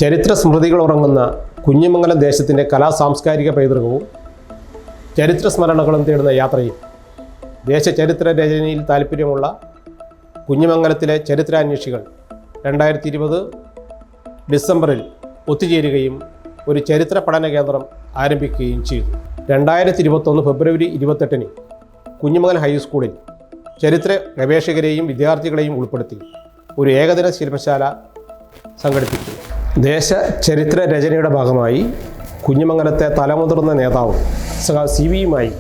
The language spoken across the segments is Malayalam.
ചരിത്ര സ്മൃതികൾ ഉറങ്ങുന്ന കുഞ്ഞിമംഗലം ദേശത്തിൻ്റെ സാംസ്കാരിക പൈതൃകവും ചരിത്ര സ്മരണകളും തേടുന്ന യാത്രയിൽ ദേശചരിത്ര രചനയിൽ താല്പര്യമുള്ള കുഞ്ഞിമംഗലത്തിലെ ചരിത്രാന്വേഷികൾ 2020 ഡിസംബറിൽ ഒത്തുചേരുകയും ഒരു ചരിത്ര പഠന കേന്ദ്രം ആരംഭിക്കുകയും ചെയ്തു. 2021 ഫെബ്രുവരി 28 കുഞ്ഞിമംഗലം ഹൈസ്കൂളിൽ ചരിത്ര ഗവേഷകരെയും വിദ്യാർത്ഥികളെയും ഉൾപ്പെടുത്തി ഒരു ഏകദിന ശില്പശാല സംഘടിപ്പിച്ചു. ദേശ ചരിത്ര രചനയുടെ ഭാഗമായി കുഞ്ഞിമംഗലത്തെ തലമുതിർന്ന നേതാവ് CVയുമായി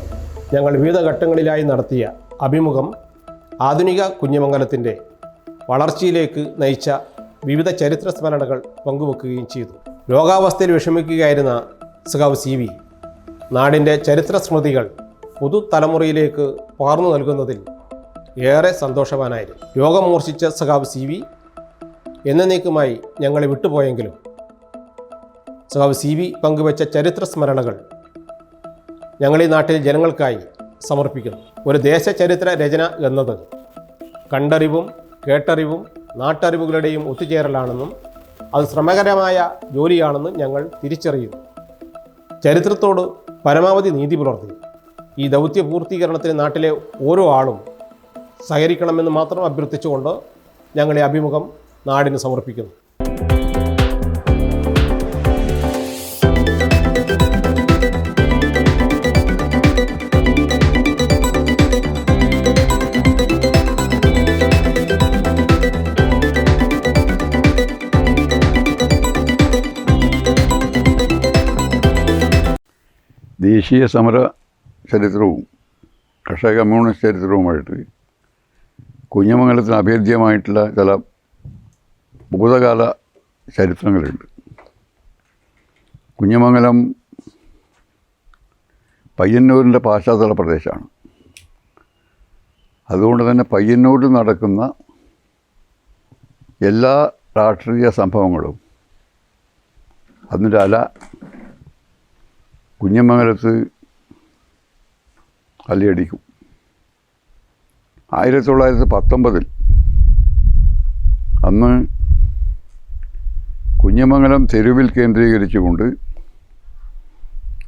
ഞങ്ങൾ വിവിധ ഘട്ടങ്ങളിലായി നടത്തിയ അഭിമുഖം ആധുനിക കുഞ്ഞിമംഗലത്തിൻ്റെ വളർച്ചയിലേക്ക് നയിച്ച വിവിധ ചരിത്ര സ്മരണകൾ പങ്കുവെക്കുകയും ചെയ്തു. രോഗാവസ്ഥയിൽ വിഷമിക്കുകയായിരുന്ന CV നാടിൻ്റെ ചരിത്ര സ്മൃതികൾ പുതുതലമുറയിലേക്ക് പകർന്നു നൽകുന്നതിൽ ഏറെ സന്തോഷവാനായിരുന്നു. രോഗം മൂർച്ഛിച്ച CV എന്നേക്കുമായി ഞങ്ങളെ വിട്ടുപോയെങ്കിലും CV പങ്കുവെച്ച ചരിത്ര സ്മരണകൾ ഞങ്ങൾ ഈ നാട്ടിലെ ജനങ്ങൾക്കായി സമർപ്പിക്കുന്നു. ഒരു ദേശചരിത്ര രചന എന്നത് കണ്ടറിവും കേട്ടറിവും നാട്ടറിവുകളുടെയും ഒത്തുചേരലാണെന്നും അത് ശ്രമകരമായ ജോലിയാണെന്നും ഞങ്ങൾ തിരിച്ചറിയുന്നു. ചരിത്രത്തോട് പരമാവധി നീതി പുലർത്തി ഈ ദൗത്യ പൂർത്തീകരണത്തിന് നാട്ടിലെ ഓരോ ആളും സഹകരിക്കണമെന്ന് മാത്രം അഭ്യർത്ഥിച്ചുകൊണ്ട് ഞങ്ങളെ അഭിമുഖം നാടിന് സമർപ്പിക്കുന്നു. ദേശീയ സമര ചരിത്രവും കർഷക കമ്മ്യൂണിസ്റ്റ് ചരിത്രവുമായിട്ട് കുഞ്ഞിമംഗലത്തിന് അഭേദ്യമായിട്ടുള്ള ചില ഭൂതകാല ചരിത്രങ്ങളുണ്ട്. കുഞ്ഞിമംഗലം പയ്യന്നൂരിൻ്റെ പാശ്ചാത്തല പ്രദേശമാണ്. അതുകൊണ്ട് തന്നെ പയ്യന്നൂരിൽ നടക്കുന്ന എല്ലാ രാഷ്ട്രീയ സംഭവങ്ങളും അതിൻ്റെ അല കുഞ്ഞിമംഗലത്ത് അലയടിക്കും. 1919 അന്ന് കുഞ്ഞിമംഗലം തെരുവിൽ കേന്ദ്രീകരിച്ചുകൊണ്ട്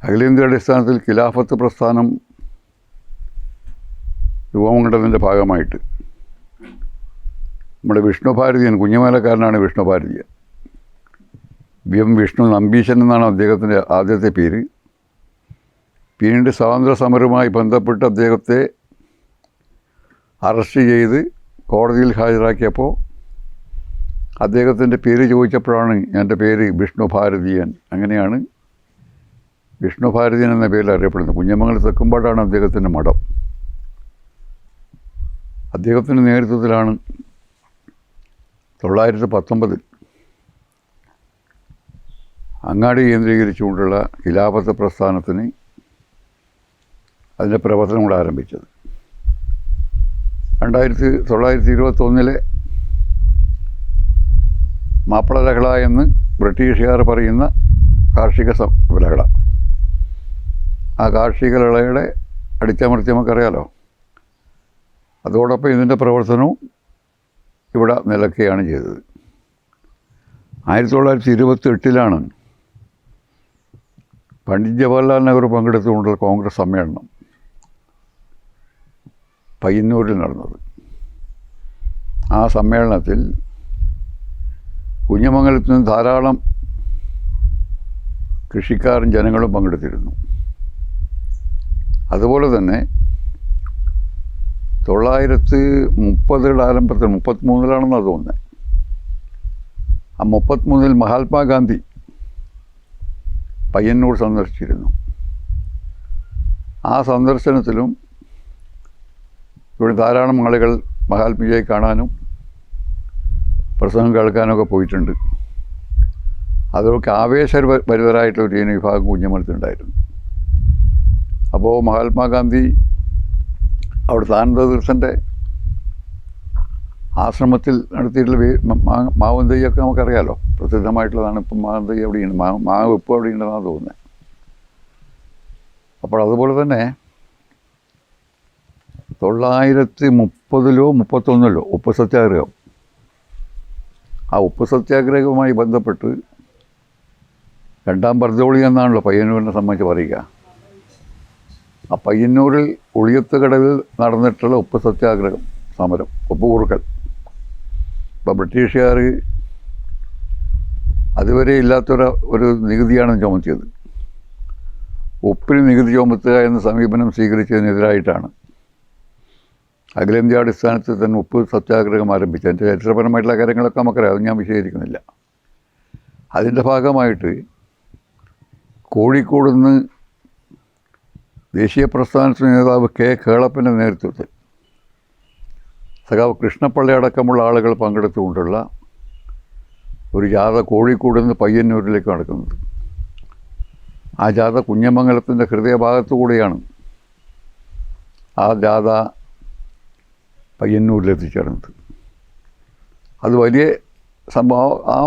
അഖിലേന്ത്യാടിസ്ഥാനത്തിൽ ഖിലാഫത്ത് പ്രസ്ഥാനം രൂപം കൊണ്ടതിൻ്റെ ഭാഗമായിട്ട് നമ്മുടെ വിഷ്ണുഭാരതിയൻ, കുഞ്ഞിമംഗലക്കാരനാണ് വിഷ്ണുഭാരതിയൻ, വിഷ്ണു നമ്പീശൻ എന്നാണ് അദ്ദേഹത്തിൻ്റെ ആദ്യത്തെ പേര്. പിന്നീട് സ്വാതന്ത്ര്യ സമരവുമായി ബന്ധപ്പെട്ട് അദ്ദേഹത്തെ അറസ്റ്റ് ചെയ്ത് കോടതിയിൽ ഹാജരാക്കിയപ്പോൾ അദ്ദേഹത്തിൻ്റെ പേര് ചോദിച്ചപ്പോഴാണ് എൻ്റെ പേര് വിഷ്ണുഭാരതിയൻ, അങ്ങനെയാണ് വിഷ്ണുഭാരതിയൻ എന്ന പേരിൽ അറിയപ്പെടുന്നത്. കുഞ്ഞിമംഗലം തെക്കുംപാടാണ് അദ്ദേഹത്തിൻ്റെ മഠം. അദ്ദേഹത്തിൻ്റെ നേതൃത്വത്തിലാണ് 1919 അങ്ങാടി കേന്ദ്രീകരിച്ചുകൊണ്ടുള്ള ഖിലാഫത്ത് പ്രസ്ഥാനത്തിന് അതിൻ്റെ പ്രവർത്തനം കൂടെ ആരംഭിച്ചത്. 1921 മാപ്പിള ലഹള എന്ന് ബ്രിട്ടീഷുകാർ പറയുന്ന കാർഷിക ലഹള, ആ കാർഷിക ലഹളയുടെ അടിച്ചമർത്തി നമുക്കറിയാലോ. അതോടൊപ്പം ഇതിൻ്റെ പ്രവർത്തനവും ഇവിടെ നിലയ്ക്കുകയാണ് ചെയ്തത്. 1928 പണ്ഡിറ്റ് ജവഹർലാൽ നെഹ്റു പങ്കെടുത്തുകൊണ്ടുള്ള കോൺഗ്രസ് സമ്മേളനം പയ്യന്നൂരിൽ നടന്നത്. ആ സമ്മേളനത്തിൽ കുഞ്ഞിമംഗലത്ത് നിന്ന് ധാരാളം കൃഷിക്കാരും ജനങ്ങളും പങ്കെടുത്തിരുന്നു. അതുപോലെ തന്നെ 1930 ആരംഭത്തിൽ 33 തോന്നുന്നത്, ആ 33 മഹാത്മാഗാന്ധി പയ്യന്നൂർ സന്ദർശിച്ചിരുന്നു. ആ സന്ദർശനത്തിലും ഇവിടെ ധാരാളം ആളുകൾ മഹാത്മജിയെ കാണാനും പ്രസംഗം കേൾക്കാനൊക്കെ പോയിട്ടുണ്ട്. അതൊക്കെ ആവേശഭരിതരായിട്ടുള്ള ഒരു വിഭാഗം കുഞ്ഞിമംഗലത്തിനുണ്ടായിരുന്നു. അപ്പോൾ മഹാത്മാഗാന്ധി അവിടുത്തെ ആനന്ദതീർത്ഥൻ്റെ ആശ്രമത്തിൽ നടത്തിയിട്ടുള്ള മാവും തെയ്യൊക്കെ നമുക്കറിയാലോ, പ്രസിദ്ധമായിട്ടുള്ളതാണ്. ഇപ്പം മാവും തെയ്യ് എവിടെയുണ്ട്, മാവ് ഇപ്പോൾ എവിടെയുണ്ടെന്നാണ് തോന്നുന്നത്. അപ്പോൾ അതുപോലെ തന്നെ 1930 31 ഉപ്പ് സത്യാഗ്രഹം, ആ ഉപ്പ് സത്യാഗ്രഹവുമായി ബന്ധപ്പെട്ട് രണ്ടാം ബർദോളി എന്നാണല്ലോ പയ്യന്നൂരിനെ സംബന്ധിച്ച് പറയുക. ആ പയ്യന്നൂരിൽ ഉളിയത്ത് കടവിൽ നടന്നിട്ടുള്ള ഉപ്പ് സത്യാഗ്രഹം സമരം, ഉപ്പ് കുറുക്കൽ. ഇപ്പോൾ ബ്രിട്ടീഷുകാർ അതുവരെ ഒരു നികുതിയാണ് ചുമത്തിയത്. ഉപ്പിന് നികുതി ചുമത്തുക എന്ന സമീപനം സ്വീകരിച്ചതിനെതിരായിട്ടാണ് അഖിലേന്ത്യാടിസ്ഥാനത്തിൽ തന്നെ ഉപ്പ് സത്യാഗ്രഹം ആരംഭിച്ചത്. അതിൻ്റെ ചരിത്രപരമായിട്ടുള്ള കാര്യങ്ങളൊക്കെ നമുക്കറിയാം, അത് ഞാൻ വിശദീകരിക്കുന്നില്ല. അതിൻ്റെ ഭാഗമായിട്ട് കോഴിക്കോട് നിന്ന് ദേശീയ പ്രസ്ഥാനത്തിന് നേതാവ് കെ കേളപ്പൻ്റെ നേതൃത്വത്തിൽ സഖാവ് കൃഷ്ണപ്പള്ളി അടക്കമുള്ള ആളുകൾ പങ്കെടുത്തുകൊണ്ടുള്ള ഒരു ജാഥ കോഴിക്കോട് നിന്ന് പയ്യന്നൂരിലേക്ക് നടക്കുന്നത്. ആ ജാഥ കുഞ്ഞമംഗലത്തിൻ്റെ ഹൃദയഭാഗത്തു കൂടിയാണ് ആ ജാഥ പയ്യന്നൂരിലെത്തിച്ചേർന്നത്. അത് വലിയ സംഭവം. ആ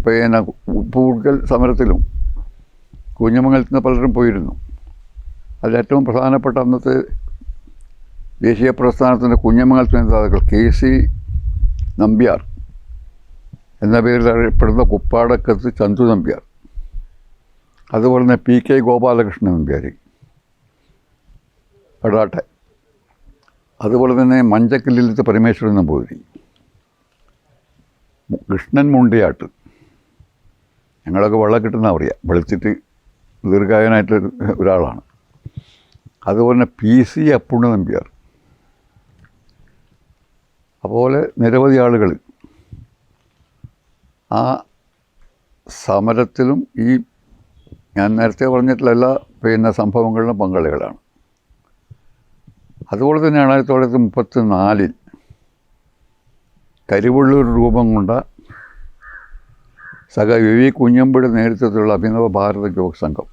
പിന്നെ ഉപ്പുകുറുക്കൽ സമരത്തിലും കുഞ്ഞമംഗലത്തിൽ നിന്ന് പലരും പോയിരുന്നു. അതിലേറ്റവും പ്രധാനപ്പെട്ട അന്നത്തെ ദേശീയ പ്രസ്ഥാനത്തിൻ്റെ കുഞ്ഞമംഗലത്തെ നേതാക്കൾ KC നമ്പ്യാർ എന്ന പേരിൽ അറിയപ്പെടുന്ന കുപ്പാടക്കത്ത് ചന്തു നമ്പ്യാർ, അതുപോലെ തന്നെ PK ഗോപാലകൃഷ്ണൻ നമ്പ്യാർ എടാട്ടെ, അതുപോലെ തന്നെ മഞ്ചക്കല്ലിലത്തെ പരമേശ്വരൻ നമ്പൂതിരി, കൃഷ്ണൻ മുണ്ടിയാട്ട്, ഞങ്ങളൊക്കെ വെള്ളം കിട്ടുന്ന പറയാം, വെളുത്തിട്ട് ദീർഘായനായിട്ടുള്ള ഒരാളാണ്. അതുപോലെ തന്നെ PC അപ്പുണ്ണ നമ്പ്യാർ, അതുപോലെ നിരവധി ആളുകൾ ആ സമരത്തിലും ഈ ഞാൻ നേരത്തെ പറഞ്ഞിട്ടുള്ള എല്ലാ സംഭവങ്ങളിലും പങ്കാളികളാണ്. അതുപോലെ തന്നെ 1934 കരിവള്ളൂർ രൂപം കൊണ്ട സഖ VV കുഞ്ഞമ്പിയുടെ നേതൃത്വത്തിലുള്ള അഭിനവ ഭാരത യോഗ സംഘം,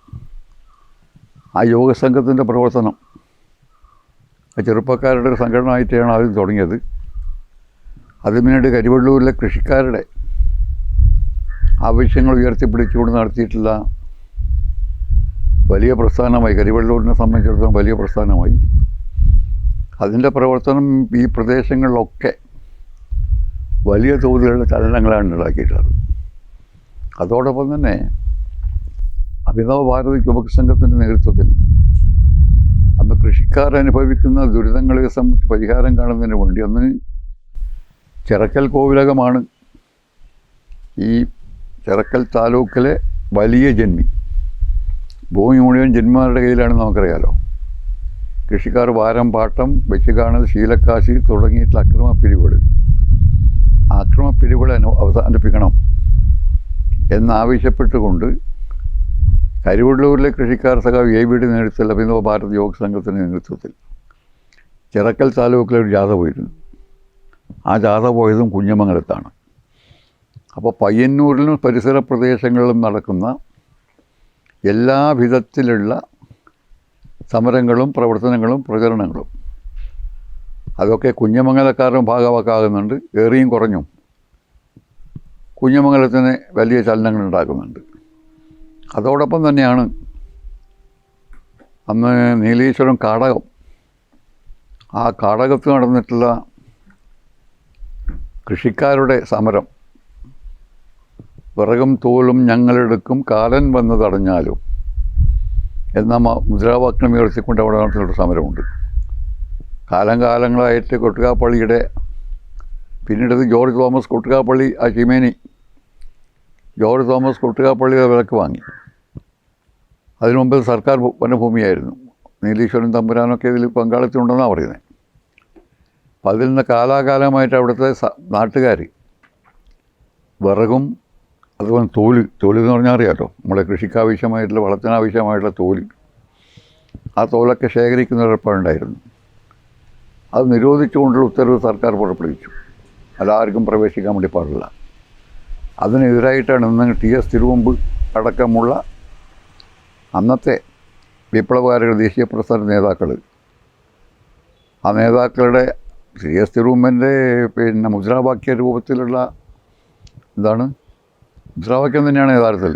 ആ യോഗസംഘത്തിൻ്റെ പ്രവർത്തനം ചെറുപ്പക്കാരുടെ ഒരു സംഘടനയായിട്ടാണ് ആദ്യം തുടങ്ങിയത്. അത് പിന്നീട് കരിവള്ളൂരിലെ കൃഷിക്കാരുടെ ആവശ്യങ്ങൾ ഉയർത്തിപ്പിടിച്ചുകൊണ്ട് നടത്തിയിട്ടുള്ള വലിയ പ്രസ്ഥാനമായി, കരിവള്ളൂരിനെ സംബന്ധിച്ചിടത്തോളം വലിയ പ്രസ്ഥാനമായി. അതിൻ്റെ പ്രവർത്തനം ഈ പ്രദേശങ്ങളിലൊക്കെ വലിയ തോതിലുള്ള ചലനങ്ങളാണ് ഉണ്ടാക്കിയിട്ടുള്ളത്. അതോടൊപ്പം തന്നെ അഭിനവ ഭാരതി യുവക സംഘത്തിൻ്റെ നേതൃത്വത്തിൽ അന്ന് കൃഷിക്കാർ അനുഭവിക്കുന്ന ദുരിതങ്ങളെ സംബന്ധിച്ച് പരിഹാരം കാണുന്നതിന് വേണ്ടി അന്ന് ചിറക്കൽ കോവിലകമാണ് ഈ ചിറക്കൽ താലൂക്കിലെ വലിയ ജന്മി. ഭൂമി മുഴുവൻ ജന്മിമാരുടെ കയ്യിലാണെന്ന് നമുക്കറിയാലോ. കൃഷിക്കാർ വാരം പാട്ടം വെച്ച് കാണൽ ശീലക്കാശി തുടങ്ങിയിട്ടുള്ള അക്രമ പിരിവുകൾ അവസാനിപ്പിക്കണം എന്നാവശ്യപ്പെട്ടുകൊണ്ട് കരിവള്ളൂരിലെ കൃഷിക്കാർ സഖാവ് ABD നേതൃത്വത്തിൽ അഭിനവ ഭാരത് യോഗ സംഘത്തിൻ്റെ നേതൃത്വത്തിൽ ചിറക്കൽ താലൂക്കിലൊരു ജാഥ പോയിരുന്നു. ആ ജാഥ പോയതും കുഞ്ഞമംഗലത്താണ്. അപ്പോൾ പയ്യന്നൂരിലും പരിസര പ്രദേശങ്ങളിലും നടക്കുന്ന എല്ലാ വിധത്തിലുള്ള സമരങ്ങളും പ്രവർത്തനങ്ങളും പ്രചരണങ്ങളും അതൊക്കെ കുഞ്ഞമംഗലക്കാരും ഭാഗവാക്കാകുന്നുണ്ട്. ഏറിയും കുറഞ്ഞും കുഞ്ഞമംഗലത്തിന് വലിയ ചലനങ്ങൾ ഉണ്ടാക്കുന്നുണ്ട്. അതോടൊപ്പം തന്നെയാണ് അന്ന് നീലീശ്വരം കാടകം, ആ കാടകത്ത് നടന്നിട്ടുള്ള കൃഷിക്കാരുടെ സമരം, വിറകും തോലും ഞങ്ങളെടുക്കും കാലൻ വന്ന് തടഞ്ഞാലും എന്ന മുദ്രാവാക്യം ഉയർത്തിക്കൊണ്ട് അവിടെ നടത്തിയൊരു സമരമുണ്ട്. കാലങ്ങളായിട്ട് കൊട്ടുകാപ്പള്ളിയുടെ, പിന്നീട് ജോർജ് തോമസ് കൊട്ടുകാപ്പള്ളി, ആ ചീമേനി ജോർജ് തോമസ് കൊട്ടുകാപ്പള്ളിയുടെ വിലക്ക് വാങ്ങി. അതിനു മുമ്പ് സർക്കാർ വനഭൂമിയായിരുന്നു. നീലീശ്വരൻ തമ്പുരാനൊക്കെ ഇതിൽ പങ്കാളിത്തമുണ്ടെന്നാണ് പറയുന്നത്. അപ്പം അതിൽ നിന്ന് കാലാകാലമായിട്ട് അവിടുത്തെ നാട്ടുകാർ വിറകും അതുപോലെ തോല് എന്ന് പറഞ്ഞാൽ അറിയാമല്ലോ, നമ്മളെ കൃഷിക്കാവശ്യമായിട്ടുള്ള വളത്തിനാവശ്യമായിട്ടുള്ള തോല്, ആ തോലൊക്കെ ശേഖരിക്കുന്ന ഏർപ്പാടുണ്ടായിരുന്നു. അത് നിരോധിച്ചുകൊണ്ടുള്ള ഉത്തരവ് സർക്കാർ പുറപ്പെടുവിച്ചു. അതാർക്കും പ്രവേശിക്കാൻ വേണ്ടി പാടില്ല. അതിനെതിരായിട്ടാണ് ഇന്ന് TS തിരുവമ്പ് അടക്കമുള്ള അന്നത്തെ വിപ്ലവകാരികൾ, ദേശീയ പ്രസ്ഥാന നേതാക്കൾ, ആ നേതാക്കളുടെ TS തിരുവമ്പൻ്റെ മുദ്രാവാക്യ രൂപത്തിലുള്ള മുദ്രാവാക്യം തന്നെയാണ് യഥാർത്ഥത്തിൽ.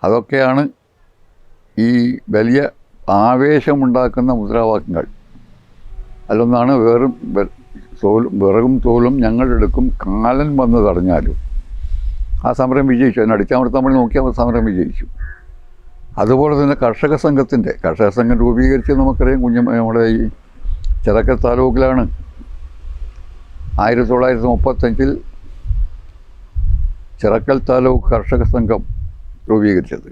അതൊക്കെയാണ് ഈ വലിയ ആവേശമുണ്ടാക്കുന്ന മുദ്രാവാക്യങ്ങൾ. അതിലൊന്നാണ് വിറകും തോലും ഞങ്ങളെടുക്കും കാലൻ വന്ന് തടഞ്ഞാലും ആ സമരം വിജയിച്ചു. അതിന് അടിച്ചമർത്താൻ വേണ്ടി നോക്കിയാൽ സമരം വിജയിച്ചു. അതുപോലെ തന്നെ കർഷക സംഘം രൂപീകരിച്ച് നമുക്കറിയാം. നമ്മുടെ ഈ ചിറക്കൽ താലൂക്കിലാണ് 1935 ചിറക്കൽ താലൂക്ക് കർഷക സംഘം രൂപീകരിച്ചത്.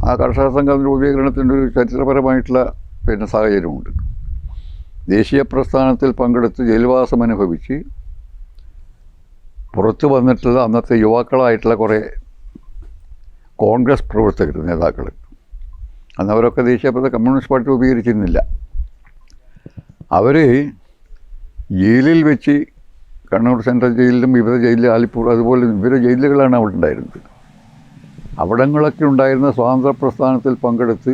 ആ കർഷക സംഘം രൂപീകരണത്തിൻ്റെ ഒരു ചരിത്രപരമായിട്ടുള്ള സാഹചര്യമുണ്ട്. ദേശീയ പ്രസ്ഥാനത്തിൽ പങ്കെടുത്ത് ജയിൽവാസം അനുഭവിച്ച് പുറത്തു വന്നിട്ടുള്ള അന്നത്തെ യുവാക്കളായിട്ടുള്ള കുറേ കോൺഗ്രസ് പ്രവർത്തകർ, നേതാക്കൾ, അന്നവരൊക്കെ ദേശീയ കമ്മ്യൂണിസ്റ്റ് പാർട്ടി രൂപീകരിച്ചിരുന്നില്ല. അവർ ജയിലിൽ വെച്ച് കണ്ണൂർ സെൻട്രൽ ജയിലിലും വിവിധ ജയിലിൽ ആലിപ്പൂർ അതുപോലെ വിവിധ ജയിലുകളാണ് അവിടെ ഉണ്ടായിരുന്നത്. അവിടങ്ങളൊക്കെ ഉണ്ടായിരുന്ന സ്വാതന്ത്ര്യ പ്രസ്ഥാനത്തിൽ പങ്കെടുത്ത്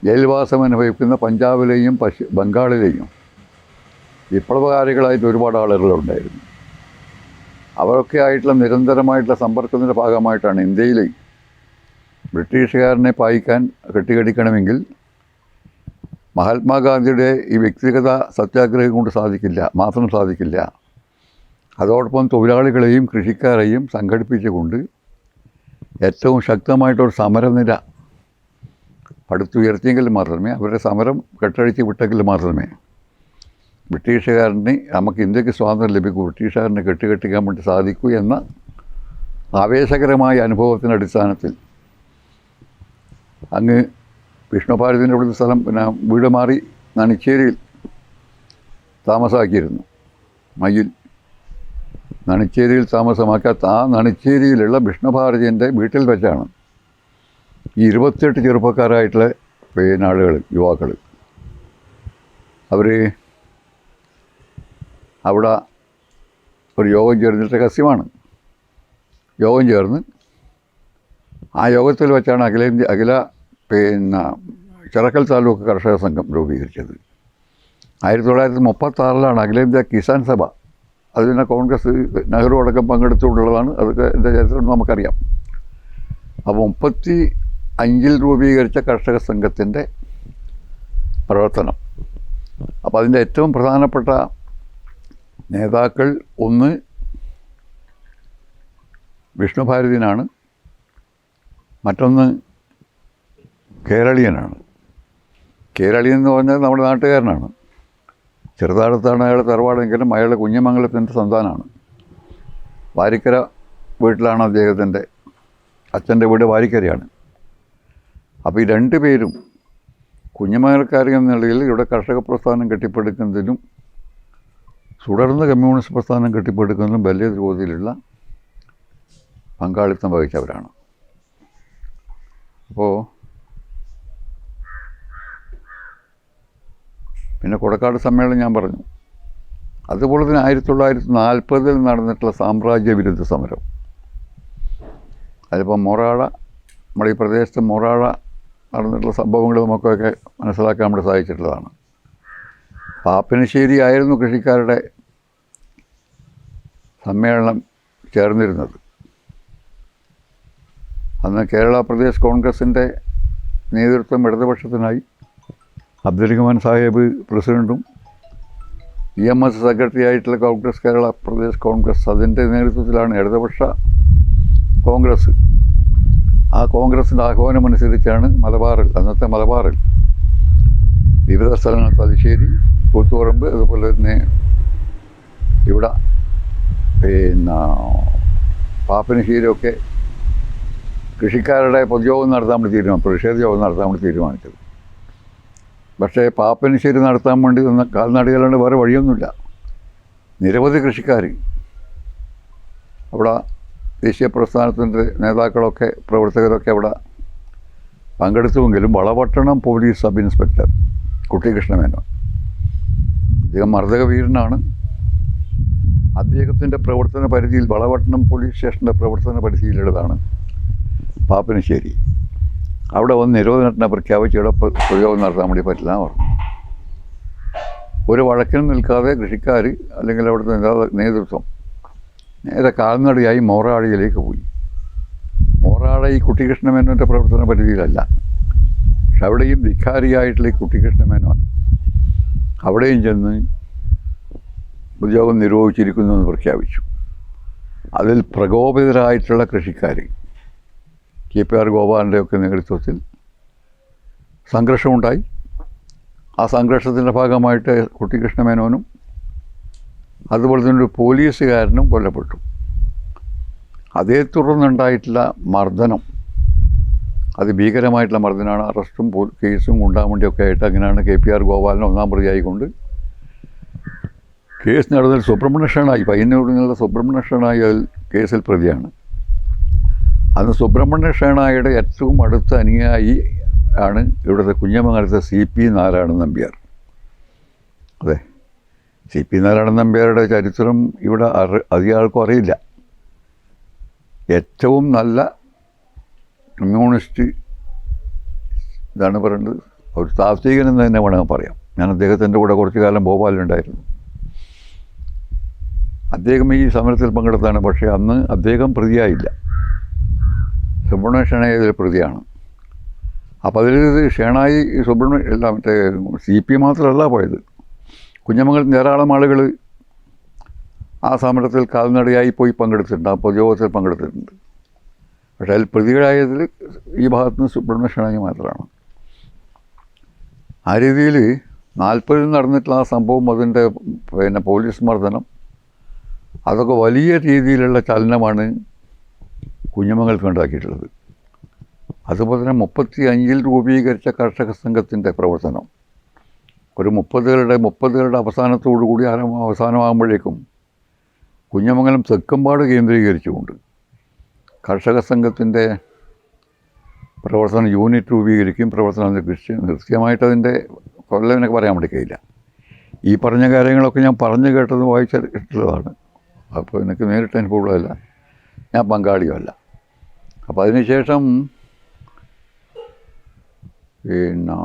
ജയിൽവാസം അനുഭവിക്കുന്ന പഞ്ചാബിലെയും ബംഗാളിലെയും വിപ്ലവകാരികളായിട്ട് ഒരുപാട് ആളുകളുണ്ടായിരുന്നു. അവരൊക്കെ ആയിട്ടുള്ള നിരന്തരമായിട്ടുള്ള സമ്പർക്കത്തിൻ്റെ ഭാഗമായിട്ടാണ് ഇന്ത്യയിൽ ബ്രിട്ടീഷുകാരനെ പായിക്കാൻ കെട്ടിക്കടിക്കണമെങ്കിൽ മഹാത്മാഗാന്ധിയുടെ ഈ വ്യക്തിഗത സത്യാഗ്രഹം കൊണ്ട് മാത്രം സാധിക്കില്ല. അതോടൊപ്പം തൊഴിലാളികളെയും കൃഷിക്കാരെയും സംഘടിപ്പിച്ചുകൊണ്ട് ഏറ്റവും ശക്തമായിട്ടൊരു സമരനിര പടുത്തുയർത്തിയെങ്കിൽ മാത്രമേ, അവരുടെ സമരം കെട്ടഴിച്ച് വിട്ടെങ്കിൽ മാത്രമേ ബ്രിട്ടീഷുകാരന് നമുക്ക് ഇന്ത്യക്ക് സ്വാതന്ത്ര്യം ലഭിക്കൂ, ബ്രിട്ടീഷുകാരനെ കെട്ടിക്കാൻ വേണ്ടി സാധിക്കൂ എന്ന ആവേശകരമായ അനുഭവത്തിൻ്റെ അടിസ്ഥാനത്തിൽ അങ്ങ് വിഷ്ണുഭാരതിൻ്റെ ഉള്ള സ്ഥലം വീട് മാറി നണിച്ചേരിയിൽ താമസമാക്കിയിരുന്നു. മയിൽ നണിച്ചേരിയിൽ താമസമാക്കാത്ത ആ നണിച്ചേരിയിലുള്ള വിഷ്ണുഭാരതിൻ്റെ വീട്ടിൽ വെച്ചാണ് ഈ 28 ചെറുപ്പക്കാരായിട്ടുള്ള ആളുകൾ, യുവാക്കൾ, അവർ അവിടെ ഒരു യോഗം ചേർന്നിട്ട് രഹസ്യമാണ് യോഗം ചേർന്ന് ആ യോഗത്തിൽ വെച്ചാണ് അഖില ചിറക്കൽ താലൂക്ക് കർഷക സംഘം രൂപീകരിച്ചത്. 1936 അഖിലേന്ത്യാ കിസാൻ സഭ, അത് പിന്നെ കോൺഗ്രസ് നെഹ്റു അടക്കം പങ്കെടുത്തുകൊണ്ടുള്ളതാണ്. അതൊക്കെ എൻ്റെ ചരിത്രം നമുക്കറിയാം. അപ്പോൾ 35 രൂപീകരിച്ച കർഷക സംഘത്തിൻ്റെ പ്രവർത്തനം. അപ്പോൾ അതിൻ്റെ ഏറ്റവും പ്രധാനപ്പെട്ട നേതാക്കൾ ഒന്ന് വിഷ്ണുഭാരതിനാണ്, മറ്റൊന്ന് കേരളീയനാണ്. കേരളീയൻ എന്ന് പറഞ്ഞാൽ നമ്മുടെ നാട്ടുകാരനാണ്. ചെറുതാടത്താണ് അയാളുടെ തറവാടെങ്കിലും അയാളുടെ കുഞ്ഞമംഗലത്തിൻ്റെ സന്താനമാണ്. വാരിക്കര വീട്ടിലാണ് അദ്ദേഹത്തിൻ്റെ അച്ഛൻ്റെ വീട്, വാരിക്കരയാണ്. അപ്പോൾ ഈ 2 പേരും കുഞ്ഞമംഗലക്കാരി എന്ന നിലയിൽ ഇവിടെ കർഷക പ്രസ്ഥാനം കെട്ടിപ്പടുക്കുന്നതിനും തുടർന്ന് കമ്മ്യൂണിസ്റ്റ് പ്രസ്ഥാനം കെട്ടിപ്പടുക്കുന്നതിനും വലിയ തോതിലുള്ള പങ്കാളിത്തം വഹിച്ചവരാണ്. അപ്പോൾ പിന്നെ കൊടക്കാട് സമ്മേളനം ഞാൻ പറഞ്ഞു. അതുപോലെ തന്നെ 1940 നടന്നിട്ടുള്ള സാമ്രാജ്യ വിരുദ്ധ സമരം, അതിപ്പോൾ മൊറാഴ, നമ്മുടെ ഈ പ്രദേശത്ത് മൊറാഴ നടന്നിട്ടുള്ള സംഭവങ്ങൾ നമുക്കൊക്കെ മനസ്സിലാക്കാൻ വേണ്ടി സാധിച്ചിട്ടുള്ളതാണ്. പാപ്പനശ്ശേരി ആയിരുന്നു കൃഷിക്കാരുടെ സമ്മേളനം ചേർന്നിരുന്നത്. അന്ന് കേരള പ്രദേശ് കോൺഗ്രസിൻ്റെ നേതൃത്വം ഇടതുപക്ഷത്തിനായി. അബ്ദുൽ റഹ്മാൻ സാഹിബ് പ്രസിഡൻറ്റും EMS സെക്രട്ടറി ആയിട്ടുള്ള കോൺഗ്രസ്, കേരള പ്രദേശ് കോൺഗ്രസ്, അതിൻ്റെ നേതൃത്വത്തിലാണ് ഇടതുപക്ഷ കോൺഗ്രസ്. ആ കോൺഗ്രസിൻ്റെ ആഹ്വാനമനുസരിച്ചാണ് അന്നത്തെ മലബാറിൽ വിവിധ സ്ഥലങ്ങൾ, തലശ്ശേരി, കൂത്തുപറമ്പ്, അതുപോലെ തന്നെ ഇവിടെ പാപ്പനശ്ശേരിയൊക്കെ കൃഷിക്കാരുടെ പൊതുയോഗം നടത്താൻ വേണ്ടി പ്രതിഷേധ യോഗം നടത്താൻ വേണ്ടി തീരുമാനിച്ചത്. പക്ഷേ പാപ്പനശ്ശേരി നടത്താൻ വേണ്ടി വന്ന കാൽനടയിലാണ്ട് വേറെ വഴിയൊന്നുമില്ല. നിരവധി കൃഷിക്കാർ അവിടെ, ദേശീയ പ്രസ്ഥാനത്തിൻ്റെ നേതാക്കളൊക്കെ പ്രവർത്തകരൊക്കെ അവിടെ പങ്കെടുത്തുവെങ്കിലും വളപട്ടണം പോലീസ് സബ് ഇൻസ്പെക്ടർ കുട്ടികൃഷ്ണമേനോൻ, അദ്ദേഹം മർദ്ദകവീരനാണ്. അദ്ദേഹത്തിൻ്റെ പ്രവർത്തന പരിധിയിൽ, വളപട്ടണം പോലീസ് സ്റ്റേഷൻ്റെ പ്രവർത്തന പരിധിയിലുള്ളതാണ് പാപ്പനശ്ശേരി. അവിടെ വന്ന് നിരോധനാജ്ഞ പ്രഖ്യാപിച്ച് ഇവിടെ പ്രയോഗം നടത്താൻ വേണ്ടി പറ്റില്ല പറഞ്ഞു. ഒരു വഴക്കിനും നിൽക്കാതെ കൃഷിക്കാർ അല്ലെങ്കിൽ അവിടുത്തെ നേതൃത്വം നേരെ കാൽനടയായി മോറാടിയിലേക്ക് പോയി. മോറാട ഈ കുട്ടികൃഷ്ണമേനോൻ്റെ പ്രവർത്തന പരിധിയിലല്ല. പക്ഷെ അവിടെയും ധിക്കാരിയായിട്ടുള്ള ഈ കുട്ടികൃഷ്ണമേനോൻ അവിടെയും ചെന്ന് ഉദ്യോഗം നിരോധിച്ചിരിക്കുന്നു എന്ന് പ്രഖ്യാപിച്ചു. അതിൽ പ്രകോപിതരായിട്ടുള്ള കൃഷിക്കാർ KPR ഗോപാലിൻ്റെയൊക്കെ നേതൃത്വത്തിൽ സംഘർഷമുണ്ടായി. ആ സംഘർഷത്തിൻ്റെ ഭാഗമായിട്ട് കുട്ടിക്കൃഷ്ണ മേനോനും അതുപോലെ തന്നെ ഒരു പോലീസുകാരനും കൊല്ലപ്പെട്ടു. അതേ തുടർന്നുണ്ടായിട്ടുള്ള മർദ്ദനം അതിഭീകരമായിട്ടുള്ള മർദ്ദനമാണ്. അറസ്റ്റും കേസും ഗുണ്ടാമണ്ടിയൊക്കെ ആയിട്ട് അങ്ങനെയാണ് KPR ഗോപാലിനെ ഒന്നാം പ്രതിയായിക്കൊണ്ട് കേസ് നടന്നതിൽ സുബ്രഹ്മണ്യ ഷെണായി, പയ്യന്നൂരിൽ നിന്നുള്ള സുബ്രഹ്മണ്യ ഷെണായി അതിൽ കേസിൽ പ്രതിയാണ്. അന്ന് സുബ്രഹ്മണ്യ ഷെണായിയുടെ ഏറ്റവും അടുത്ത അനുയായി ആണ് ഇവിടുത്തെ കുഞ്ഞമംഗലത്തെ CP നാരായണൻ നമ്പ്യാർ. അതെ, CP നാരായണൻ നമ്പ്യാരുടെ ചരിത്രം ഇവിടെ അധികം ആൾക്കും അറിയില്ല. ഏറ്റവും നല്ല കമ്മ്യൂണിസ്റ്റ് ഇതാണ് പറയുന്നത്, ഒരു താത്വികൻ എന്ന് തന്നെ വേണമെങ്കിൽ പറയാം. ഞാൻ അദ്ദേഹത്തിൻ്റെ കൂടെ കുറച്ചു കാലം ഭോപ്പാലിലുണ്ടായിരുന്നു. അദ്ദേഹം ഈ സമരത്തിൽ പങ്കെടുത്താണ്. പക്ഷേ അന്ന് അദ്ദേഹം പ്രതിയായില്ല. സുബ്രഹ്മണ്യ ഷെണായി ഇതിൽ പ്രതിയാണ്. അപ്പോൾ അതിൽ ഷെണായി സുബ്രഹ്മണ്യ അല്ല, മറ്റേ CP മാത്രമല്ല പോയത്. കുഞ്ഞമംഗലത്ത് ധാരാളം ആളുകൾ ആ സമരത്തിൽ കാൽനടയായി പോയി പങ്കെടുത്തിട്ടുണ്ട്, ആ പൊതുയോഗത്തിൽ പങ്കെടുത്തിട്ടുണ്ട്. പക്ഷേ അതിൽ പ്രതികളായതിൽ ഈ ഭാഗത്ത് നിന്ന് സുബ്രഹ്മണ്യ ഷെണായി മാത്രമാണ്. ആ രീതിയിൽ 40-ൽ നടന്നിട്ടുള്ള ആ സംഭവം, അതിൻ്റെ പോലീസ് മർദ്ദനം, അതൊക്കെ വലിയ രീതിയിലുള്ള ചലനമാണ് കുഞ്ഞമംഗലത്ത് ഉണ്ടാക്കിയിട്ടുള്ളത്. അതുപോലെ തന്നെ 35-ൽ രൂപീകരിച്ച കർഷക സംഘത്തിൻ്റെ പ്രവർത്തനം ഒരു 30കളുടെ അവസാനത്തോടു കൂടി അവസാനമാകുമ്പോഴേക്കും കുഞ്ഞമംഗലം തെക്കുംപാട് കേന്ദ്രീകരിച്ചുകൊണ്ട് കർഷക സംഘത്തിൻ്റെ പ്രവർത്തനം യൂണിറ്റ് രൂപീകരിക്കും. പ്രവർത്തനം കൃത്യമായിട്ട് അതിൻ്റെ കൊല്ലം എനിക്ക് പറയാൻ വേണ്ടി കഴിയില്ല. ഈ പറഞ്ഞ കാര്യങ്ങളൊക്കെ ഞാൻ പറഞ്ഞു കേട്ടതും വായിച്ചിട്ടുള്ളതാണ്. അപ്പോൾ എനിക്ക് നേരിട്ട് അനുഭവമുള്ളതല്ല, ഞാൻ പങ്കാളിയുമല്ല. അപ്പോൾ അതിനുശേഷം പിന്നെ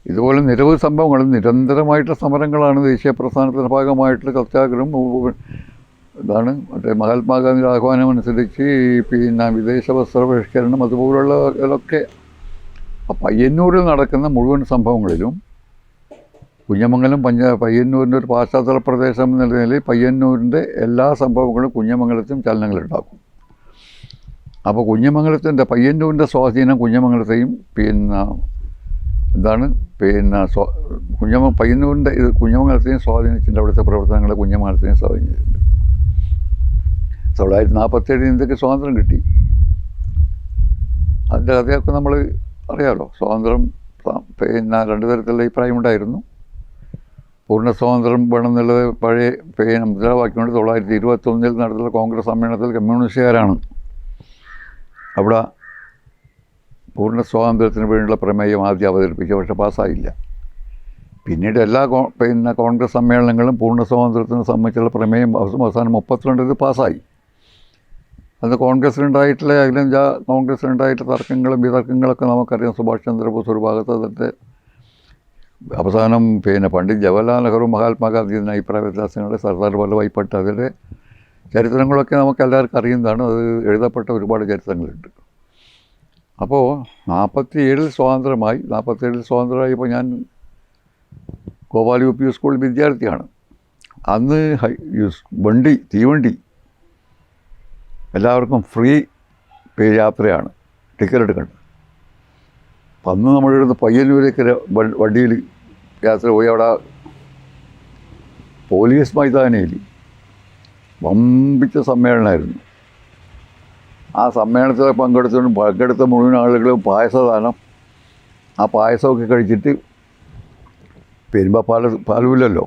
ഇതുപോലെ നിരവധി സംഭവങ്ങൾ, നിരന്തരമായിട്ടുള്ള സമരങ്ങളാണ് ദേശീയ പ്രസ്ഥാനത്തിൻ്റെ ഭാഗമായിട്ടുള്ള സത്യാഗ്രഹം. ഇതാണ് മറ്റേ മഹാത്മാഗാന്ധിയുടെ ആഹ്വാനം അനുസരിച്ച് വിദേശ വസ്ത്ര ബഹിഷ്കരണം അതുപോലുള്ള ഇതൊക്കെ. പയ്യന്നൂരിൽ നടക്കുന്ന മുഴുവൻ സംഭവങ്ങളിലും കുഞ്ഞമംഗലം പയ്യന്നൂരിൻ്റെ ഒരു പാശ്ചാത്തല പ്രദേശം എന്ന നിലയിൽ പയ്യന്നൂരിൻ്റെ എല്ലാ സംഭവങ്ങളും കുഞ്ഞമംഗലത്തും ചലനങ്ങളുണ്ടാക്കും. അപ്പോൾ കുഞ്ഞമംഗലത്തിൻ്റെ പയ്യന്നൂരിൻ്റെ സ്വാധീനം കുഞ്ഞമംഗലത്തെയും പയ്യന്നൂരിൻ്റെ ഇത് കുഞ്ഞമംഗലത്തെയും സ്വാധീനിച്ചിട്ടുണ്ട്. അവിടുത്തെ പ്രവർത്തനങ്ങൾ കുഞ്ഞമംഗലത്തെയും സ്വാധീനിച്ചിട്ടുണ്ട്. 1947 ഇന്ത്യക്ക് സ്വാതന്ത്ര്യം കിട്ടി. അതിൻ്റെ കഥയൊക്കെ നമ്മൾ അറിയാമല്ലോ. സ്വാതന്ത്ര്യം രണ്ട് തരത്തിലുള്ള അഭിപ്രായമുണ്ടായിരുന്നു. പൂർണ്ണ സ്വാതന്ത്ര്യം വേണമെന്നുള്ളത് പഴയ മുദ്രാവാക്യമുണ്ട്. 1921 നടത്തുന്ന കോൺഗ്രസ് സമ്മേളനത്തിൽ കമ്മ്യൂണിസ്റ്റുകാരാണ് അവിടെ പൂർണ്ണ സ്വാതന്ത്ര്യത്തിന് വേണ്ടിയുള്ള പ്രമേയം ആദ്യം അവതരിപ്പിച്ചു. പക്ഷേ പാസ്സായില്ല. പിന്നീട് എല്ലാ കോൺഗ്രസ് സമ്മേളനങ്ങളും പൂർണ്ണ സ്വാതന്ത്ര്യത്തിന് സംബന്ധിച്ചുള്ള പ്രമേയം അവസാനം 32 പാസ്സായി. അന്ന് കോൺഗ്രസ്സിലുണ്ടായിട്ടുള്ള അഖിലേന്ത്യാ കോൺഗ്രസ്സിലുണ്ടായിട്ടുള്ള തർക്കങ്ങളും വിതർക്കങ്ങളൊക്കെ നമുക്കറിയാം. സുഭാഷ് ചന്ദ്രബോസ് ഒരു ഭാഗത്ത്, അതിൻ്റെ അവസാനം പണ്ഡിറ്റ് ജവഹർലാൽ നെഹ്റു, മഹാത്മാഗാന്ധി എന്ന അഭിപ്രായ വ്യത്യാസങ്ങളുടെ സർദാർ വല്ലഭായ് പട്ടേൽ, അതിൻ്റെ ചരിത്രങ്ങളൊക്കെ നമുക്ക് എല്ലാവർക്കും അറിയുന്നതാണ്. അത് എഴുതപ്പെട്ട ഒരുപാട് ചരിത്രങ്ങളുണ്ട്. അപ്പോൾ 47-ൽ സ്വാതന്ത്ര്യമായി. 47-ൽ സ്വാതന്ത്ര്യമായപ്പോൾ ഞാൻ ഗോപാൽ UP സ്കൂൾ വിദ്യാർത്ഥിയാണ്. അന്ന് തീവണ്ടി എല്ലാവർക്കും ഫ്രീ യാത്രയാണ്, ടിക്കറ്റ് എടുക്കേണ്ടത്. അപ്പം അന്ന് നമ്മളിവിടുന്ന് പയ്യന്നൂരേക്ക് വണ്ടിയിൽ യാത്ര പോയി. അവിടെ പോലീസ് മൈതാനിയിൽ വമ്പിച്ച സമ്മേളനമായിരുന്നു. ആ സമ്മേളനത്തിൽ പങ്കെടുത്ത മുഴുവൻ ആളുകളും പായസദാനം, ആ പായസമൊക്കെ കഴിച്ചിട്ട് പെരുമ്പോൾ പാലുമില്ലല്ലോ,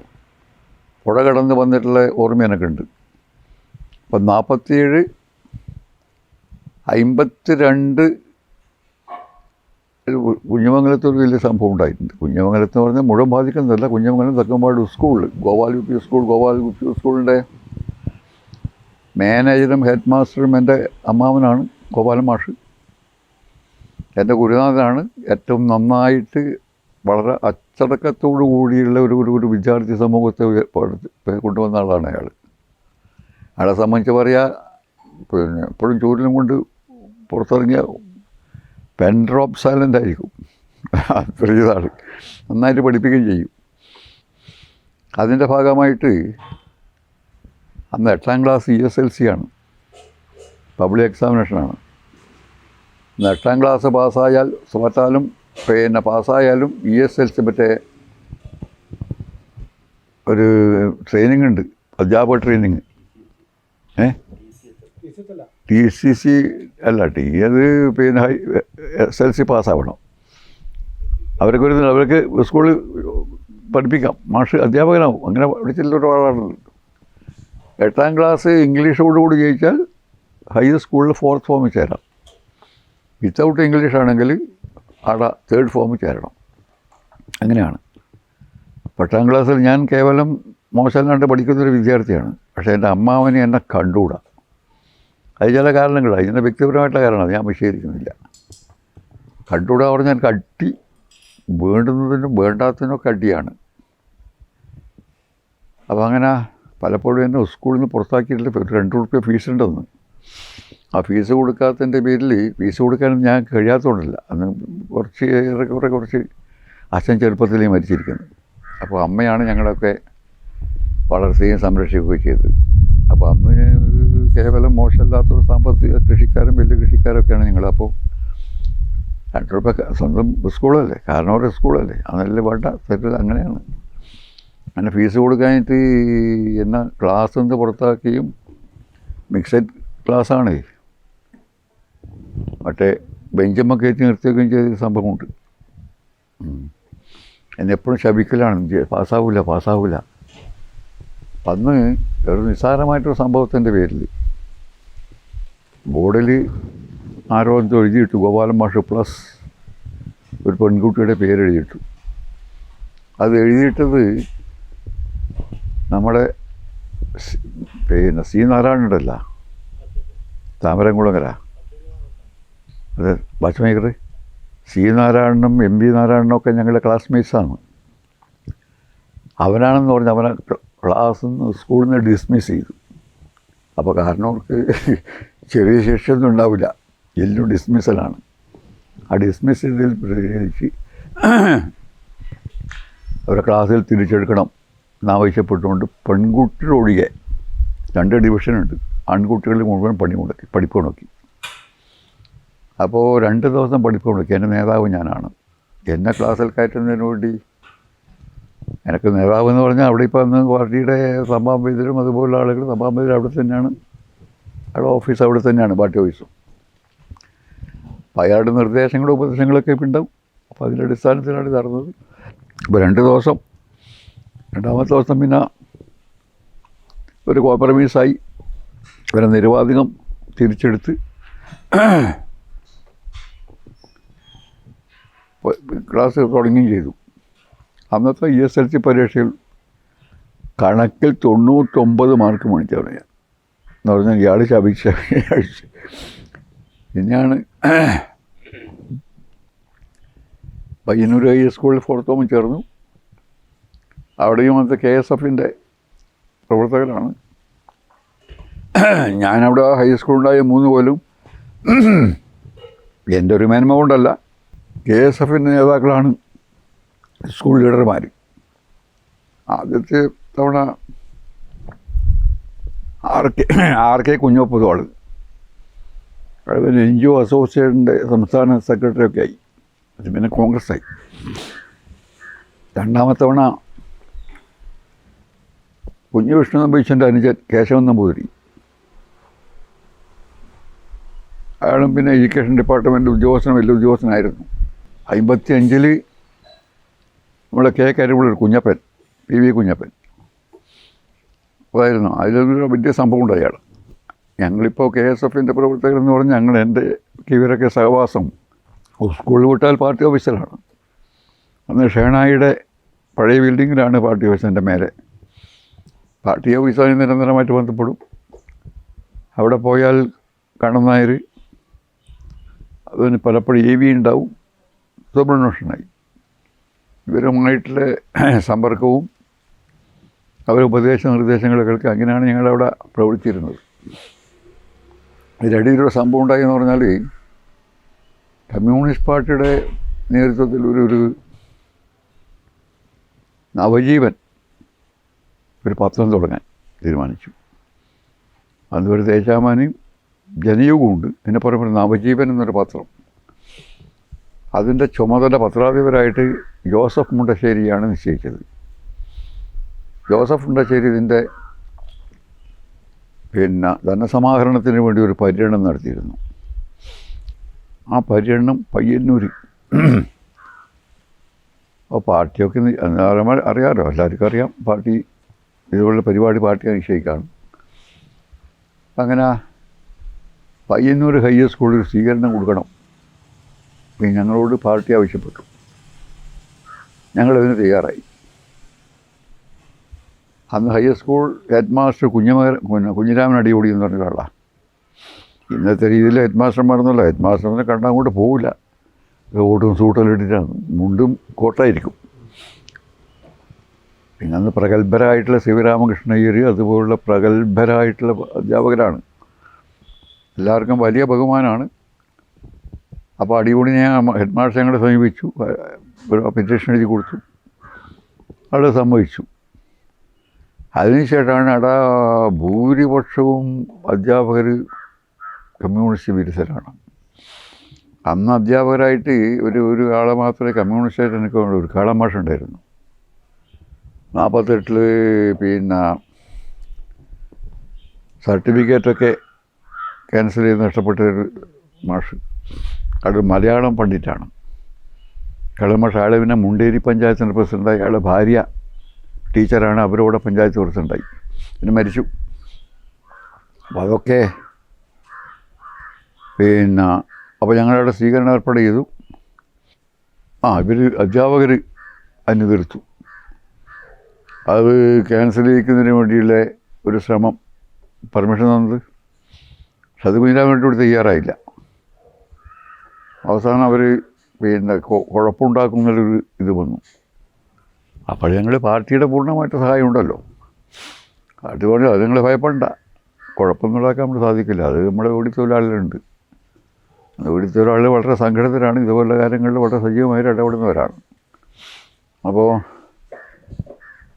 പുഴ കടന്ന് വന്നിട്ടുള്ള ഓർമ്മ എനിക്കുണ്ട്. അപ്പം 47, 52 കുഞ്ഞമംഗലത്തൊരു വലിയ സംഭവം ഉണ്ടായിട്ടുണ്ട്. കുഞ്ഞമംഗലത്ത് എന്ന് പറഞ്ഞാൽ മുഴുവൻ ബാധിക്കുന്നതല്ല. കുഞ്ഞമംഗലം തെക്കമ്പാട് സ്കൂളിൽ ഗോപാൽ UP സ്കൂളിൻ്റെ മാനേജറും ഹെഡ് മാസ്റ്ററും എൻ്റെ അമ്മാവനാണ് ഗോപാലൻ മാഷ്. എൻ്റെ ഗുരുനാഥനാണ്. ഏറ്റവും നന്നായിട്ട് വളരെ അച്ചടക്കത്തോടു കൂടിയുള്ള ഒരു വിദ്യാർത്ഥി സമൂഹത്തെ കൊണ്ടുവന്ന ആളാണ് അയാൾ. അയാളെ സംബന്ധിച്ച് പറയുക, എപ്പോഴും ചൂരിലും കൊണ്ട് പുറത്തിറങ്ങിയ പെൻ ഡ്രോപ്പ് സൈലൻ്റ് ആയിരിക്കും. അത്രയാണ്. നന്നായിട്ട് പഠിപ്പിക്കുകയും ചെയ്യും. അതിൻ്റെ ഭാഗമായിട്ട് അന്ന് 8ാം ക്ലാസ് ESLC ആണ്, പബ്ലിക് എക്സാമിനേഷനാണ്. 8ാം ക്ലാസ് പാസ്സായാൽ തോറ്റാലും പിന്നെ പാസ്സായാലും ESLC മറ്റേ ഒരു ട്രെയിനിങ് ഉണ്ട്, അധ്യാപക ട്രെയിനിങ്. TCC അല്ല, അത് പിന്നെ SLC പാസ്സാവണം. അവർക്ക് സ്കൂളിൽ പഠിപ്പിക്കാം, മാഷ് അധ്യാപകനാവും. അങ്ങനെ പഠിച്ചിട്ടുള്ള ഒരാളാണ്. 8ാം ക്ലാസ് ഇംഗ്ലീഷോടുകൂടി ജയിച്ചാൽ ഹൈ സ്കൂളിൽ 4th ഫോമിൽ ചേരാം. വിത്തൗട്ട് ഇംഗ്ലീഷ് ആണെങ്കിൽ അവിടെ 3rd ഫോമിൽ ചേരണം. അങ്ങനെയാണ്. 8ാം ക്ലാസ്സിൽ ഞാൻ കേവലം മോശമല്ലാണ്ട് പഠിക്കുന്നൊരു വിദ്യാർത്ഥിയാണ്. പക്ഷേ എൻ്റെ അമ്മാവന് എന്നെ കണ്ടുകൂടാ. അത് ചില കാരണങ്ങളാണ്, ഇതിൻ്റെ വ്യക്തിപരമായിട്ടുള്ള കാരണമാണ്, ഞാൻ വിശദീകരിക്കുന്നില്ല. കണ്ടുകൂടാ പറഞ്ഞാൽ എനിക്ക് അടി, വേണ്ടുന്നതിനും വേണ്ടാത്തതിനൊക്കെ അടിയാണ്. അപ്പോൾ അങ്ങനെ പലപ്പോഴും എന്നെ സ്കൂളിൽ നിന്ന് പുറത്താക്കിയിട്ടില്ല. 2 റുപ്യ ഫീസ് ഉണ്ടെന്ന്. ആ ഫീസ് കൊടുക്കാത്തതിൻ്റെ പേരിൽ, ഫീസ് കൊടുക്കാൻ ഞാൻ കഴിയാത്തതുകൊണ്ടല്ല, അന്ന് കുറച്ച് അച്ഛൻ ചെറുപ്പത്തിലേ മരിച്ചിരിക്കുന്നത്. അപ്പോൾ അമ്മയാണ് ഞങ്ങളൊക്കെ വളർത്തുകയും സംരക്ഷിക്കുകയും ചെയ്തത്. അപ്പോൾ അന്ന് കേവലം മോശമല്ലാത്തൊരു സാമ്പത്തിക കൃഷിക്കാരും വലിയ കൃഷിക്കാരൊക്കെയാണ് ഞങ്ങൾ. അപ്പോൾ 2 രൂപ സ്വന്തം സ്കൂളല്ലേ, കാരണവരുടെ സ്കൂളല്ലേ, അതല്ലേ വേണ്ട തരില്ല. അങ്ങനെയാണ്. അങ്ങനെ ഫീസ് കൊടുക്കാനായിട്ട് എന്നെ ക്ലാസ്സിൽ നിന്ന് പുറത്താക്കിയും, മിക്സഡ് ക്ലാസ്സാണ്, മറ്റേ ബെഞ്ചമ്മ കയറ്റി നിർത്തുകയും ചെയ്ത സംഭവമുണ്ട്. എന്നെപ്പോഴും ശപിക്കലാണ്, പാസ്സാവില്ല. അന്ന് ഒരു നിസ്സാരമായിട്ടൊരു സംഭവത്തിൻ്റെ പേരിൽ ബോർഡിൽ ആരോ എന്തോ എഴുതിയിട്ടു, ഗോപാലൻ മാഷ് പ്ലസ് ഒരു പെൺകുട്ടിയുടെ പേരെഴുതിയിട്ടു. അത് എഴുതിയിട്ടത് നമ്മുടെ പിന്നെ C. നാരായണനുണ്ടല്ല, താമരംകുളങ്ങര, അത് ബാച്ച് മേക്കർ. C. നാരായണനും MB നാരായണനും ഒക്കെ ഞങ്ങളുടെ ക്ലാസ്മേറ്റ്സാണ്. അവനാണെന്ന് പറഞ്ഞ് അവനെ ക്ലാസ്സിൽ നിന്ന് സ്കൂളിൽ നിന്ന് ഡിസ്മിസ് ചെയ്തു. അപ്പോൾ കാരണവർക്ക് ചെറിയ ശിക്ഷയൊന്നും ഉണ്ടാവില്ല, എല്ലാം ഡിസ്മിസലാണ്. ആ ഡിസ്മിസ് ചെയ്തതിൽ പ്രതിഷേധിച്ച് അവരെ ക്ലാസ്സിൽ തിരിച്ചെടുക്കണം എന്നാവശ്യപ്പെട്ടുകൊണ്ട് പെൺകുട്ടികളൊഴികെ 2 ഡിവിഷനുണ്ട്, ആൺകുട്ടികളിൽ മുഴുവൻ പഠിപ്പ് മുടക്കി. അപ്പോൾ 2 ദിവസം പഠിപ്പ് മുടക്കി. എൻ്റെ നേതാവ് ഞാനാണ്. എന്നെ ക്ലാസ്സിൽ കയറ്റുന്നതിന് വേണ്ടി എനിക്ക് നേതാവ് എന്ന് പറഞ്ഞാൽ അവിടെ ഇപ്പോൾ അന്ന് പാർട്ടിയുടെ സഭാപതിരും അതുപോലുള്ള ആളുകൾ, സഭാപതിരും അവിടെ തന്നെയാണ്, അവിടെ ഓഫീസ് അവിടെ തന്നെയാണ്, പാർട്ടി ഓഫീസും. അപ്പോൾ അയാളുടെ നിർദ്ദേശങ്ങളും ഉപദേശങ്ങളൊക്കെ ഇപ്പം ഉണ്ടാവും. അപ്പോൾ അതിൻ്റെ അടിസ്ഥാനത്തിലാണ് ഇത് നടന്നത്. ഇപ്പോൾ 2 ദിവസം, 2ാമത്തെ ദിവസം പിന്നെ ഒരു കോംപ്രമൈസായി ഇവരെ നിരുപാധികം തിരിച്ചെടുത്ത് ക്ലാസ് തുടങ്ങുകയും ചെയ്തു. അന്നത്തെ ESLC പരീക്ഷയിൽ കണക്കിൽ 99 മാർക്ക് മേടിച്ചവനെ ഞാൻ എന്ന് പറഞ്ഞാൽ ഇയാൾ ശപിച്ച് പിന്നെയാണ് പയ്യന്നൂർ ഹൈസ്കൂളിൽ 4th ഫോമിൽ ചേർന്നു. അവിടെയും അന്നത്തെ KSFൻ്റെ പ്രവർത്തകരാണ്. ഞാനവിടെ ഹൈസ്കൂളുണ്ടായ 3 കൊല്ലം എൻ്റെ ഒരു മേന്മ കൊണ്ടല്ല, KSFൻ്റെ നേതാക്കളാണ് സ്കൂൾ ലീഡർമാർ. ആദ്യത്തെ തവണ RK കുഞ്ഞോപ്പത് ആൾ, NGO അസോസിയേഷൻ്റെ സംസ്ഥാന സെക്രട്ടറിയൊക്കെ ആയി. അത് പിന്നെ കോൺഗ്രസ്സായി. 2ാമത്തെ തവണ കുഞ്ഞു വിഷ്ണു നമ്പീശൻ്റെ അനുജൻ കേശവൻ നമ്പൂതിരി, അയാളും പിന്നെ എഡ്യൂക്കേഷൻ ഡിപ്പാർട്ട്മെൻറ്റ് വലിയ ഉദ്യോഗസ്ഥനായിരുന്നു. 55-ൽ നമ്മുടെ കരിവുള്ളൊരു കുഞ്ഞപ്പൻ, PV കുഞ്ഞപ്പൻ അതായിരുന്നു. അതിലൊരു വലിയ സംഭവം ഉണ്ട് അയാൾ. ഞങ്ങളിപ്പോൾ KSFൻ്റെ പ്രവർത്തകരെന്ന് പറഞ്ഞാൽ എൻ്റെ ഇവരൊക്കെ സഹവാസം സ്കൂളിൽ വിട്ടാൽ പാർട്ടി ഓഫീസിലാണ്. അന്ന് ഷേണായിയുടെ പഴയ ബിൽഡിങ്ങിലാണ് പാർട്ടി ഓഫീസിൻ്റെ മേലെ. പാർട്ടി ഓഫീസുമായി നിരന്തരമായിട്ട് ബന്ധപ്പെടും. അവിടെ പോയാൽ കണ്ണൻ നായർ, അതിന് പലപ്പോഴും AV ഉണ്ടാവും, സുബ്രഹ്മണ്യനായി. ഇവരുമായിട്ടുള്ള സമ്പർക്കവും അവരുടെ ഉപദേശ നിർദ്ദേശങ്ങളൊക്കെ അങ്ങനെയാണ് ഞങ്ങളവിടെ പ്രവർത്തിച്ചിരുന്നത്. ഇതിനിടയിലൊരു സംഭവം ഉണ്ടായെന്ന് പറഞ്ഞാൽ കമ്മ്യൂണിസ്റ്റ് പാർട്ടിയുടെ നേതൃത്വത്തിൽ ഒരു നവജീവൻ ഒരു പത്രം തുടങ്ങാൻ തീരുമാനിച്ചു. അന്ന് ഒരു ദേശാമാനിയും ജനയുഗമുണ്ട്. പിന്നെ പറയുമ്പോൾ നവജീവൻ എന്നൊരു പത്രം. അതിൻ്റെ ചുമതല പത്രാധിപരായിട്ട് ജോസഫ് മുണ്ടശ്ശേരിയാണ് നിശ്ചയിച്ചത്. ജോസഫ് മുണ്ടശ്ശേരി ഇതിൻ്റെ ധനസമാഹരണത്തിന് വേണ്ടി ഒരു പര്യടനം നടത്തിയിരുന്നു. ആ പര്യടനം പയ്യന്നൂർ. അപ്പോൾ പാർട്ടിയൊക്കെ അറിയാമല്ലോ, എല്ലാവർക്കും അറിയാം. പാർട്ടി ഇതുപോലുള്ള പരിപാടി പാർട്ടി നിശ്ചയിക്കുകയാണ്. അങ്ങനെ പയ്യന്നൂർ ഹൈയർ സ്കൂളിൽ സ്വീകരണം കൊടുക്കണം. പിന്നെ ഞങ്ങളോട് പാർട്ടി ആവശ്യപ്പെട്ടു. ഞങ്ങളതിന് തയ്യാറായി. അന്ന് higher school head master Kunhiraman Adiyodi എന്ന് പറഞ്ഞ ഒരാളാണ്. ഇന്നത്തെ രീതിയിൽ ഹെഡ് മാസ്റ്റർമാരെന്നല്ല, ഹെഡ് മാസ്റ്ററിനെ കണ്ടാൽ അങ്ങോട്ട് പോവില്ല. ഓട്ടും സൂട്ടെല്ലാം മുണ്ടും കോട്ടായിരിക്കും. പിന്നെ അന്ന് പ്രഗത്ഭരായിട്ടുള്ള ശിവരാമകൃഷ്ണ അയ്യർ അതുപോലുള്ള പ്രഗത്ഭരായിട്ടുള്ള അധ്യാപകരാണ്. എല്ലാവർക്കും വലിയ ബഹുമാനമാണ്. അപ്പോൾ അടികൂടി ഞാൻ ഹെഡ് മാസ്റ്റർ ഞങ്ങളെ സമീപിച്ചു. ഒരു പെറ്റീഷൻ എഴുതി കൊടുത്തു. അത് സമ്മതിച്ചു. അതിനുശേഷമാണ് ഭൂരിപക്ഷവും അധ്യാപകർ കമ്മ്യൂണിസ്റ്റ് വിരുദ്ധരാണ്. അന്ന് അധ്യാപകരായിട്ട് ഒരു ആളെ മാത്രമേ കമ്മ്യൂണിസ്റ്റായിട്ട് എനിക്ക് ഒരു കാളമാഷുണ്ടായിരുന്നു. 48 പിന്നെ സർട്ടിഫിക്കറ്റൊക്കെ ക്യാൻസൽ ചെയ്ത് നഷ്ടപ്പെട്ടൊരു മാഷ്. അത് മലയാളം പണ്ഡിറ്റാണ്. കളമാഷ്. അയാൾ പിന്നെ മുണ്ടേരി പഞ്ചായത്തിൻ്റെ പ്രസിഡൻ്റായി. അയാളുടെ ഭാര്യ ടീച്ചറാണ്. അവരോടെ പഞ്ചായത്ത് പ്രസിഡൻ്റായി. പിന്നെ മരിച്ചു. അപ്പോൾ അതൊക്കെ അപ്പോൾ ഞങ്ങളവിടെ സ്വീകരണം ഏർപ്പാട് ചെയ്തു. ഇവർ അധ്യാപകർ അനുതീർത്തു. അത് ക്യാൻസൽ ചെയ്യിക്കുന്നതിന് വേണ്ടിയുള്ള ഒരു ശ്രമം പെർമിഷൻ തന്നത്. പക്ഷെ അത് കുഞ്ഞിരാൻ വേണ്ടി തയ്യാറായില്ല. അവസാനം അവർ കുഴപ്പമുണ്ടാക്കുന്നൊരു ഇത് വന്നു. അപ്പോൾ ഞങ്ങൾ പാർട്ടിയുടെ പൂർണ്ണമായിട്ട് സഹായം ഉണ്ടല്ലോ. അതുകൊണ്ട് അത് നിങ്ങൾ ഭയപ്പെടണ്ട, കുഴപ്പമൊന്നും ഉണ്ടാക്കാൻ നമ്മൾ സാധിക്കില്ല. അത് നമ്മുടെ ഓടി തൊഴിലാളികളുണ്ട്. ഓടി തൊഴിലാളികൾ വളരെ സംഘടിതരാണ്. ഇതുപോലുള്ള കാര്യങ്ങളിൽ വളരെ സജീവമായിട്ട് ഇടപെടുന്നവരാണ്. അപ്പോൾ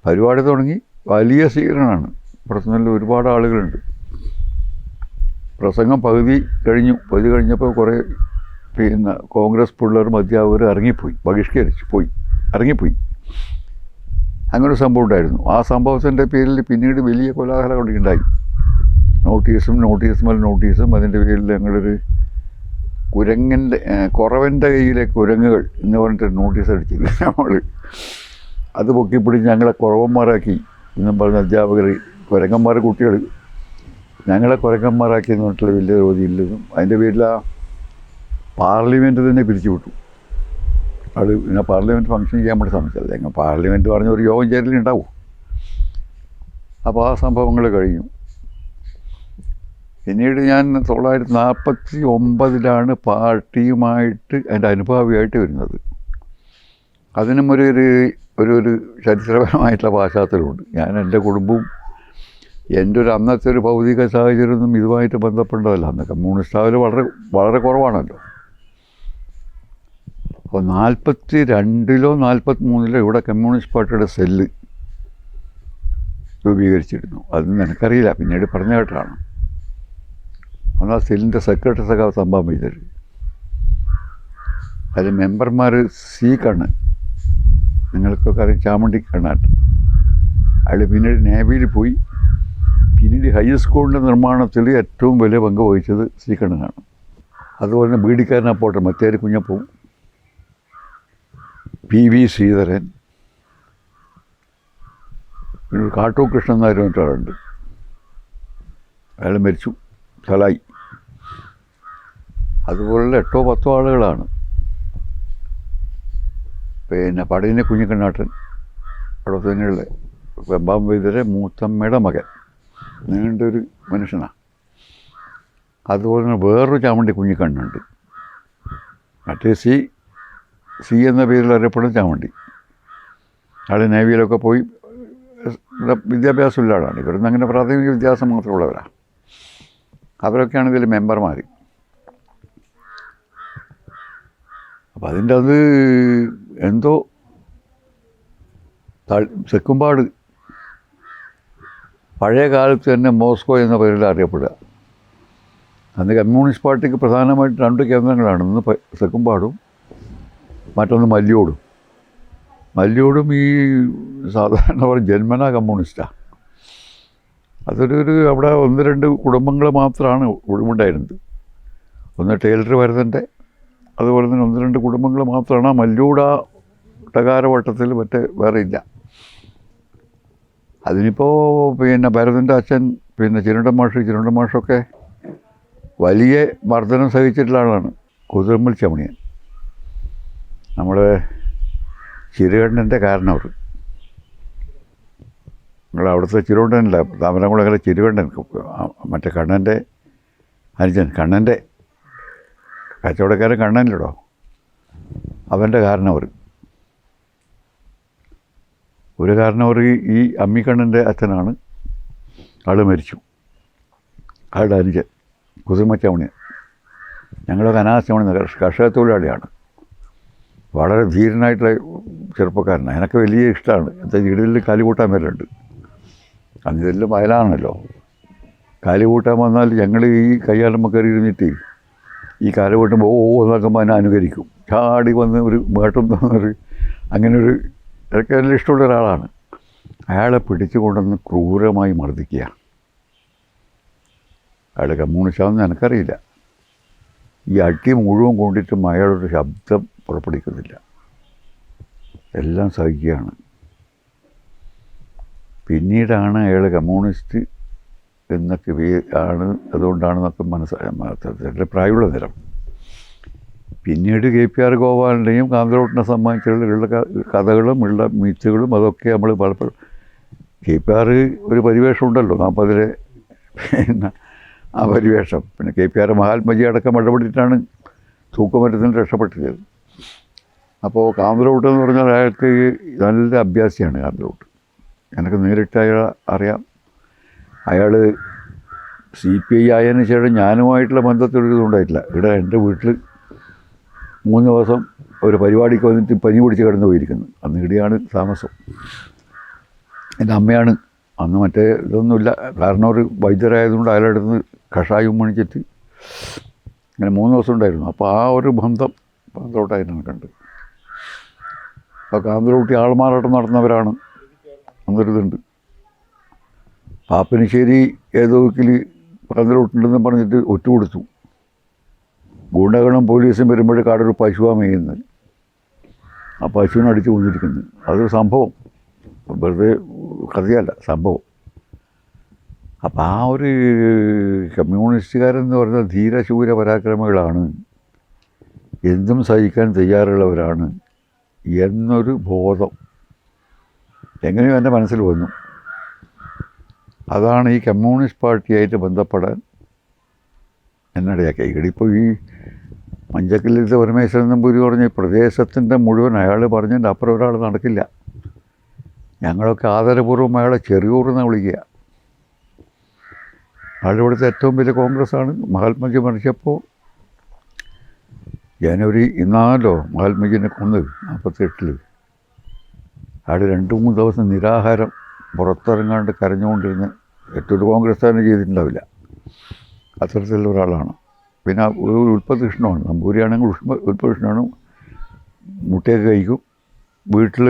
പരിപാടി തുടങ്ങി. വലിയ സ്വീകരണമാണ്. പ്രസംഗത്തിൽ ഒരുപാട് ആളുകളുണ്ട്. പ്രസംഗം പകുതി കഴിഞ്ഞപ്പോൾ കുറേ കോൺഗ്രസ് പിള്ളേരും അധ്യാപകരും ഇറങ്ങിപ്പോയി, ഇറങ്ങിപ്പോയി. അങ്ങനൊരു സംഭവം ഉണ്ടായിരുന്നു. ആ സംഭവത്തിൻ്റെ പേരിൽ പിന്നീട് വലിയ കോലാഹലം ഉണ്ടായി. നോട്ടീസും അതിൻ്റെ പേരിൽ ഞങ്ങളൊരു കുറവൻ്റെ കയ്യിലെ കുരങ്ങുകൾ എന്ന് പറഞ്ഞിട്ട് നോട്ടീസ് അടിച്ചില്ല. നമ്മൾ അത് പൊക്കിപ്പിടിച്ച് ഞങ്ങളെ കുറവന്മാരാക്കി എന്നും പറഞ്ഞ അധ്യാപകർ, കുരങ്ങന്മാർ കുട്ടികൾ ഞങ്ങളെ കുരങ്ങന്മാരാക്കി എന്ന് പറഞ്ഞിട്ടുള്ള വലിയ രോഗിയില്ലെന്നും അതിൻ്റെ പേരിൽ ആ പാർലമെൻറ്റ് തന്നെ പിരിച്ചുവിട്ടു. അത് പിന്നെ പാർലമെൻറ്റ് ഫംഗ്ഷൻ ചെയ്യാൻ വേണ്ടി ശ്രമിച്ചത്. ഞങ്ങൾ പാർലമെൻറ്റ് പറഞ്ഞ ഒരു യോഗം ചേരലുണ്ടാവും. അപ്പോൾ ആ സംഭവങ്ങൾ കഴിഞ്ഞു. പിന്നീട് ഞാൻ 1949 പാർട്ടിയുമായിട്ട് അതിൻ്റെ അനുഭാവിയായിട്ട് വരുന്നത്. അതിനും ഒരു ചരിത്രപരമായിട്ടുള്ള പശ്ചാത്തലമുണ്ട്. ഞാൻ എൻ്റെ കുടുംബവും എൻ്റെ അന്നത്തെ ഒരു ഭൗതിക സാഹചര്യമൊന്നും ഇതുമായിട്ട് ബന്ധപ്പെട്ടതല്ല. അന്ന് കമ്മ്യൂണിസ്റ്റ് ആവൽ വളരെ കുറവാണല്ലോ. അപ്പോൾ 42-ലോ 43-ലോ ഇവിടെ കമ്മ്യൂണിസ്റ്റ് പാർട്ടിയുടെ സെല്ല് രൂപീകരിച്ചിരുന്നു. അതൊന്നും എനിക്കറിയില്ല, പിന്നീട് പറഞ്ഞു കേട്ടാണ്. അന്ന് ആ സെല്ലിൻ്റെ സെക്രട്ടറി സഖാവ് സംഭവം ചെയ്തത്. അതിൽ മെമ്പർമാർ സി കണ്ണൻ, നിങ്ങൾക്കൊക്കെ അറിയാം, ചാമുണ്ടി കണ്ണാട്ട്. അയാൾ പിന്നീട് നേവിയിൽ പോയി. പിന്നീട് ഹൈയർ സ്കൂളിൻ്റെ നിർമ്മാണത്തിൽ ഏറ്റവും വലിയ പങ്ക് വഹിച്ചത് സി കണ്ണനാണ്. അതുപോലെ തന്നെ ബീഡിക്കാരനെ പോട്ടെ മറ്റേര് കുഞ്ഞപ്പവും, PV ശ്രീധരൻ, പിന്നെ കാട്ടൂർ കൃഷ്ണൻ നായർ മറ്റൊരാളുണ്ട്. അയാൾ മരിച്ചു, സ്ഥലമായി. അതുപോലുള്ള 8-10 ആളുകളാണ്. പിന്നെ പടയിലെ കുഞ്ഞിക്കണ്ണാട്ടൻ, അവിടെ തന്നെയുള്ള വെമ്പാം വൈദ്യരെ മൂത്തമ്മയുടെ മകൻ, നീണ്ടൊരു മനുഷ്യനാണ്. അതുപോലെ തന്നെ വേറൊരു ചാമണ്ടി കുഞ്ഞിക്കണ്ണുണ്ട്. മറ്റേ സി എന്ന പേരിൽ അറിയപ്പെടുന്ന ചാമണ്ടി. അയാൾ നേവിയിലൊക്കെ പോയി വിദ്യാഭ്യാസമുള്ള ആളാണ്. ഇവരൊന്നും അങ്ങനെ പ്രാഥമിക വിദ്യാഭ്യാസം മാത്രമുള്ളവരാണ്. അവരൊക്കെയാണ് ഇതിൽ മെമ്പർമാർ. അപ്പം അതിൻ്റെ അത് എന്തോ തെക്കുംപാട് പഴയ കാലത്ത് തന്നെ മോസ്കോ എന്ന പേരിൽ അറിയപ്പെടുക. അന്ന് കമ്മ്യൂണിസ്റ്റ് പാർട്ടിക്ക് പ്രധാനമായിട്ട് 2 കേന്ദ്രങ്ങളാണ്. ഒന്ന് തെക്കുംപാടും, മറ്റൊന്ന് മല്യോടും. മല്യോടും ഈ സാധാരണ പറഞ്ഞ ജന്മനാ കമ്മ്യൂണിസ്റ്റാണ്. അതൊരു അവിടെ 1-2 കുടുംബങ്ങൾ മാത്രമാണ് ഒഴിവുണ്ടായിരുന്നത്. ഒന്ന് ടൈലർ ഭരതൻ്റെ, അതുപോലെ തന്നെ 1-2 കുടുംബങ്ങൾ മാത്രമാണ് ആ മല്ലൂട ടകാരവട്ടത്തിൽ, മറ്റേ വേറെ ഇല്ല. അതിനിപ്പോൾ പിന്നെ ഭരതൻ്റെ അച്ഛൻ പിന്നെ ചിരുണ്ടൻ മാഷൊക്കെ വലിയ മർദ്ദനം സഹിച്ചിട്ടുള്ള ആളാണ്. കുതിരമ്മൽ ചമണിയൻ, നമ്മുടെ ചിരുകണ്ണൻ്റെ കാരണവർ. നിങ്ങൾ അവിടുത്തെ ചിരുകണ്ണനല്ല, താമരംകുളങ്ങര ചിരുകണ്ണൻ, മറ്റേ കണ്ണൻ്റെ അനുജൻ, കണ്ണൻ്റെ കച്ചവടക്കാരൻ കണ്ണനിലടോ, അവൻ്റെ കാരണവർ. ഒരു കാരണവർ ഈ അമ്മിക്കണ്ണൻ്റെ അച്ഛനാണ്. ആൾ മരിച്ചു. ആളുടെ അനുജൻ കുതിർമച്ചമണി. ഞങ്ങളൊക്കെ അനാഥമണി കർഷക തൊഴിലാളിയാണ്. വളരെ ധീരനായിട്ടുള്ള ചെറുപ്പക്കാരനാണ്. എനിക്ക് വലിയ ഇഷ്ടമാണ്. എന്താ ഇടയിൽ കാലുകൂട്ടാൻ വരലുണ്ട്. അന്ന് ഇതെല്ലാം വയലാണല്ലോ. കാലുകൂട്ടാൻ വന്നാൽ ഞങ്ങൾ ഈ കയ്യാലമ്മ കയറി ഇരുന്നിട്ട് ഈ കാലുകൂട്ടുമ്പോൾ നോക്കുമ്പോൾ അതിനെ അനുകരിക്കും. ചാടി വന്ന് ഒരു മേട്ടം തന്നൊരു അങ്ങനെയൊരു എനിക്ക് നല്ല ഇഷ്ടമുള്ള ഒരാളാണ്. അയാളെ പിടിച്ചു കൊണ്ടുവന്ന് ക്രൂരമായി മർദ്ദിക്കുക. അയാൾ കമ്മ്യൂണിസ്റ്റാണെന്ന് എനിക്കറിയില്ല. ഈ അടി മുഴുവൻ കൊണ്ടിട്ടും അയാളൊരു ശബ്ദം പുറപ്പെടുവിക്കുന്നില്ല. എല്ലാം സഹിക്കുകയാണ്. പിന്നീടാണ് അയാൾ കമ്മ്യൂണിസ്റ്റ് എന്നൊക്കെ ആണ്, അതുകൊണ്ടാണെന്നൊക്കെ മനസ്സിലായ പ്രായമുള്ള നേരം. പിന്നീട് KPR ഗോപാലിൻ്റെയും കാന്തലോട്ടിനെ സംബന്ധിച്ചുള്ള കഥകളും ഉള്ള മീച്ചുകളും അതൊക്കെ നമ്മൾ പലപ്പോഴും KPR ഒരു പരിവേഷം ഉണ്ടല്ലോ 40-ലെ, പിന്നെ ആ പരിവേഷം, പിന്നെ KPR മഹാത്മജി അടക്കം ഇടപെട്ടിട്ടാണ് തൂക്കുമരത്തിന് രക്ഷപ്പെട്ടത്. അപ്പോൾ കാന്തലോട്ട് എന്ന് പറഞ്ഞാൽ അയാൾക്ക് നല്ല അഭ്യാസിയാണ് കാന്തലോട്ട്. എനിക്ക് നേരിട്ട് അയാൾ അറിയാം. അയാൾ CPI ആയതിനു ശേഷം ഞാനുമായിട്ടുള്ള ബന്ധത്തിലൊരിതുണ്ടായിട്ടില്ല. ഇവിടെ എൻ്റെ വീട്ടിൽ 3 ദിവസം ഒരു പരിപാടിക്ക് വന്നിട്ട് പനി പിടിച്ച് കിടന്നു പോയിരിക്കുന്നു. അന്ന് ഇവിടെയാണ് താമസം. എൻ്റെ അമ്മയാണ് അന്ന്, മറ്റേ ഇതൊന്നുമില്ല. കാരണം ഒരു വൈദ്യരായതുകൊണ്ട് അയാളുടെ അടുത്ത് കഷായം മണിച്ചിട്ട് അങ്ങനെ 3 ദിവസം ഉണ്ടായിരുന്നു. അപ്പോൾ ആ ഒരു ബന്ധം കാന്തലോട്ടായിരുന്നു കണ്ട്. അപ്പോൾ കാന്തലോട്ടി ആൾമാറാട്ടം നടന്നവരാണ്. അന്നൊരിതുണ്ട്. പാപ്പനശ്ശേരി ഏതോ വക്കിൽ കാന്തലോട്ടുണ്ടെന്ന് പറഞ്ഞിട്ട് ഒറ്റുകൊടുത്തു. ഗുണ്ടകളും പോലീസും വരുമ്പോഴേക്ക് അവിടെ ഒരു പശുവാണ് മേയുന്നത്. ആ പശുവിനെ അടിച്ച് കൊണ്ടിരിക്കുന്നത്. അതൊരു സംഭവം, വെറുതെ കഥയല്ല, സംഭവം. അപ്പം ആ ഒരു കമ്മ്യൂണിസ്റ്റുകാരെന്ന് പറഞ്ഞാൽ ധീരശൂര പരാക്രമികളാണ്, എന്തും സഹിക്കാൻ തയ്യാറുള്ളവരാണ് എന്നൊരു ബോധം എങ്ങനെയോ എൻ്റെ മനസ്സിൽ വന്നു. അതാണ് ഈ കമ്മ്യൂണിസ്റ്റ് പാർട്ടിയായിട്ട് ബന്ധപ്പെടാൻ എന്നിടയാക്കി. ഇവിടെ ഈ മഞ്ചക്കല്ലിലത്തെ പരമേശ്വരൻ നമ്പൂരി പറഞ്ഞ പ്രദേശത്തിൻ്റെ മുഴുവൻ അയാൾ പറഞ്ഞതിൻ്റെ അപ്പുറം ഒരാൾ നടക്കില്ല. ഞങ്ങളൊക്കെ ആദരപൂർവ്വം അയാളെ ചെറിയൂർന്ന് വിളിക്കുക. അയാളുടെ ഇവിടുത്തെ ഏറ്റവും വലിയ കോൺഗ്രസ്സാണ്. മഹാത്മജി മരിച്ചപ്പോൾ ജനുവരി ഇന്നാണല്ലോ മഹാത്മജിനെ കൊന്നത്, 48-ൽ. അയാൾ 2-3 ദിവസം നിരാഹാരം പുറത്തിറങ്ങാണ്ട് കരഞ്ഞുകൊണ്ടിരുന്ന് ഏറ്റവും കോൺഗ്രസ് തന്നെ ചെയ്തിട്ടുണ്ടാവില്ല. അത്തരത്തിലുള്ള ഒരാളാണ്. പിന്നെ ഒരു ഉൽപ്പതിഷ്ണമാണ്. നമ്പൂരിയാണെങ്കിൽ ഉൽപ്പതിഷ്ണമാണ്. മുട്ടയൊക്കെ കഴിക്കും. വീട്ടിൽ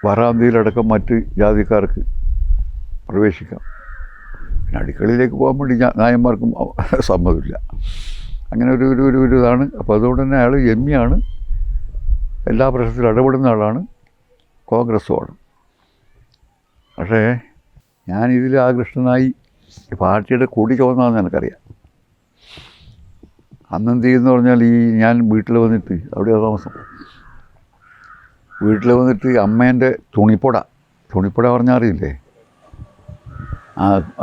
വരാന്തിയിലടക്കം മറ്റ് ജാതിക്കാർക്ക് പ്രവേശിക്കാം. പിന്നെ അടുക്കളയിലേക്ക് പോകാൻ വേണ്ടി നായന്മാർക്കും സമ്മതമില്ല. അങ്ങനെ ഒരു ഇതാണ്. അപ്പോൾ അതുകൊണ്ട് തന്നെ അയാൾ എമ്മിയാണ്, എല്ലാ പ്രശ്നത്തിലും ഇടപെടുന്ന ആളാണ്, കോൺഗ്രസ്സുമാണ്. പക്ഷേ ഞാനിതിൽ ആകൃഷ്ടനായി പാർട്ടിയുടെ കൊടി ചുവന്നതെന്ന് എനിക്കറിയാം. അന്നെന്ത് ചെയ്യുമെന്ന് പറഞ്ഞാൽ ഞാൻ വീട്ടിൽ വന്നിട്ട്, അവിടെയാണ് താമസം, വീട്ടിൽ വന്നിട്ട് അമ്മേൻ്റെ തുണിപ്പട പറഞ്ഞാൽ അറിയില്ലേ,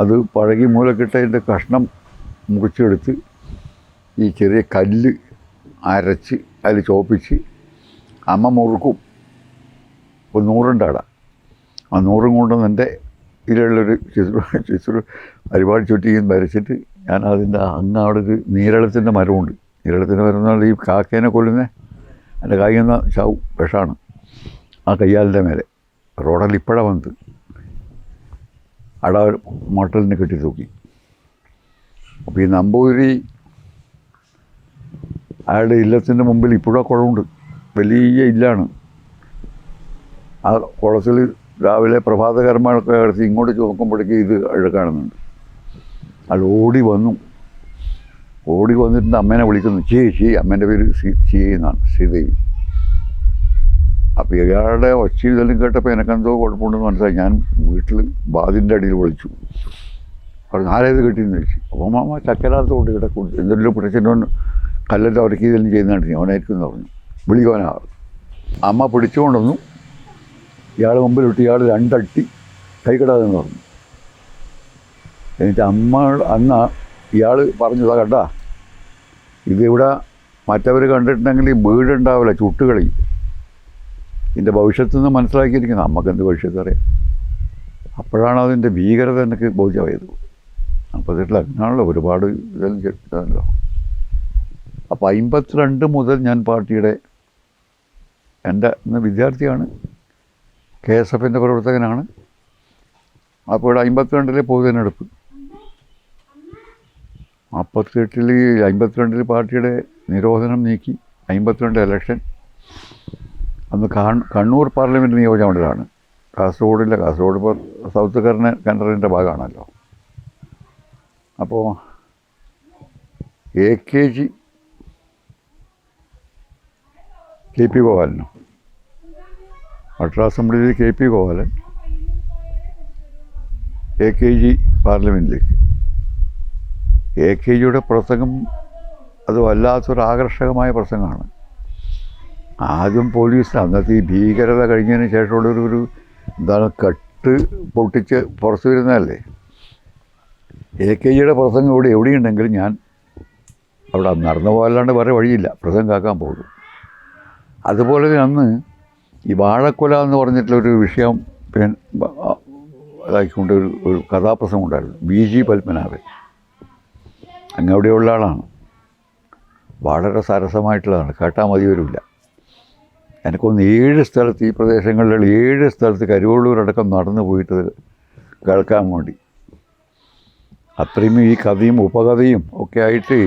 അത് പഴകി മൂലക്കിട്ടതിൻ്റെ കഷ്ണം മുറിച്ചെടുത്ത് ഈ ചെറിയ കല്ല് അരച്ച് അതിൽ ചോപ്പിച്ച് അമ്മ മുറുക്കും. ഒരു 100 അവിടെ. ആ 100 കൊണ്ടുവന്ന് എൻ്റെ ഇതിലുള്ളൊരു ചിത്ര ഒരുപാട് ചുറ്റിയും വരച്ചിട്ട് ഞാൻ അതിൻ്റെ അവിടെ ഒരു നീരളത്തിൻ്റെ മരമുണ്ട്. നീരളത്തിൻ്റെ മരം എന്ന് പറഞ്ഞാൽ ഈ കാക്കേനെ കൊല്ലുന്ന എൻ്റെ കായ്യുന്ന ചാവും വിഷമാണ്. ആ കയ്യാലിൻ്റെ മേലെ റോഡിൽ ഇപ്പോഴാണ് വന്നത്. അട മട്ടലിനെ കെട്ടി തൂക്കി. അപ്പോൾ ഈ നമ്പൂതിരി അയാളുടെ ഇല്ലത്തിൻ്റെ മുമ്പിൽ ഇപ്പോഴും ആ കുളമുണ്ട്, വലിയ ഇല്ലാണ്. ആ കുളത്തിൽ രാവിലെ പ്രഭാതകർമ്മങ്ങളൊക്കെ നടത്തി ഇങ്ങോട്ട് നോക്കുമ്പോഴേക്ക് ഇത് കാണുന്നുണ്ട്. അയാൾ ഓടി വന്നിട്ട് അമ്മേനെ വിളിക്കുന്നു, ചീ. അമ്മേൻ്റെ പേര് ചീ എന്നാണ്, ശ്രീദേവി. അപ്പോൾ ഇയാളുടെ ഒച്ച ഇതെല്ലാം കേട്ടപ്പോൾ എനിക്കെന്തോ കുഴപ്പമുണ്ടെന്ന് മനസ്സിലായി. ഞാൻ വീട്ടിൽ ബാതിൻ്റെ അടിയിൽ വിളിച്ചു, പറഞ്ഞു ആരേത് കിട്ടിയെന്ന് ചോദിച്ചു. അപ്പോൾ മാമ ചക്കരാത്തോട്ട് ഇവിടെ എന്തെങ്കിലും പിടിച്ചിട്ട് കല്ലെല്ലാം ഉരക്കി ഇതെല്ലാം ചെയ്യുന്നുണ്ട്, അവനായിരിക്കും എന്ന് പറഞ്ഞു. വിളിക്കുവാനാ. അമ്മ പിടിച്ചുകൊണ്ടൊന്നു ഇയാൾ മുമ്പിലിട്ട് ഇയാൾ 2 അടി കൈക്കിടാതെന്ന് പറഞ്ഞു. എന്നിട്ട് അമ്മ അന്ന് ഇയാൾ പറഞ്ഞതാ, കണ്ടാ ഇതിവിടെ മറ്റവർ കണ്ടിട്ടുണ്ടെങ്കിൽ വീടുണ്ടാവില്ല, ചുട്ടുകളി. ഇതിൻ്റെ ഭവിഷ്യത്തു നിന്ന് മനസ്സിലാക്കിയിരിക്കുന്നത്. നമുക്കെന്ത് ഭവിഷ്യത്ത് അറിയാം. അപ്പോഴാണ് അതിൻ്റെ ഭീകരത എനിക്ക് ബോധ്യമായത്. അപ്പോൾ ഇതിൽ അങ്ങനെയാണല്ലോ ഒരുപാട് ഇതെല്ലാം ചെയ്തല്ലോ. അപ്പോൾ 52 മുതൽ ഞാൻ പാർട്ടിയുടെ എൻ്റെ ഇന്ന് വിദ്യാർത്ഥിയാണ്, KSFൻ്റെ പ്രവർത്തകനാണ്. അപ്പോൾ ഇവിടെ 52 പൊതുതെരഞ്ഞെടുപ്പ്, 52 പാർട്ടിയുടെ നിരോധനം നീക്കി 52 ഇലക്ഷൻ. അന്ന് കണ്ണൂർ പാർലമെൻറ്റ് നിയോജകമണ്ഡലമാണ്, കാസർഗോഡില്ല. കാസർഗോഡ് ഇപ്പോൾ സൗത്ത് കന്നഡൻ്റെ ഭാഗമാണല്ലോ. അപ്പോൾ AKG KP ഗോപാലനും, അൾട്രാ അസംബ്ലിയിൽ KP ഗോപാലൻ AKG പാർലമെൻറ്റിലേക്ക്. AKGയുടെ പ്രസംഗം അത് വല്ലാത്തൊരു ആകർഷകമായ പ്രസംഗമാണ്. ആദ്യം പോലീസ് അന്നത്തെ ഈ ഭീകരത കഴിഞ്ഞതിന് ശേഷമുള്ളൊരു എന്താണ് കെട്ട് പൊട്ടിച്ച് പുറത്തു വരുന്നതല്ലേ. AKGയുടെ പ്രസംഗം ഇവിടെ എവിടെയുണ്ടെങ്കിലും ഞാൻ അവിടെ നടന്നു പോകാല്ലാണ്ട് വേറെ വഴിയില്ല, പ്രസംഗം കേൾക്കാൻ പോകും. അതുപോലെ അന്ന് ഈ വാഴക്കൊല എന്ന് പറഞ്ഞിട്ടുള്ളൊരു വിഷയം ഇതാക്കിക്കൊണ്ട് ഒരു കഥാപ്രസംഗം ഉണ്ടായിരുന്നു. BG പത്മനാഭൻ അങ്ങ് അവിടെയുള്ള ആളാണ്. വളരെ സരസമായിട്ടുള്ളതാണ്, കേട്ടാൽ മതി വരില്ല. എനിക്കൊന്ന് 7 സ്ഥലത്ത്, ഈ പ്രദേശങ്ങളിലുള്ള 7 സ്ഥലത്ത് കരുവള്ളൂരടക്കം നടന്നു പോയിട്ട് കേൾക്കാൻ വേണ്ടി. അത്രയും ഈ കഥയും ഉപകഥയും ഒക്കെ ആയിട്ട്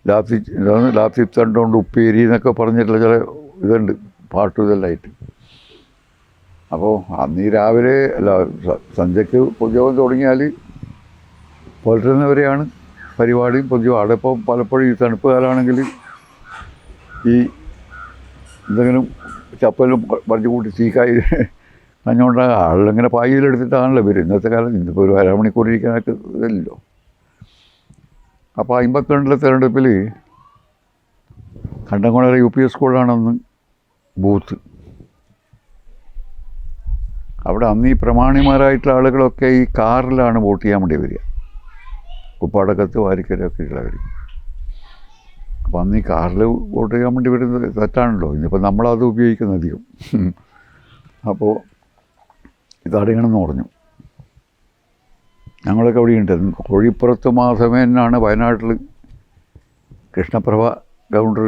ലാത്തി തണ്ടുകൊണ്ട് ഉപ്പേരി എന്നൊക്കെ പറഞ്ഞിട്ടുള്ള ചില ഇതുണ്ട്, പാട്ടും ഇതെല്ലാമായിട്ട്. അപ്പോൾ അന്ന് ഈ രാവിലെ അല്ല സന്ധ്യയ്ക്ക് പൊതുയോഗം തുടങ്ങിയാൽ പുലരുന്നവരെയാണ് പരിപാടിയും പൊതുയോഗം. അവിടെ ഇപ്പോൾ പലപ്പോഴും ഈ തണുപ്പ് കാലമാണെങ്കിൽ ഈ എന്തെങ്കിലും ചപ്പലും പറിച്ചു കൂട്ടി തീക്കായി കഞ്ഞുകൊണ്ടാകും. ആളിങ്ങനെ പായിലെടുത്തിട്ടാണല്ലോ വരും. ഇന്നത്തെ കാലത്ത് ഇന്നിപ്പോൾ ഒരു അരമണിക്കൂർ ഇരിക്കാനായിട്ട് ഇതല്ലോ. അപ്പോൾ 52 തെരഞ്ഞെടുപ്പിൽ കണ്ടംകുളങ്ങര UP സ്കൂളിലാണെന്ന് ബൂത്ത്. അവിടെ അന്ന് ഈ പ്രമാണിമാരായിട്ടുള്ള ആളുകളൊക്കെ ഈ കാറിലാണ് വോട്ട് ചെയ്യാൻ വേണ്ടി വരിക, കുപ്പാടക്കത്ത് വാരിക്കരൊക്കെ ഉള്ളവർ. അപ്പോൾ അന്ന് ഈ കാറിൽ വോട്ട് ചെയ്യാൻ വേണ്ടി വരുന്നത് തെറ്റാണല്ലോ. ഇന്നിപ്പോൾ നമ്മളത് ഉപയോഗിക്കുന്ന അധികം. അപ്പോൾ ഇതറിയണമെന്ന് പറഞ്ഞു. ഞങ്ങളൊക്കെ അവിടെയുണ്ട്. കോഴിപ്പുറത്ത് മാധവനാണ് വയനാട്ടിൽ കൃഷ്ണപ്രഭ ഗവർണർ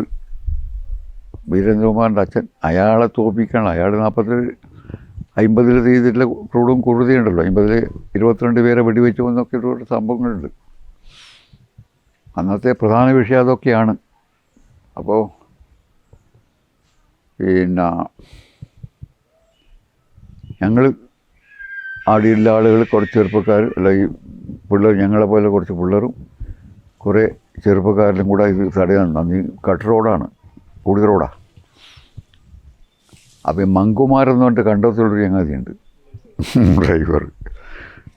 വീരേന്ദ്രകുമാറിൻ്റെ അച്ഛൻ. അയാളെ തോൽപ്പിക്കണം. അയാൾ 50 ചെയ്തിട്ടുള്ള ക്രൂഡും കുറുതിയുണ്ടല്ലോ. 50 22 പേരെ വെടിവെച്ചു എന്നൊക്കെ ഒരു സംഭവങ്ങളുണ്ട്. അന്നത്തെ പ്രധാന വിഷയം അതൊക്കെയാണ്. അപ്പോൾ പിന്നെ ഞങ്ങൾ ആടിയുള്ള ആളുകൾ കുറച്ച് ചെറുപ്പക്കാർ, അല്ല ഈ പിള്ളേർ, ഞങ്ങളെപ്പോലെ കുറച്ച് പിള്ളേരും കുറേ ചെറുപ്പക്കാരിലും കൂടെ ഇത് തടയാനുണ്ട്. അന്ന് കട്ട് റോഡാണ്, കൂടുതൽ റോഡാണ്. അപ്പോൾ ഈ മങ്കുമാരെന്ന് പറഞ്ഞിട്ട് കണ്ടത്തുള്ളൊരു ചങ്ങാതിയുണ്ട്, ഡ്രൈവർ.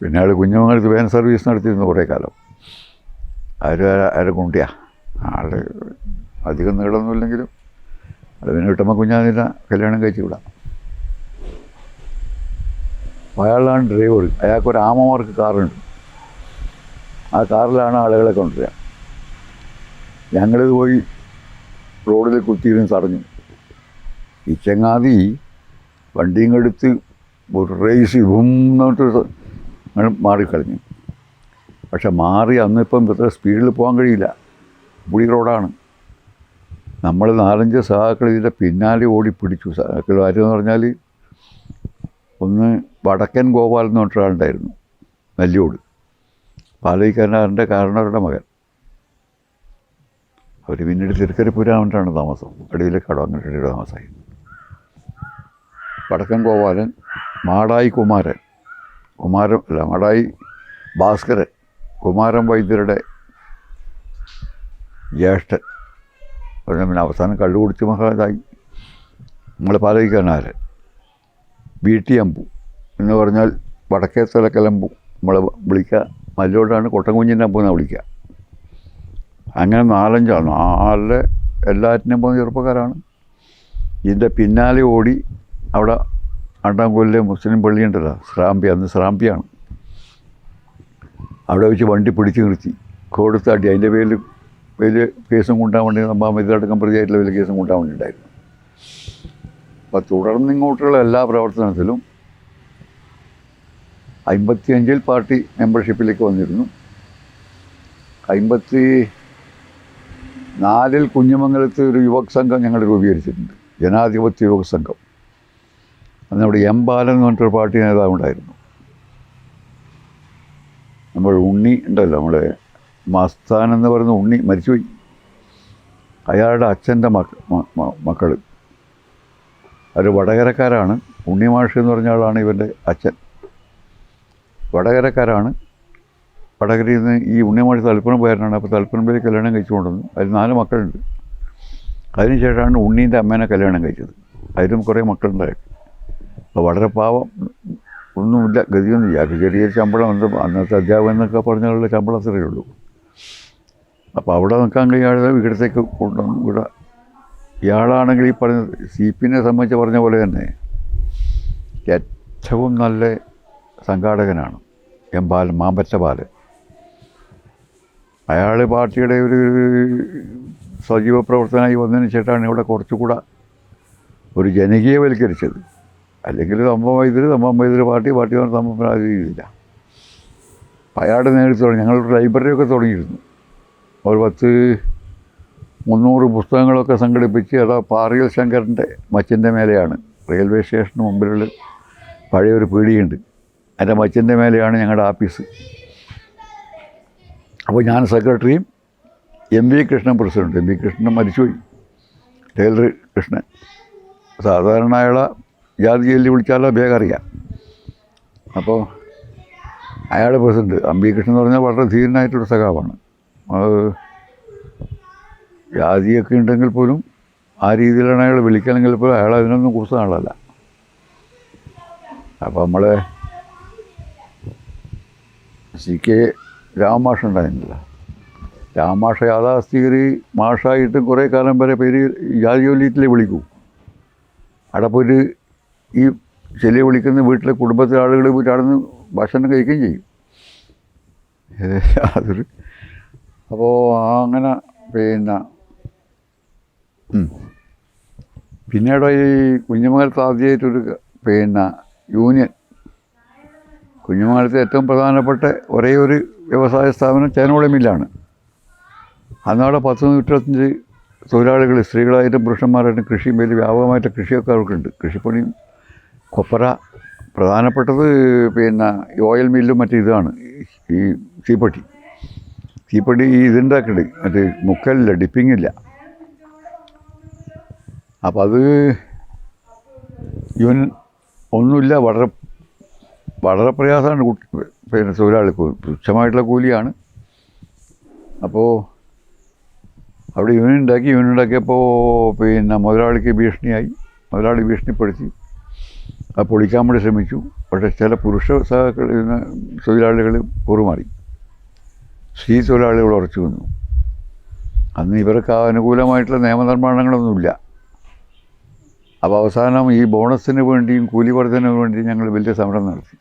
പിന്നെ അയാൾ കുഞ്ഞുമംഗലത്ത് വാൻ സർവീസ് നടത്തിയിരുന്നു കുറേ കാലം. അരകുണ്ടിയാണ് ആൾ. അധികം നീളമൊന്നുമില്ലെങ്കിലും അത് പിന്നെ കിട്ടുമ്പോൾ കുഞ്ഞാതിനെ കല്യാണം കഴിച്ച് വിടാം. അയാളാണ് ഡ്രൈവർ. അയാൾക്കൊരു ആമമാർക്ക് കാറുണ്ട്. ആ കാറിലാണ് ആളുകളെ കൊണ്ടുവരിക. ഞങ്ങളിത് പോയി റോഡിൽ കുത്തിയിരുന്ന് തടഞ്ഞു. ഈ ചങ്ങാതി വണ്ടിയും എടുത്ത് ഒരു റേസ് എന്നിട്ട് മാറിക്കളഞ്ഞു. പക്ഷെ മാറി അന്നിപ്പം ഇത്ര സ്പീഡിൽ പോകാൻ കഴിയില്ല, പുളി റോഡാണ്. നമ്മൾ 4-5 സഹാക്കൾ ഇതിൻ്റെ പിന്നാലെ ഓടി പിടിച്ചു. സഹാക്കൾ ആരെന്ന് പറഞ്ഞാൽ ഒന്ന് വടക്കൻ ഗോപാൽ എന്ന് പറഞ്ഞിട്ടൊരാളുണ്ടായിരുന്നു. നെല്ലിയോട് പാലയിക്കാരൻ്റെ കാരണവരുടെ മകൻ. അവർ പിന്നീട് തിരുക്കരിപ്പൂരാമറ്റാണ് താമസം, അടിയിലെ കടവങ്ങാട്ടിയുടെ താമസമായി. വടക്കൻ ഗോപാലൻ, മാടായി കുമാരൻ, മാടായി ഭാസ്കരൻ, കുമാരൻ വൈദ്യരുടെ ജ്യേഷ്ഠൻ. പിന്നെ അവസാനം കള്ളുകുടിച്ച് മഹാതായി നമ്മൾ പാലയിക്കാരനാരൻ. വീട്ടി അമ്പു എന്ന് പറഞ്ഞാൽ വടക്കേ തലക്കലമ്പു നമ്മൾ വിളിക്കുക. മല്ലോടാണ് കൊട്ടൻകുഞ്ഞിൻ്റെ അമ്പു എന്നാണ് വിളിക്കുക. അങ്ങനെ 4 എല്ലാറ്റിനും പോകുന്ന ചെറുപ്പക്കാരാണ്. ഇതിൻ്റെ പിന്നാലെ ഓടി അവിടെ അണ്ടാംകൊല്ലിലെ മുസ്ലിം പള്ളിയുണ്ടല്ലോ, സ്രാമ്പി, അന്ന് സ്രാമ്പിയാണ്. അവിടെ വെച്ച് വണ്ടി പിടിച്ച് നിർത്തി കൊടുത്താട്ടി. അതിൻ്റെ പേരിൽ വലിയ കേസും കൊണ്ടാൻ വേണ്ടി നമ്മൾ ഇതിലടക്കം പ്രതിയായിട്ടുള്ള വലിയ കേസും കൊണ്ടാൻ വേണ്ടി ഉണ്ടായിരുന്നു. അപ്പോൾ തുടർന്ന് ഇങ്ങോട്ടുള്ള എല്ലാ പ്രവർത്തനത്തിലും 55 പാർട്ടി മെമ്പർഷിപ്പിലേക്ക് വന്നിരുന്നു. 54 കുഞ്ഞമംഗലത്ത് ഒരു യുവക് സംഘം ഞങ്ങൾ രൂപീകരിച്ചിട്ടുണ്ട്, ജനാധിപത്യ യുവക് സംഘം. അന്ന് നമ്മുടെ എം ബാലൻ എന്ന് പറഞ്ഞിട്ടൊരു പാർട്ടി നേതാവ് ഉണ്ടായിരുന്നു. നമ്മൾ ഉണ്ണി ഉണ്ടല്ലോ, നമ്മുടെ മസ്താൻ എന്ന് പറയുന്ന ഉണ്ണി മരിച്ചുപോയി. അയാളുടെ അച്ഛൻ്റെ മക്കൾ അവർ വടകരക്കാരാണ്. ഉണ്ണിമാഷ് എന്ന് പറഞ്ഞ ആളാണ് ഇവൻ്റെ അച്ഛൻ. വടകരക്കാരാണ്. വടകരയിൽ നിന്ന് ഈ ഉണ്ണിമാഷ് തലപ്പുറം പോയാലാണ്. അപ്പോൾ തലപ്പുറമ്പേര് കല്യാണം കഴിച്ചു കൊണ്ടുവന്നു. അതിൽ 4 മക്കളുണ്ട്. അതിനുശേഷമാണ് ഉണ്ണീൻ്റെ അമ്മേനെ കല്യാണം കഴിച്ചത്. അതിലും കുറേ മക്കളുണ്ടായിരുന്നു. അപ്പോൾ വളരെ പാവം, ഒന്നുമില്ല, ഗതിയൊന്നുമില്ല. ചെറിയ ശമ്പളം, അന്നത്തെ അധ്യാപകൻ എന്നൊക്കെ പറഞ്ഞുള്ള ശമ്പളം അത്രയേ ഉള്ളൂ. അപ്പോൾ അവിടെ നിൽക്കാൻ കഴിയാതെ ഇവിടത്തേക്ക് കൊണ്ടുവന്നു. ഇവിടെ ഇയാളാണെങ്കിൽ ഈ പറഞ്ഞ CPനെ സംബന്ധിച്ച് പറഞ്ഞ പോലെ തന്നെ ഏറ്റവും നല്ല സംഘാടകനാണ് എം ബാലൻ, മാമ്പറ്റ ബാലൻ. അയാൾ പാർട്ടിയുടെ ഒരു സജീവ പ്രവർത്തനമായി വന്നതിന് ശേഷമാണ് ഇവിടെ കുറച്ചുകൂടെ ഒരു ജനകീയവൽക്കരിച്ചത്. അല്ലെങ്കിൽ തമ്പം വൈദ്യര് പാർട്ടി തമ്പം രീതിയില്ല. അയാളുടെ നേതൃത്വം ഞങ്ങളൊരു ലൈബ്രറിയൊക്കെ തുടങ്ങിയിരുന്നു. ഒരു 300 പുസ്തകങ്ങളൊക്കെ സംഘടിപ്പിച്ച്. അതാ പാറിയൽ ശങ്കരൻ്റെ മച്ചിൻ്റെ മേലെയാണ്, റെയിൽവേ സ്റ്റേഷന് മുമ്പിലുള്ള പഴയൊരു പീടികയുണ്ട്, അതിൻ്റെ മച്ചിൻ്റെ മേലെയാണ് ഞങ്ങളുടെ ആഫീസ്. അപ്പോൾ ഞാൻ സെക്രട്ടറിയും, MV Krishnan president. MV Krishnan മരിച്ചുപോയി, ടൈലർ കൃഷ്ണൻ. സാധാരണ അയാളെ ജാതി ജയിലിൽ വിളിച്ചാലോ വേഗം അറിയാം. അപ്പോൾ അയാൾ പ്രസിഡന്റ്. MV കൃഷ്ണൻ എന്ന് പറഞ്ഞാൽ വളരെ ധീരനായിട്ടൊരു സഖാവാണ്. ജാതിയൊക്കെ ഉണ്ടെങ്കിൽ പോലും ആ രീതിയിലാണ് അയാൾ വിളിക്കണമെങ്കിൽ പോലും അയാൾ അതിനൊന്നും കുറിച്ച ആളല്ല. അപ്പോൾ നമ്മൾ CK രാമമാഷ ഉണ്ടായിരുന്നില്ല. രാമമാഷ യാഥാസ്ഥികര് മാഷായിട്ട് കുറേ കാലം വരെ പേര് ജാതി ജോലിയിട്ടില്ലേ വിളിക്കൂ. അവിടെ പോയിട്ട് ഈ ചെല്ലിയെ വിളിക്കുന്ന വീട്ടിലെ കുടുംബത്തിലെ ആളുകൾ പോയിട്ട് അവിടെ നിന്ന് ഭക്ഷണം കഴിക്കുകയും ചെയ്യും. അതൊരു അപ്പോൾ അങ്ങനെ പിന്നീട് ഈ കുഞ്ഞമംഗലത്ത് ആദ്യമായിട്ടൊരു യൂണിയൻ, കുഞ്ഞമംഗലത്തെ ഏറ്റവും പ്രധാനപ്പെട്ട ഒരേ ഒരു വ്യവസായ സ്ഥാപനം ചേനോളം മില്ലാണ്. അന്നവിടെ 10-25 തൊഴിലാളികൾ, സ്ത്രീകളായിട്ടും പുരുഷന്മാരായിട്ടും കൃഷിയും വലിയ വ്യാപകമായിട്ട് കൃഷിയൊക്കെ അവർക്കുണ്ട്. കൃഷിപ്പണിയും കൊപ്പര. പ്രധാനപ്പെട്ടത് ഈ ഓയിൽ മില്ലും മറ്റേ ഇതാണ് ഈ തീപ്പെട്ടി ഇതുണ്ടാക്കുന്നുണ്ട്. മറ്റേ മുക്കലില്ല, ഡിപ്പിങ്ങില്ല. അപ്പം അത് ഇവൻ ഒന്നുമില്ല, വളരെ പ്രയാസമാണ് തൊഴിലാളിക്ക്. തുച്ഛമായിട്ടുള്ള കൂലിയാണ്. അപ്പോൾ അവിടെ യൂണിയൻ ഉണ്ടാക്കിയപ്പോൾ മുതലാളിക്ക് ഭീഷണിയായി. മുതലാളി ഭീഷണിപ്പെടുത്തി. അത് പൊളിക്കാൻ വേണ്ടി ശ്രമിച്ചു. പക്ഷേ ചില പുരുഷ തൊഴിലാളികൾ കൂറുമാറി. സ്ത്രീ തൊഴിലാളികൾ ഉറച്ചു നിന്നു. അന്ന് ഇവർക്ക് അനുകൂലമായിട്ടുള്ള നിയമനിർമ്മാണങ്ങളൊന്നുമില്ല. അപ്പോൾ അവസാനം ഈ ബോണസിന് വേണ്ടിയും കൂലി വർധനവിന് വേണ്ടിയും ഞങ്ങൾ വലിയ സമരം നടത്തി.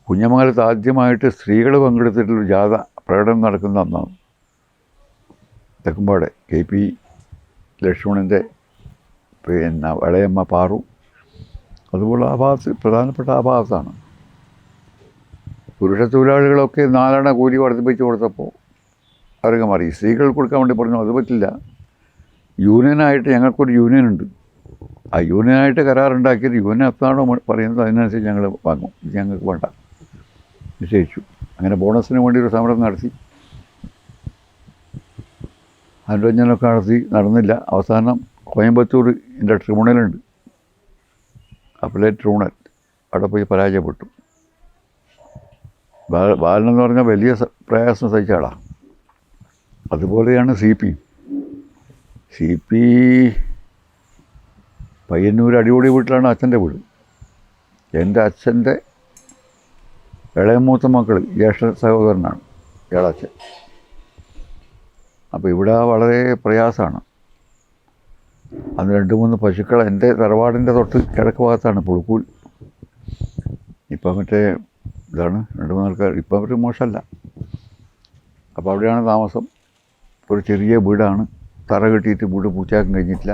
കുഞ്ഞമംഗലത്ത് ആദ്യമായിട്ട് സ്ത്രീകൾ പങ്കെടുത്തിട്ടുള്ള ജാഥ പ്രകടനം നടക്കുന്ന അന്നാണ്. തെക്കുംപാടെ KP ലക്ഷ്മണൻ്റെ വളയമ്മ പാറു, അതുപോലെ ആ ഭാഗത്ത് പ്രധാനപ്പെട്ട ആ ഭാഗത്താണ്. പുരുഷ തൊഴിലാളികളൊക്കെ 4 കൂലി വർദ്ധിപ്പിച്ച് കൊടുത്തപ്പോൾ അവരൊക്കെ മാറി. സ്ത്രീകൾ കൊടുക്കാൻ വേണ്ടി പറഞ്ഞു അത് പറ്റില്ല, യൂണിയനായിട്ട് ഞങ്ങൾക്കൊരു യൂണിയനുണ്ട്, ആ യൂണിയനായിട്ട് കരാറുണ്ടാക്കിയത് യൂണിയൻ എത്താണോ പറയുന്നത് അതിനനുസരിച്ച് ഞങ്ങൾ വാങ്ങും, ഞങ്ങൾക്ക് വേണ്ട. നിശ്ചയിച്ചു. അങ്ങനെ ബോണസിന് വേണ്ടി ഒരു സമരം നടത്തി, അനുരഞ്ജനമൊക്കെ നടന്നില്ല. അവസാനം കോയമ്പത്തൂർ എൻ്റെ ട്രിബ്യൂണലുണ്ട്, അപ്പലേറ്റ് ട്രിബ്യൂണൽ, അവിടെ പോയി പരാജയപ്പെട്ടു. ബാലനെന്ന് പറഞ്ഞാൽ വലിയ പ്രയാസം സഹിച്ച ആളാണ്. അതുപോലെയാണ് സി പി പയ്യന്നൂർ അടിപൊളി വീട്ടിലാണ് അച്ഛൻ്റെ വീട്. എൻ്റെ അച്ഛൻ്റെ ഇളയമൂത്ത മക്കൾ ജ്യേഷ്ഠ സഹോദരനാണ് ഇയാളച്ഛൻ. അപ്പോൾ ഇവിടെ വളരെ പ്രയാസമാണ്. അന്ന് 2-3 പശുക്കൾ എൻ്റെ തറവാടിൻ്റെ തൊട്ട് കിഴക്ക് ഭാഗത്താണ് പുളുക്കൂൽ. ഇപ്പം മറ്റേ ഇതാണ് 2-3 ആൾക്കാർ, ഇപ്പം ഒരു മോശമല്ല. അപ്പോൾ അവിടെയാണ് താമസം. ഒരു ചെറിയ വീടാണ്, തറ കെട്ടിയിട്ട് വീട് പൂർത്തിയാക്കാൻ കഴിഞ്ഞിട്ടില്ല.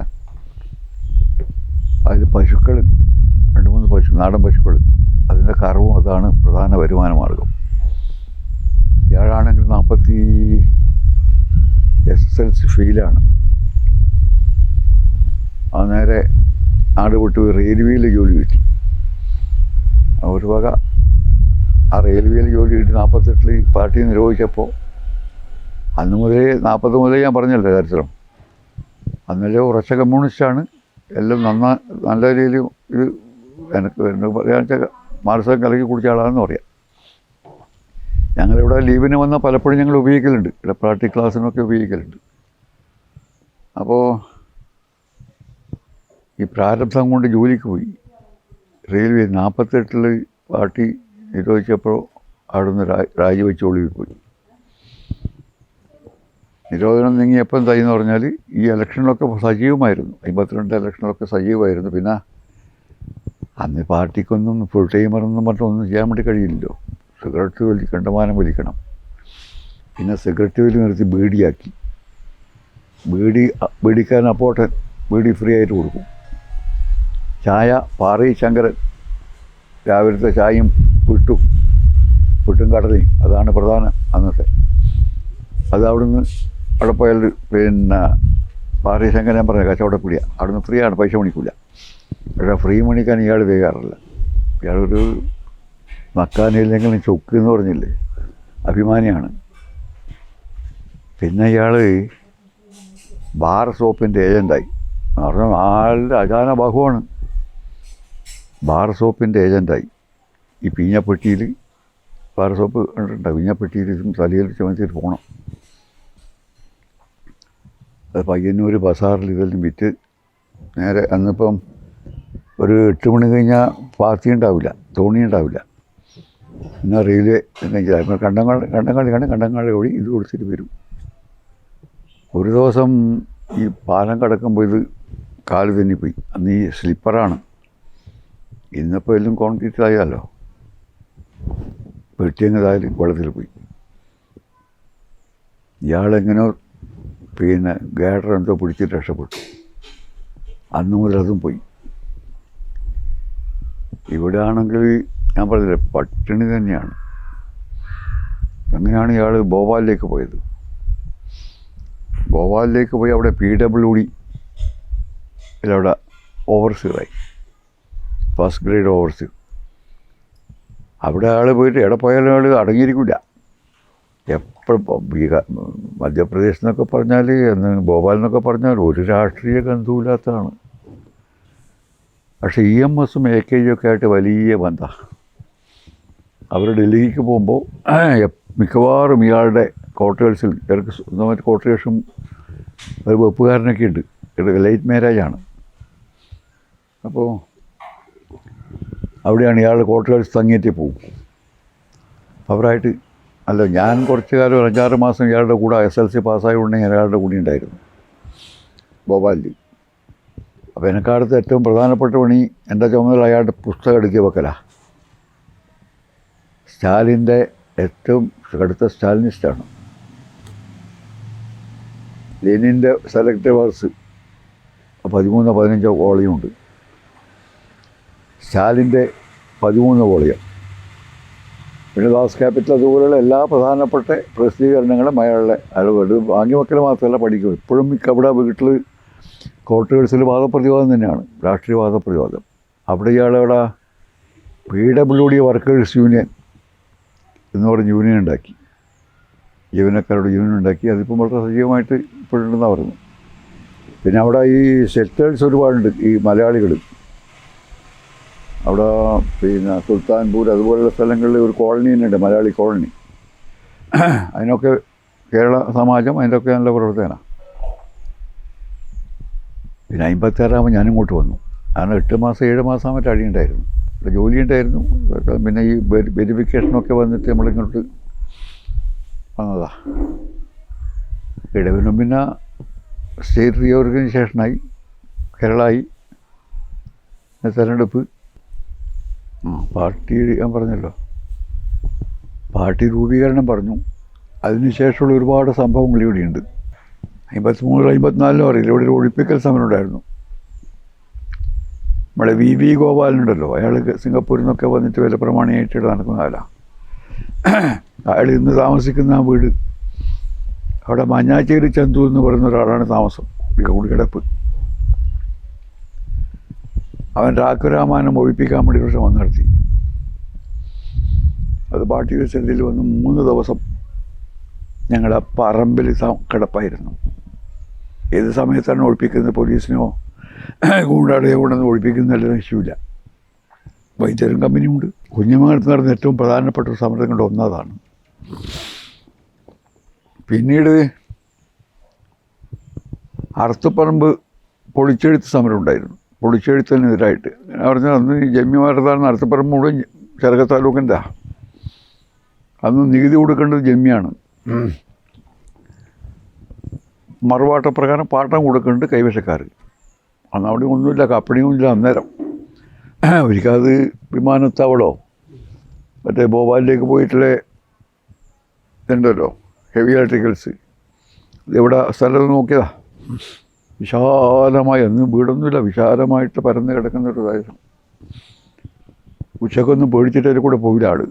അതിൽ പശുക്കൾ 2-3 പശു, നാടൻ പശുക്കൾ, അതിൻ്റെ കറവും അതാണ് പ്രധാന വരുമാന മാർഗം. ഇയാളാണെങ്കിൽ 40 SSLC ഫെയിലാണ്. ആ നേരെ നാട് വിട്ട് റെയിൽവേയിൽ ജോലി കിട്ടി. ഒരു വക ആ റെയിൽവേയിൽ ജോലി കിട്ടി 48 പാർട്ടി നിരോധിച്ചപ്പോൾ അന്ന് മുതലേ 40 മുതലേ ഞാൻ പറഞ്ഞല്ലോ ചരിത്രം. അന്നല്ലേ ഉറച്ച കമ്മ്യൂണിസ്റ്റാണ്. എല്ലാം നല്ല രീതിയിൽ ഇത് എനിക്ക് പറയാന്ന് വെച്ചാൽ മാനസികം കലക്കി കുടിച്ച ആളാണെന്ന് പറയാം. ഞങ്ങളിവിടെ ലീവിന് വന്നാൽ പലപ്പോഴും ഞങ്ങൾ ഉപയോഗിക്കലുണ്ട്, ഇവിടെ പാർട്ടി ക്ലാസ്സിനൊക്കെ ഉപയോഗിക്കലുണ്ട്. അപ്പോൾ ഈ പ്രാരബ്ധം കൊണ്ട് ജോലിക്ക് പോയി. റെയിൽവേ 48 പാർട്ടി നിരോധിച്ചപ്പോൾ അവിടുന്ന് രാജിവെച്ച് ഒളിവിൽ പോയി. നിരോധനം നീങ്ങിയപ്പോൾ എന്തായെന്ന് പറഞ്ഞാൽ ഈ ഇലക്ഷനിലൊക്കെ സജീവമായിരുന്നു, 52 ഇലക്ഷനിലൊക്കെ സജീവമായിരുന്നു. പിന്നെ അന്ന് പാർട്ടിക്കൊന്നും ഫുൾ ടൈമറൊന്നും പറഞ്ഞൊന്നും ചെയ്യാൻ വേണ്ടി കഴിയില്ലല്ലോ. സിഗരറ്റ് കണ്ടമാനം വലിക്കണം. പിന്നെ സിഗരറ്റ് വലി നിർത്തി ബീഡിയാക്കി. ബീഡിക്കാരൻ അപ്പോട്ടൻ ബീഡി ഫ്രീ ആയിട്ട് കൊടുക്കും. ചായ പാറി ശങ്കരൻ, രാവിലത്തെ ചായയും പുട്ടും കടലയും, അതാണ് പ്രധാനം അന്നത്തെ. അത് അവിടെ പോയാൽ പിന്നെ പാറി ശങ്കരൻ ഞാൻ പറഞ്ഞ കച്ചവടപ്പിടിയാണ്, അവിടുന്ന് ഫ്രീ ആണ്, പൈസ മണിക്കില്ല. പക്ഷേ ഫ്രീ മണിക്കാൻ ഇയാൾ ചെയ്യാറില്ല. ഇയാളൊരു മക്കാനില്ലെങ്കിലും ചൊക്ക് എന്ന് പറഞ്ഞില്ലേ, അഭിമാനിയാണ്. പിന്നെ ഇയാൾ ബാർ സോപ്പിൻ്റെ ഏജൻ്റായി. എന്ന് പറഞ്ഞാൽ ആളുടെ അജാന ബാഹുവാണ്. ബാർ സോപ്പിൻ്റെ ഏജൻ്റായി. ഈ പീഞ്ഞപ്പെട്ടിയിൽ ബാർ സോപ്പ് കണ്ടിട്ടുണ്ടാവും, പീഞ്ഞപ്പെട്ടിയിൽ തലയിൽ ചുമത്തിട്ട് പോകണം. അത് പയ്യന്നൂർ ബസാറിൽ ഇതെല്ലാം വിറ്റ് നേരെ അന്നിപ്പം ഒരു 8 മണി കഴിഞ്ഞാൽ പാത്തി ഉണ്ടാവില്ല, തോണി ഉണ്ടാവില്ല. പിന്നെ റെയിൽവേ കണ്ടങ്ങാളി വഴി ഇത് കൊടുത്തിട്ട് വരും. ഒരു ദിവസം ഈ പാലം കടക്കുമ്പോൾ ഇത് കാല് തെന്നിപ്പോയി. അന്ന് ഈ സ്ലിപ്പറാണ്. ഇന്നിപ്പോൾ എല്ലാം കോൺക്രീറ്റ് ആയാലോ. പെട്ടിയങ്ങതായാലും വെള്ളത്തിൽ പോയി. ഇയാളെങ്ങനോ പിന്നെ ഗേഡർ എന്തോ പിടിച്ചിട്ട് രക്ഷപ്പെട്ടു. അന്ന് മുതൽ അതും പോയി. ഇവിടെ ആണെങ്കിൽ ഞാൻ പറഞ്ഞില്ലേ പട്ടിണി തന്നെയാണ്. അങ്ങനെയാണ് ഇയാൾ ഭോപ്പാലിലേക്ക് പോയത്. ഭോപ്പാലിലേക്ക് പോയി അവിടെ PWD അവിടെ ഓവർസീറായി, ഫസ്റ്റ് ഗ്രേഡ് ഓവർസീർ. അവിടെ ആൾ പോയിട്ട് എവിടെ പോയാലും ആൾ അടങ്ങിയിരിക്കില്ല. എപ്പോഴും മധ്യപ്രദേശ് എന്നൊക്കെ പറഞ്ഞാൽ, എന്ന് ഭോപ്പാൽ എന്നൊക്കെ പറഞ്ഞാൽ ഒരു രാഷ്ട്രീയ ഗന്ധവുമില്ലാത്തതാണ്. പക്ഷേ EMSഉം AKG ഒക്കെ ആയിട്ട് വലിയ ബന്ധമാണ്. അവർ ഡൽഹിക്ക് പോകുമ്പോൾ മിക്കവാറും ഇയാളുടെ ക്വാർട്ടേഴ്സിൽ, ഇവർക്ക് സ്വന്തമായിട്ട് ക്വാർട്ടേഴ്സും ഒരു വെപ്പുകാരനൊക്കെ ഉണ്ട്. ലൈറ്റ് മാരേജാണ്. അപ്പോൾ അവിടെയാണ് ഇയാളുടെ ക്വാർട്ടേഴ്സ് തങ്ങിയിട്ടേ പോകും. അവരായിട്ട് അല്ല, ഞാൻ കുറച്ച് കാലം 5-6 മാസം ഇയാളുടെ കൂടെ SLC പാസ്സായി ഉണ്ടെങ്കിൽ അയാളുടെ കൂടെ ഉണ്ടായിരുന്നു ഭോപ്പാലിൽ. അപ്പോൾ എനക്കടുത്ത് ഏറ്റവും പ്രധാനപ്പെട്ട പണി, എൻ്റെ ചുമതല അയാളുടെ പുസ്തകം എടുക്കി വെക്കലാണ്. സ്റ്റാലിൻ്റെ ഏറ്റവും കടുത്ത സ്റ്റാലിനിസ്റ്റാണ്. ലെനിൻ്റെ സെലക്റ്റീവ് വർക്സ് 13-15 വോളിയുണ്ട്. സ്റ്റാലിൻ്റെ 13 വോളിയം. പിന്നെ ദാസ് ക്യാപിറ്റൽ അതുപോലെയുള്ള എല്ലാ പ്രധാനപ്പെട്ട പ്രസിദ്ധീകരണങ്ങളും അയാളുടെ അളവ് വാങ്ങി വെക്കൽ മാത്രമല്ല പഠിക്കും. ഇപ്പോഴും അവിടെ വീട്ടിൽ ക്വാർട്ടേഴ്സിൽ വാദപ്രതിവാദം തന്നെയാണ്, രാഷ്ട്രീയ വാദപ്രതിവാദം. അവിടെ ഇയാളവിടെ PWD വർക്കേഴ്സ് യൂണിയൻ എന്ന് പറഞ്ഞ് യൂണിയൻ ഉണ്ടാക്കി, ജീവനക്കാരുടെ യൂണിയൻ ഉണ്ടാക്കി. അതിപ്പം വളരെ സജീവമായിട്ട് ഇപ്പോഴുണ്ടെന്നാണ് പറയുന്നത്. പിന്നെ അവിടെ ഈ സെറ്റേഴ്സ് ഒരുപാടുണ്ട്, ഈ മലയാളികൾ. അവിടെ പിന്നെ സുൽത്താൻപൂർ അതുപോലുള്ള സ്ഥലങ്ങളിൽ ഒരു കോളനി തന്നെയുണ്ട്, മലയാളി കോളനി. അതിനൊക്കെ കേരള സമാജം അതിൻ്റെയൊക്കെ നല്ല പ്രവർത്തനമാണ്. പിന്നെ 56 ഞാനിങ്ങോട്ട് വന്നു. കാരണം 8 മാസം 7 മാസം മറ്റേ അടിയുണ്ടായിരുന്നു, ഇവിടെ ജോലി ഉണ്ടായിരുന്നു. പിന്നെ ഈ വെരിഫിക്കേഷനൊക്കെ വന്നിട്ട് നമ്മളിങ്ങോട്ട് വന്നതാ. ഇടവിനും പിന്നെ സ്റ്റേറ്റ് റീഓർഗനൈസേഷനായി, കേരളമായി, തെരഞ്ഞെടുപ്പ്. പാർട്ടി ഞാൻ പറഞ്ഞല്ലോ, പാർട്ടി രൂപീകരണം പറഞ്ഞു. അതിനുശേഷമുള്ള ഒരുപാട് സംഭവങ്ങൾ ഇവിടെയുണ്ട്. 53 54 അറിയില്ല, ഇവിടെ ഒരു ഒഴിപ്പിക്കൽ സമരം ഉണ്ടായിരുന്നു. നമ്മുടെ വി ഗോപാലനുണ്ടല്ലോ, അയാൾ സിംഗപ്പൂരിൽ നിന്നൊക്കെ വന്നിട്ട് വില പ്രമാണിയായിട്ട് നടക്കുന്ന ആളാണ്. അയാൾ ഇന്ന് താമസിക്കുന്ന ആ വീട് അവിടെ മഞ്ഞാച്ചേരി ചന്തു എന്ന് പറയുന്ന ഒരാളാണ് താമസം, കിടപ്പ്. അവൻ രാഘുരാമാനം ഒഴിപ്പിക്കാൻ വേണ്ടി ഒരു ശ്രമം നടത്തി. അത് പാർട്ടി സെല്ലിൽ വന്ന് 3 ദിവസം ഞങ്ങളുടെ പറമ്പിൽ കിടപ്പായിരുന്നു. ഏത് സമയത്താണ് ഒഴിപ്പിക്കുന്നത്, പോലീസിനോ ഗൂണ്ടാളെയോ കൊണ്ടൊന്നും ഒഴിപ്പിക്കുന്നതല്ല ഇഷ്യൂല്ല. വൈദ്യരും കമ്പനിയുണ്ട്. കുഞ്ഞുമംഗലത്ത് നടന്ന ഏറ്റവും പ്രധാനപ്പെട്ട ഒരു സമരങ്ങളുടെ ഒന്നതാണ്. പിന്നീട് അർത്തുപറമ്പ് പൊളിച്ചെഴുത്ത് സമരം ഉണ്ടായിരുന്നു, പൊളിച്ചെഴുത്തിനെതിരായിട്ട്. ഞാൻ പറഞ്ഞാൽ അന്ന് ജമ്മിമാരുതാണ്. അർത്തുപറമ്പ് മുഴുവൻ ചെറുക താലൂക്കിൻ്റെ. അന്ന് നികുതി കൊടുക്കേണ്ടത് ജമ്മിയാണ്. മറുപാട്ടപ്രകാരം പാട്ടം കൊടുക്കേണ്ടത് കൈവശക്കാർ. അന്ന് അവിടെ ഒന്നുമില്ല, കപ്പണിയൊന്നുമില്ല അന്നേരം. ഒരിക്കത് വിമാനത്താവളോ മറ്റേ ഭോപ്പാലിലേക്ക് പോയിട്ടുള്ള ഇതുണ്ടല്ലോ, ഹെവി ഇലക്ട്രിക്കൽസ്. ഇതെവിടെ സ്ഥലം നോക്കിയതാ, വിശാലമായി, അന്ന് വീടൊന്നുമില്ല, വിശാലമായിട്ട് പരന്ന് കിടക്കുന്ന ഒരു പ്രദേശം. ഉച്ചക്കൊന്നും പേടിച്ചിട്ട് അതിൽ കൂടെ പോയില്ല ആൾ.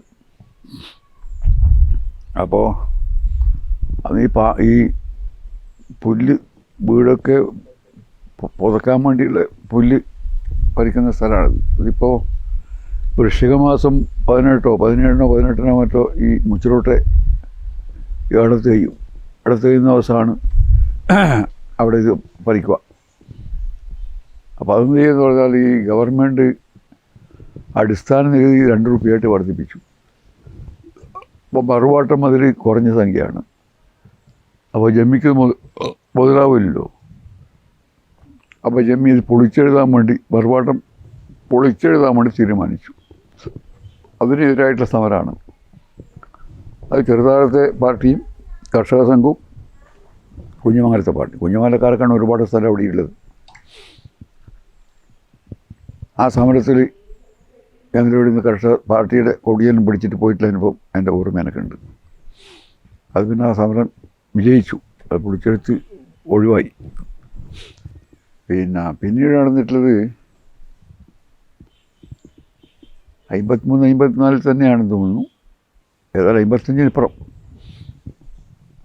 അപ്പോൾ അന്ന് ഈ പുല്ല് വീടൊക്കെ പുതക്കാൻ വേണ്ടിയുള്ള പുല്ല് പറിക്കുന്ന സ്ഥലമാണിത്. ഇതിപ്പോൾ വൃശ്ചിക മാസം 18 18 മറ്റോ ഈ മുച്ചിലോട്ടെ അടുത്ത് കഴിയും. അടുത്ത് കഴിയുന്ന ദിവസമാണ് അവിടെ ഇത് പറിക്കുക. അപ്പോൾ അതെന്ത് ചെയ്യുമെന്ന് പറഞ്ഞാൽ ഈ ഗവൺമെൻറ് അടിസ്ഥാന നികുതി 2 രൂപയായിട്ട് വർദ്ധിപ്പിച്ചു. അപ്പോൾ മറുപാട്ടം അതിൽ കുറഞ്ഞ സംഖ്യയാണ്. അപ്പോൾ ജമ്മിക്ക് മുതലാവില്ലല്ലോ. അപ്പോൾ ജമ്മി ഇത് പൊളിച്ചെഴുതാൻ വേണ്ടി, മറുപാട്ടം പൊളിച്ചെഴുതാൻ വേണ്ടി തീരുമാനിച്ചു. അതിനെതിരായിട്ടുള്ള സമരമാണ്. അത് ചെറുതാഴത്തെ പാർട്ടിയും കർഷക സംഘവും കുഞ്ഞുമംഗലത്തെ പാർട്ടി. കുഞ്ഞുമംഗലക്കാർക്കാണ് ഒരുപാട് സ്ഥലം അവിടെ ഉള്ളത്. ആ സമരത്തിൽ ഞങ്ങളിവിടെ നിന്ന് കർഷക പാർട്ടിയുടെ കൊടിയെല്ലാം പിടിച്ചിട്ട് പോയിട്ടുള്ള അനുഭവം എൻ്റെ ഓർമ്മ എനിക്കുണ്ട്. അത് പിന്നെ ആ സമരം വിജയിച്ചു, അത് പൊളിച്ചെടുത്ത് ഒഴിവായി. പിന്നീട് നടന്നിട്ടുള്ളത് 53 54 തന്നെയാണെന്ന് തോന്നുന്നു. ഏതായാലും 55 ഇപ്പുറം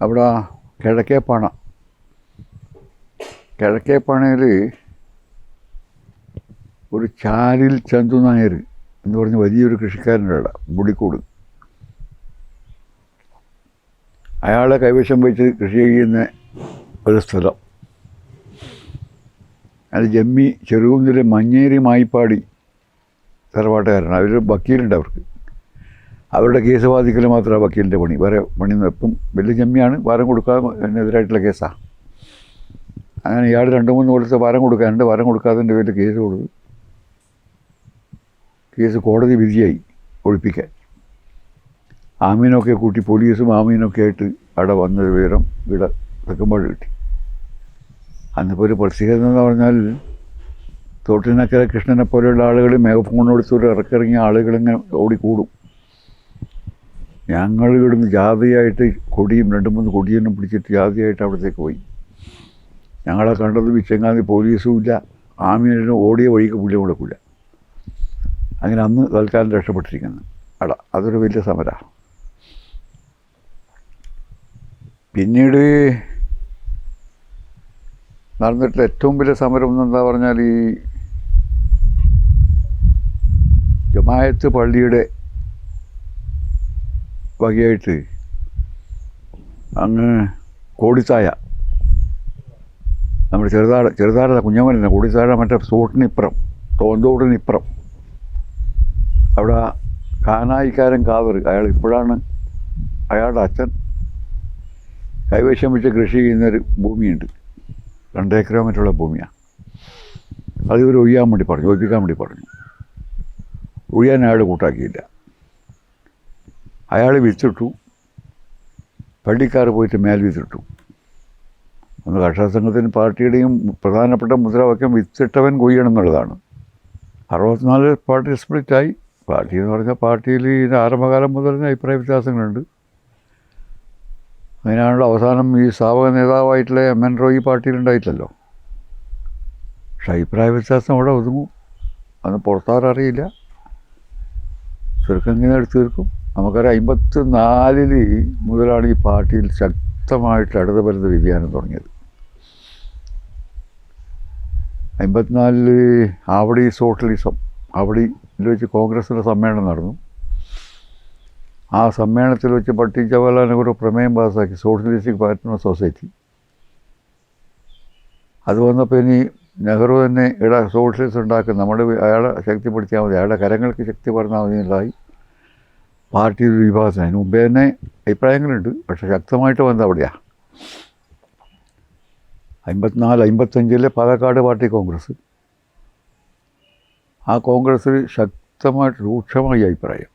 അവിടെ കിഴക്കേപ്പാണയിൽ ഒരു ചാലിൽ ചന്തു നായർ എന്ന് പറഞ്ഞ വലിയൊരു കൃഷിക്കാരൻ്റെ അവിടെ മുടിക്കൂട്. അയാളെ കൈവശം വെച്ച് കൃഷി ചെയ്യുന്ന ഒരു സ്ഥലം. അത് ജമ്മി ചെറുകുന്നിലെ മഞ്ഞേരി മായിപ്പാടി തറവാട്ടുകാരാണ്. അവർ വക്കീലുണ്ട്. അവരുടെ കേസ് വാദിക്കൽ മാത്രമാണ് വക്കീലിൻ്റെ പണി. വേറെ പണിയൊന്നും. എപ്പം വലിയ ജമ്മിയാണ്, ഭാരം കൊടുക്കാതെ അതിനെതിരായിട്ടുള്ള കേസാണ്. അങ്ങനെ ഇയാൾ 2-3 കൊല്ലത്തെ ഭാരം കൊടുക്കാനുണ്ട്. ഭാരം കൊടുക്കാത്തതിൻ്റെ പേരിൽ കേസ് കൊടുത്തു. കേസ് കോടതി വിധിയായി ഒഴിപ്പിക്കാൻ. ആമീനൊക്കെ കൂട്ടി പോലീസും ആമീനൊക്കെ ആയിട്ട് അവിടെ വന്നൊരു വിവരം ഇവിടെ തെക്കുമ്പോൾ കിട്ടി. അന്നിപ്പോൾ ഒരു പ്രത്യേകത എന്ന് പറഞ്ഞാൽ തോട്ടിനക്കര കൃഷ്ണനെ പോലെയുള്ള ആളുകൾ മേഘഫോണെടുത്തൊരു ഇറക്കിറങ്ങിയ ആളുകളിങ്ങനെ ഓടിക്കൂടും. ഞങ്ങൾ ഇവിടുന്ന് ജാതിയായിട്ട് കൊടിയും 2-3 കൊടിയെല്ലാം പിടിച്ചിട്ട് ജാതിയായിട്ട് അവിടത്തേക്ക് പോയി. ഞങ്ങളെ കണ്ടത് വിച്ചങ്ങാതി പോലീസും ഇല്ല, ആമീനും ഓടിയ വഴിക്ക് പുല്ല് കൊടുക്കില്ല. അങ്ങനെ അന്ന് തൽക്കാലം രക്ഷപ്പെട്ടിരിക്കുന്നു. അതൊരു വലിയ സമരമാണ്. പിന്നീട് നടന്നിട്ടുള്ള ഏറ്റവും വലിയ സമരം എന്നെന്താ പറഞ്ഞാൽ ഈ ജമായത്ത് പള്ളിയുടെ വകയായിട്ട് അങ്ങ് കോടിത്തായ, നമ്മുടെ ചെറുതാഴ കുഞ്ഞമ്മലില്ല, കോടിത്താഴ മറ്റേ തോട്ടിനിപ്പുറം, തോന്തോടിനിപ്പുറം, അവിടെ കാനായിക്കാരൻ കാവർ, അയാൾ ഇപ്പോഴാണ് അയാളുടെ അച്ഛൻ കൈവശം വെച്ച് കൃഷി ചെയ്യുന്നൊരു ഭൂമിയുണ്ട്, 2 ഏക്കറോ മറ്റുള്ള ഭൂമിയാണ്. അത് ഇവർ ഒഴിപ്പിക്കാൻ വേണ്ടി പറഞ്ഞു. ഒഴിയാൻ അയാൾ കൂട്ടാക്കിയില്ല. അയാൾ വിത്തിട്ടു, പള്ളിക്കാർ പോയിട്ട് മേൽ വിത്തിട്ടു. അന്ന് കർഷക സംഘത്തിന് പാർട്ടിയുടെയും പ്രധാനപ്പെട്ട മുദ്രാവാക്യം വിത്തിട്ടവൻ കൊയ്യണം എന്നുള്ളതാണ്. 64 പാർട്ടി സ്പ്ലിറ്റായി. പാർട്ടി എന്ന് പറഞ്ഞാൽ പാർട്ടിയിൽ ആരംഭകാലം മുതൽ തന്നെ അഭിപ്രായ വ്യത്യാസങ്ങളുണ്ട്. അങ്ങനെയാണല്ലോ അവസാനം ഈ സ്ഥാപക നേതാവായിട്ടുള്ള MN റോയി പാർട്ടിയിലുണ്ടായിട്ടില്ലല്ലോ. പക്ഷെ അഭിപ്രായ വ്യത്യാസം അവിടെ ഒതുങ്ങും. അന്ന് പുറത്താരറിയില്ല, ചുരുക്കം ഇങ്ങനെ എടുത്ത് തീർക്കും. നമുക്കറിയാം 54 മുതലാണ് ഈ പാർട്ടിയിൽ ശക്തമായിട്ട് ഇടതുപരത വ്യതിയാനം തുടങ്ങിയത്. 54 ആവടി സോഷ്യലിസം, ആവടിയിൽ വെച്ച് കോൺഗ്രസിൻ്റെ സമ്മേളനം നടന്നു. ആ സമ്മേളനത്തിൽ വെച്ച് പണ്ഡിറ്റ് ജവഹർലാൽ നെഹ്റു പ്രമേയം പാസ്സാക്കി, സോഷ്യലിസ്റ്റിക് പാർട്ട്നർ സൊസൈറ്റി. അത് വന്നപ്പോൾ ഇനി നെഹ്റു തന്നെ ഇവിടെ സോഷ്യലിസ്റ്റ് ഉണ്ടാക്കും, നമ്മൾ അയാളെ ശക്തിപ്പെടുത്തിയാൽ മതി, അയാളുടെ കരങ്ങൾക്ക് ശക്തി പറഞ്ഞാൽ മതി എന്നുള്ളതായി പാർട്ടിയിൽ ഒരു വിഭാഗത്തിന്. അതിന് മുമ്പേ തന്നെ അഭിപ്രായങ്ങളുണ്ട്, പക്ഷെ ശക്തമായിട്ട് വന്നത് അവിടെയാണ്. 54-55 പാലക്കാട് പാർട്ടി കോൺഗ്രസ്. ആ കോൺഗ്രസ്സിൽ ശക്തമായിട്ട് രൂക്ഷമായ അഭിപ്രായം.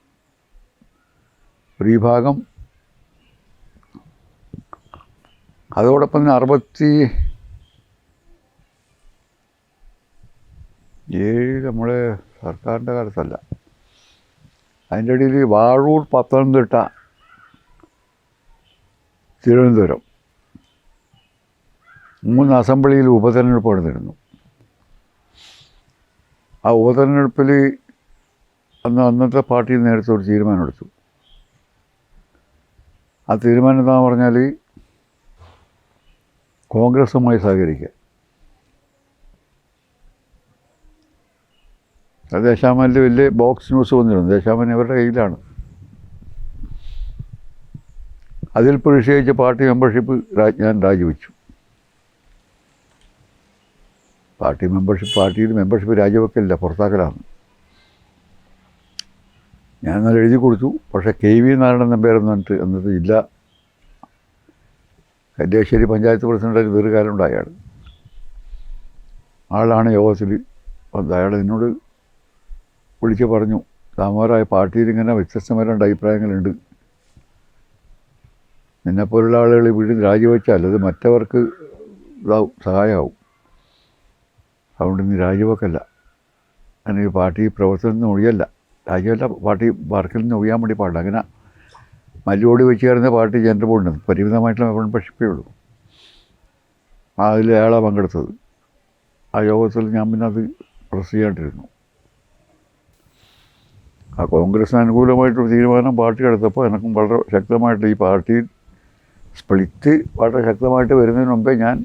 ഒരു വിഭാഗം അതോടൊപ്പം തന്നെ 67 നമ്മളെ സർക്കാരിൻ്റെ കാലത്തല്ല, അതിൻ്റെ ഇടയിൽ വാഴൂർ, പത്തനംതിട്ട, തിരുവനന്തപുരം 3 അസംബ്ലിയിൽ ഉപതെരഞ്ഞെടുപ്പ് നടന്നിരുന്നു. ആ ഉപതെരഞ്ഞെടുപ്പിൽ അന്നത്തെ പാർട്ടി നേരത്തെ ഒരു തീരുമാനമെടുത്തു. ആ തീരുമാനം എന്താണെന്ന് പറഞ്ഞാൽ കോൺഗ്രസുമായി സഹകരിക്കുക. അത് ദേശാമാനിൽ വലിയ ബോക്സ് ന്യൂസ് വന്നിരുന്നു. ദേശാമാൻ ഇവരുടെ കയ്യിലാണ്. അതിൽ പ്രതിഷേധിച്ച് പാർട്ടി മെമ്പർഷിപ്പ് ഞാൻ രാജിവെച്ചു. പാർട്ടിയിൽ മെമ്പർഷിപ്പ് രാജിവെക്കലില്ല, പുറത്താക്കലാണ്. ഞാൻ എന്നാൽ എഴുതി കൊടുത്തു. പക്ഷേ KV നാരായണൻ നമ്പ്യാരെന്ന് പറഞ്ഞിട്ട് അന്നത്തെ ജില്ലാ കല്യാശ്ശേരി പഞ്ചായത്ത് പ്രസിഡൻ്റായിട്ട് ദീർഘകാലം ഉണ്ടായ ആളാണ് യോഗത്തിൽ വന്നത്. അയാൾ എന്നോട് വിളിച്ച് പറഞ്ഞു, താമരായ പാർട്ടിയിൽ ഇങ്ങനെ വ്യത്യസ്തമായ 2 അഭിപ്രായങ്ങളുണ്ട്, നിന്നെപ്പോലുള്ള ആളുകൾ വീട്ടിൽ രാജിവെച്ചാൽ അത് മറ്റവർക്ക് സഹായമാവും, അതുകൊണ്ട് നീ രാജിവെക്കല്ല, അങ്ങനെ പാർട്ടി പ്രവർത്തനത്തിൽ നിന്ന് ഒഴിയല്ല, രാജ്യമല്ല പാർട്ടി വർക്കിൽ നിന്ന് ഒഴിയാൻ വേണ്ടി പാടില്ല. അങ്ങനെ മല്ലോടി വെച്ച് ചേർന്ന പാർട്ടി ജനറൽ ബോർഡിന് പരിമിതമായിട്ടുള്ള മെമ്പർഷിപ്പേ ഉള്ളൂ. അതിൽ അയാളാണ് പങ്കെടുത്തത്. ആ യോഗത്തിൽ ഞാൻ പിന്നെ അത് പ്രസ് ചെയ്യാണ്ടിരുന്നു. ആ കോൺഗ്രസിന് അനുകൂലമായിട്ടൊരു തീരുമാനം പാർട്ടി എടുത്തപ്പോൾ എനിക്കും വളരെ ശക്തമായിട്ട് ഈ പാർട്ടിയിൽ സ്പ്ലിറ്റ് വളരെ ശക്തമായിട്ട് വരുന്നതിന് മുമ്പേ ഞാൻ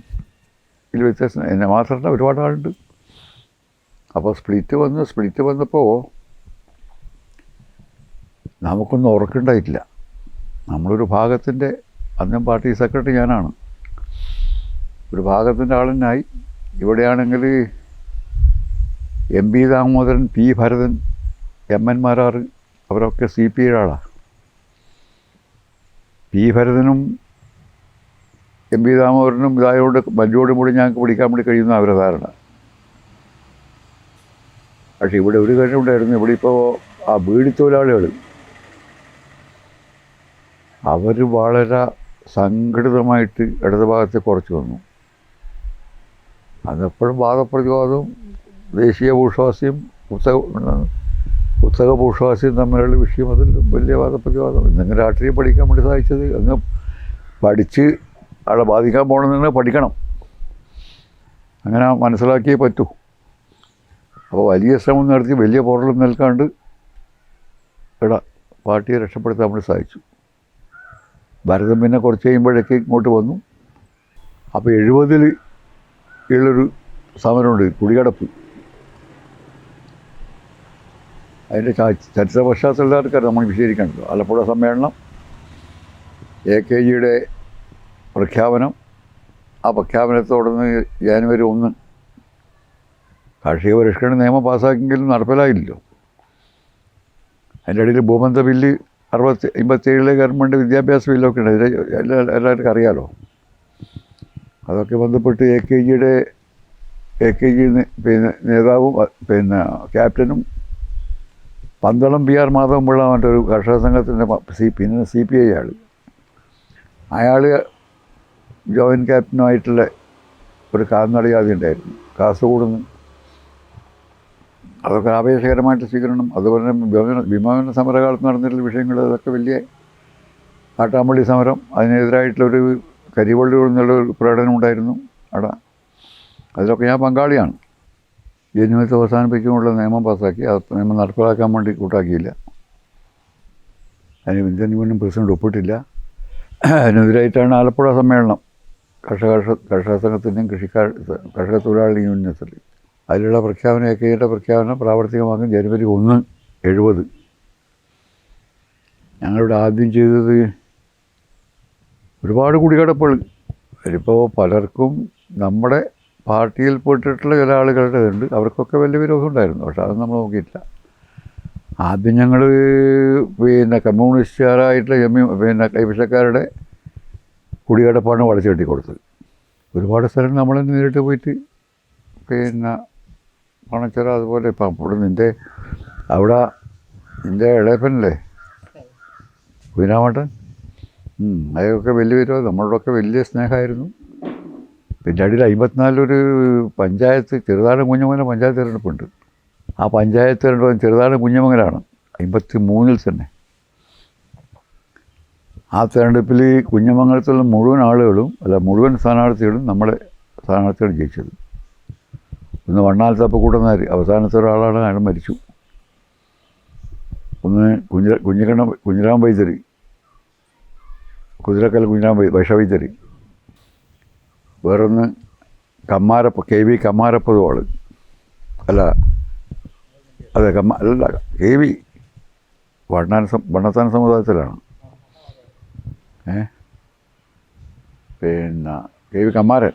ഇതിൽ വ്യത്യാസം, എന്നെ മാത്രമല്ല ഒരുപാട് ആളുണ്ട്. അപ്പോൾ സ്പ്ലിറ്റ് വന്നപ്പോൾ നമുക്കൊന്നും ഉറക്കുണ്ടായിട്ടില്ല. നമ്മളൊരു ഭാഗത്തിൻ്റെ, അന്നും പാർട്ടി സെക്രട്ടറി ഞാനാണ്, ഒരു ഭാഗത്തിൻ്റെ ആളെന്നായി. ഇവിടെയാണെങ്കിൽ MP Damodaran, P Bharathan, MN Marar അവരൊക്കെ CPI ആളാണ്. P ഭരതനും MP ദാമോദരനും ഇതായതുകൊണ്ട് മല്ലോടും കൂടി ഞങ്ങൾക്ക് പിടിക്കാൻ വേണ്ടി കഴിയുന്ന അവരുടെ ധാരണ. പക്ഷേ ഇവിടെ ഒരു കാര്യം ഉണ്ടായിരുന്നു. ഇവിടെ ഇപ്പോൾ ആ ബീഡി തൊഴിലാളികൾ അവർ വളരെ സംഘടിതമായിട്ട് ഇടതുഭാഗത്തെ കുറച്ച് വന്നു. അതെപ്പോഴും വാദപ്രതിവാദവും ദേശീയ ഭൂഷ്വാസിയും പുസ്തക ഭൂഷ്വാസിയും തമ്മിലുള്ള വിഷയം, അതിൽ വലിയ വാദപ്രതിവാദം. എന്തെങ്കിലും രാഷ്ട്രീയം പഠിക്കാൻ വേണ്ടി സാധിച്ചത് അങ്ങ് പഠിച്ച് അവിടെ ബാധിക്കാൻ പോകണമെന്നുണ്ടെങ്കിൽ പഠിക്കണം, അങ്ങനെ മനസ്സിലാക്കിയേ പറ്റൂ. അപ്പോൾ വലിയ ശ്രമം നടത്തി വലിയ പോറലും നിൽക്കാണ്ട് ഇവിടെ പാർട്ടിയെ രക്ഷപ്പെടുത്താൻ വേണ്ടി സാധിച്ചു. ഭരതൻ പിന്നെ കുറച്ച് കഴിയുമ്പോഴേക്ക് ഇങ്ങോട്ട് വന്നു. അപ്പോൾ 70 ഉള്ളൊരു സമരമുണ്ട്, കുടിയടപ്പ്. അതിൻ്റെ ചരിത്ര പശ്ചാത്തലക്കാർക്ക് നമ്മൾ വിശദീകരിക്കേണ്ടത്. ആലപ്പുഴ സമ്മേളനം, AKGയുടെ പ്രഖ്യാപനം, ആ പ്രഖ്യാപനത്തോടൊന്ന് ജനുവരി 1 കാർഷിക പരിഷ്കരണ നിയമം പാസ്സാക്കിയെങ്കിലും നടപ്പിലായില്ലല്ലോ. അതിൻ്റെ ഇടയിൽ ഭൂബന്ധ ബില്ല് 57 ഗവൺമെൻറ് വിദ്യാഭ്യാസ ബില്ലൊക്കെ ഉണ്ട്. എല്ലാവർക്കും അറിയാലോ. അതൊക്കെ ബന്ധപ്പെട്ട് AKG പിന്നെ നേതാവും പിന്നെ ക്യാപ്റ്റനും പന്തളം PR മാധവൻപിള്ള മറ്റൊരു കർഷക സംഘത്തിൻ്റെ പിന്നെ CPI അയാൾ ജോയിൻറ്റ് ക്യാപ്റ്റനുമായിട്ടുള്ള ഒരു കാൽനട യാത്ര ഉണ്ടായിരുന്നു കാസർഗോഡ് നിന്ന്. അതൊക്കെ ആവേശകരമായിട്ട് സ്വീകരണം. അതുപോലെ വിമാന സമരകാലത്ത് നടന്നിട്ടുള്ള വിഷയങ്ങൾ, അതൊക്കെ വലിയ കാട്ടാമ്പള്ളി സമരം, അതിനെതിരായിട്ടുള്ളൊരു കരിവള്ളി നിന്നുള്ളൊരു പ്രകടനം ഉണ്ടായിരുന്നു അവിടെ. അതിലൊക്കെ ഞാൻ പങ്കാളിയാണ്. ജനുവരി അവസാനിപ്പിക്കുമുള്ള നിയമം പാസ്സാക്കി. ആ നിയമം നടപ്പിലാക്കാൻ വേണ്ടി കൂട്ടാക്കിയില്ല. അതിന് ഇന്ത്യൻ യൂണിയൻ പ്രസിഡന്റ് ഒപ്പിട്ടില്ല. അതിനെതിരായിട്ടാണ് ആലപ്പുഴ സമ്മേളനം കർഷക സംഘത്തിൻ്റെയും കർഷക തൊഴിലാളി യൂണിയൻസിൽ. അതിലുള്ള പ്രഖ്യാപനം, AKGയുടെ പ്രഖ്യാപനം പ്രാവർത്തികമാക്കും ജനുവരി 1, 70. ഞങ്ങളിവിടെ ആദ്യം ചെയ്തത് ഒരുപാട് കുടികടപ്പുകൾ. അതിലിപ്പോൾ പലർക്കും നമ്മുടെ പാർട്ടിയിൽപ്പെട്ടിട്ടുള്ള ചില ആളുകളുടെ ഉണ്ട്, അവർക്കൊക്കെ വലിയ വിരോധം ഉണ്ടായിരുന്നു. പക്ഷെ അത് നമ്മൾ നോക്കിയിട്ടില്ല. ആദ്യം ഞങ്ങൾ പിന്നെ കമ്മ്യൂണിസ്റ്റുകാരായിട്ടുള്ള പിന്നെ കൈവശക്കാരുടെ കുടികടപ്പാണ് വളച്ചു കെട്ടി കൊടുത്തത്. ഒരുപാട് സ്ഥലം നമ്മൾ തന്നെ നേരിട്ട് പോയിട്ട് പിന്നെ പണച്ചിറ, അതുപോലെ ഇപ്പം അവിടെ നിൻ്റെ ഇളയപ്പനല്ലേ കുഞ്ഞിരാമട്ടൻ, അതൊക്കെ വലിയ വിരോധം. നമ്മളോടൊക്കെ വലിയ സ്നേഹമായിരുന്നു. പിന്നെ അടിയിൽ 54 പഞ്ചായത്ത്, ചെറുതാഴം കുഞ്ഞമംഗലം പഞ്ചായത്ത് തിരഞ്ഞെടുപ്പുണ്ട്. ആ പഞ്ചായത്ത് തിരഞ്ഞെടുപ്പ് ചെറുതാഴം കുഞ്ഞമംഗലാണ് 53 തന്നെ. ആ തിരഞ്ഞെടുപ്പിൽ കുഞ്ഞമംഗലത്തുള്ള മുഴുവൻ സ്ഥാനാർത്ഥികളും നമ്മുടെ സ്ഥാനാർത്ഥികൾ ജയിച്ചത്. ഒന്ന് വണ്ണാൽത്തപ്പ കൂട്ടുന്നാർ, അവസാനത്തെ ഒരാളാണ്, അയാൾ മരിച്ചു. ഒന്ന് കുഞ്ഞിരാം വൈദ്യർ, കുതിരക്കൽ വൈഷവൈദ്യർ. വേറൊന്ന് KV കമ്മാരപ്പതുവാൾ, അല്ല KV വണ്ണത്താൻ സമുദായത്തിലാണ്. പിന്നെ KV കമ്മാരൻ,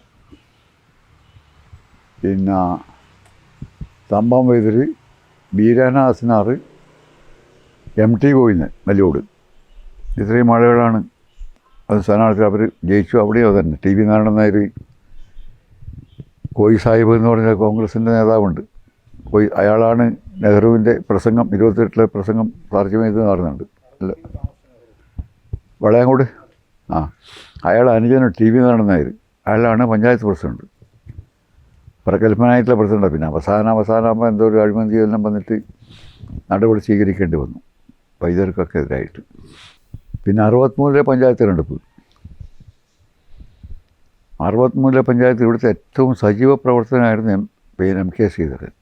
പിന്നെ തമ്പാം വൈദ്യർ, ബീരാന അസ്നാർ, MT ഗോവിന്ദൻ മല്ലോട്. ഇത്രയും ആളുകളാണ് അത് സ്ഥാനാർത്ഥി. അവർ ജയിച്ചു. അവിടെയോ തന്നെ TV നാരായണൻ നായർ, കോയി സാഹിബ് എന്ന് പറഞ്ഞ കോൺഗ്രസിൻ്റെ നേതാവുണ്ട്. അയാളാണ് നെഹ്റുവിൻ്റെ പ്രസംഗം 28 പ്രസംഗം തർജ്ജമ ചെയ്ത് നടന്നുണ്ട്. അല്ല വളയങ്കോട്, അയാൾ അനുജന് TV നാരായണൻ നായർ, അയാളാണ് പഞ്ചായത്ത് പ്രസിഡന്റ്, പ്രഗത്ഭനായിട്ടുള്ള പ്രസിഡന്റാണ്. പിന്നെ അവസാനമാകുമ്പോൾ എന്തോ ഒരു അഴിമതി എല്ലാം വന്നിട്ട് നടപടി സ്വീകരിക്കേണ്ടി വന്നു വൈദ്യർക്കൊക്കെ എതിരായിട്ട്. പിന്നെ 63 പഞ്ചായത്ത് തിരഞ്ഞെടുപ്പ്. 63 പഞ്ചായത്ത് ഇവിടുത്തെ ഏറ്റവും സജീവ പ്രവർത്തനമായിരുന്നു MK ശ്രീധരൻ.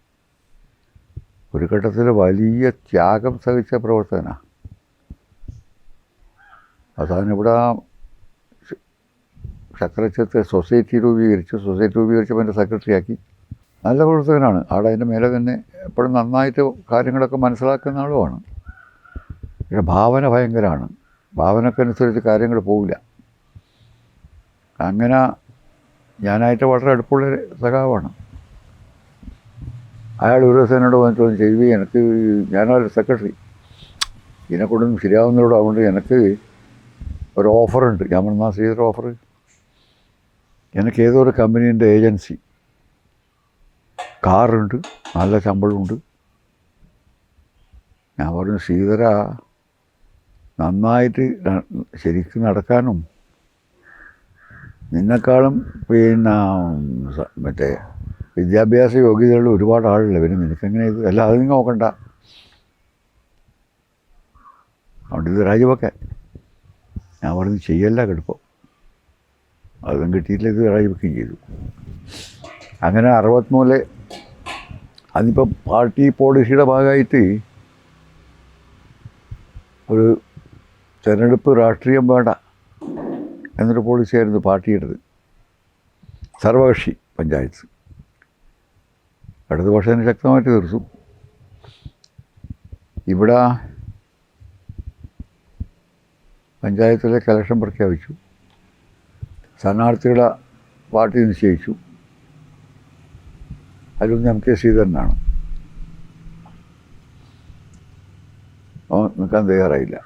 ഒരു ഘട്ടത്തിൽ വലിയ ത്യാഗം സഹിച്ച പ്രവർത്തനമാണ്. അവസാനം ഇവിടെ ചക്രച്ചത്തെ സൊസൈറ്റി രൂപീകരിച്ചപ്പോൾ എൻ്റെ സെക്രട്ടറിയാക്കി. നല്ല പ്രവർത്തകനാണ് ആൾ. അതിൻ്റെ മേലെ തന്നെ എപ്പോഴും നന്നായിട്ട് കാര്യങ്ങളൊക്കെ മനസ്സിലാക്കുന്ന ആളുമാണ്. പക്ഷേ ഭാവന ഭയങ്കരമാണ്. ഭാവനക്കനുസരിച്ച് കാര്യങ്ങൾ പോവില്ല. അങ്ങനെ ഞാനായിട്ട് വളരെ അടുപ്പുള്ള സഖാവാണ്. അയാൾ ഒരു ദിവസം എന്നോട് വന്നിട്ട് ചെയ്തു, എനിക്ക് ഞാനൊരു സെക്രട്ടറി, ഇതിനെക്കൊണ്ടൊന്നും ശരിയാവുന്നതോട്, അതുകൊണ്ട് എനിക്ക് ഒരു ഓഫറുണ്ട്. ഞാൻ പറഞ്ഞാൽ ശ്രീധര ഓഫർ, എനിക്ക് ഏതോ ഒരു കമ്പനീൻ്റെ ഏജൻസി, കാറുണ്ട്, നല്ല ശമ്പളമുണ്ട്. ഞാൻ പറഞ്ഞു, ശ്രീധര നന്നായിട്ട് ശരിക്കും നടക്കാനും നിന്നെക്കാളും പിന്നെ മറ്റേ വിദ്യാഭ്യാസ യോഗ്യതയുള്ള ഒരുപാട് ആളുള്ള, പിന്നെ നിനക്കെങ്ങനെ ഇത് അല്ല, അത് നിങ്ങൾ നോക്കണ്ട, അതുകൊണ്ട് ഇത് രാജിവെക്കാൻ. ഞാൻ പറഞ്ഞു ചെയ്യല്ല കടുപ്പം. അതും കിട്ടിയിട്ടില്ല, ഇത് രാജിവെക്കുകയും ചെയ്തു. അങ്ങനെ 63 അതിപ്പോൾ പാർട്ടി പോളിസിയുടെ ഭാഗമായിട്ട് ഒരു തിരഞ്ഞെടുപ്പ് രാഷ്ട്രീയം വേണ്ട എന്നൊരു പോളിസിയായിരുന്നു പാർട്ടിയുടേത്. സർവകക്ഷി പഞ്ചായത്ത് ഇടതുപക്ഷത്തിന് ശക്തമായിട്ട് തീർത്തു. ഇവിടെ പഞ്ചായത്തിലേക്ക് ഇലക്ഷൻ പ്രഖ്യാപിച്ചു. സ്ഥാനാർത്ഥികളെ പാർട്ടി നിശ്ചയിച്ചു. അതിലൊന്ന് MK ശ്രീധരനാണ്. അവൻ നിൽക്കാൻ തയ്യാറായില്ല.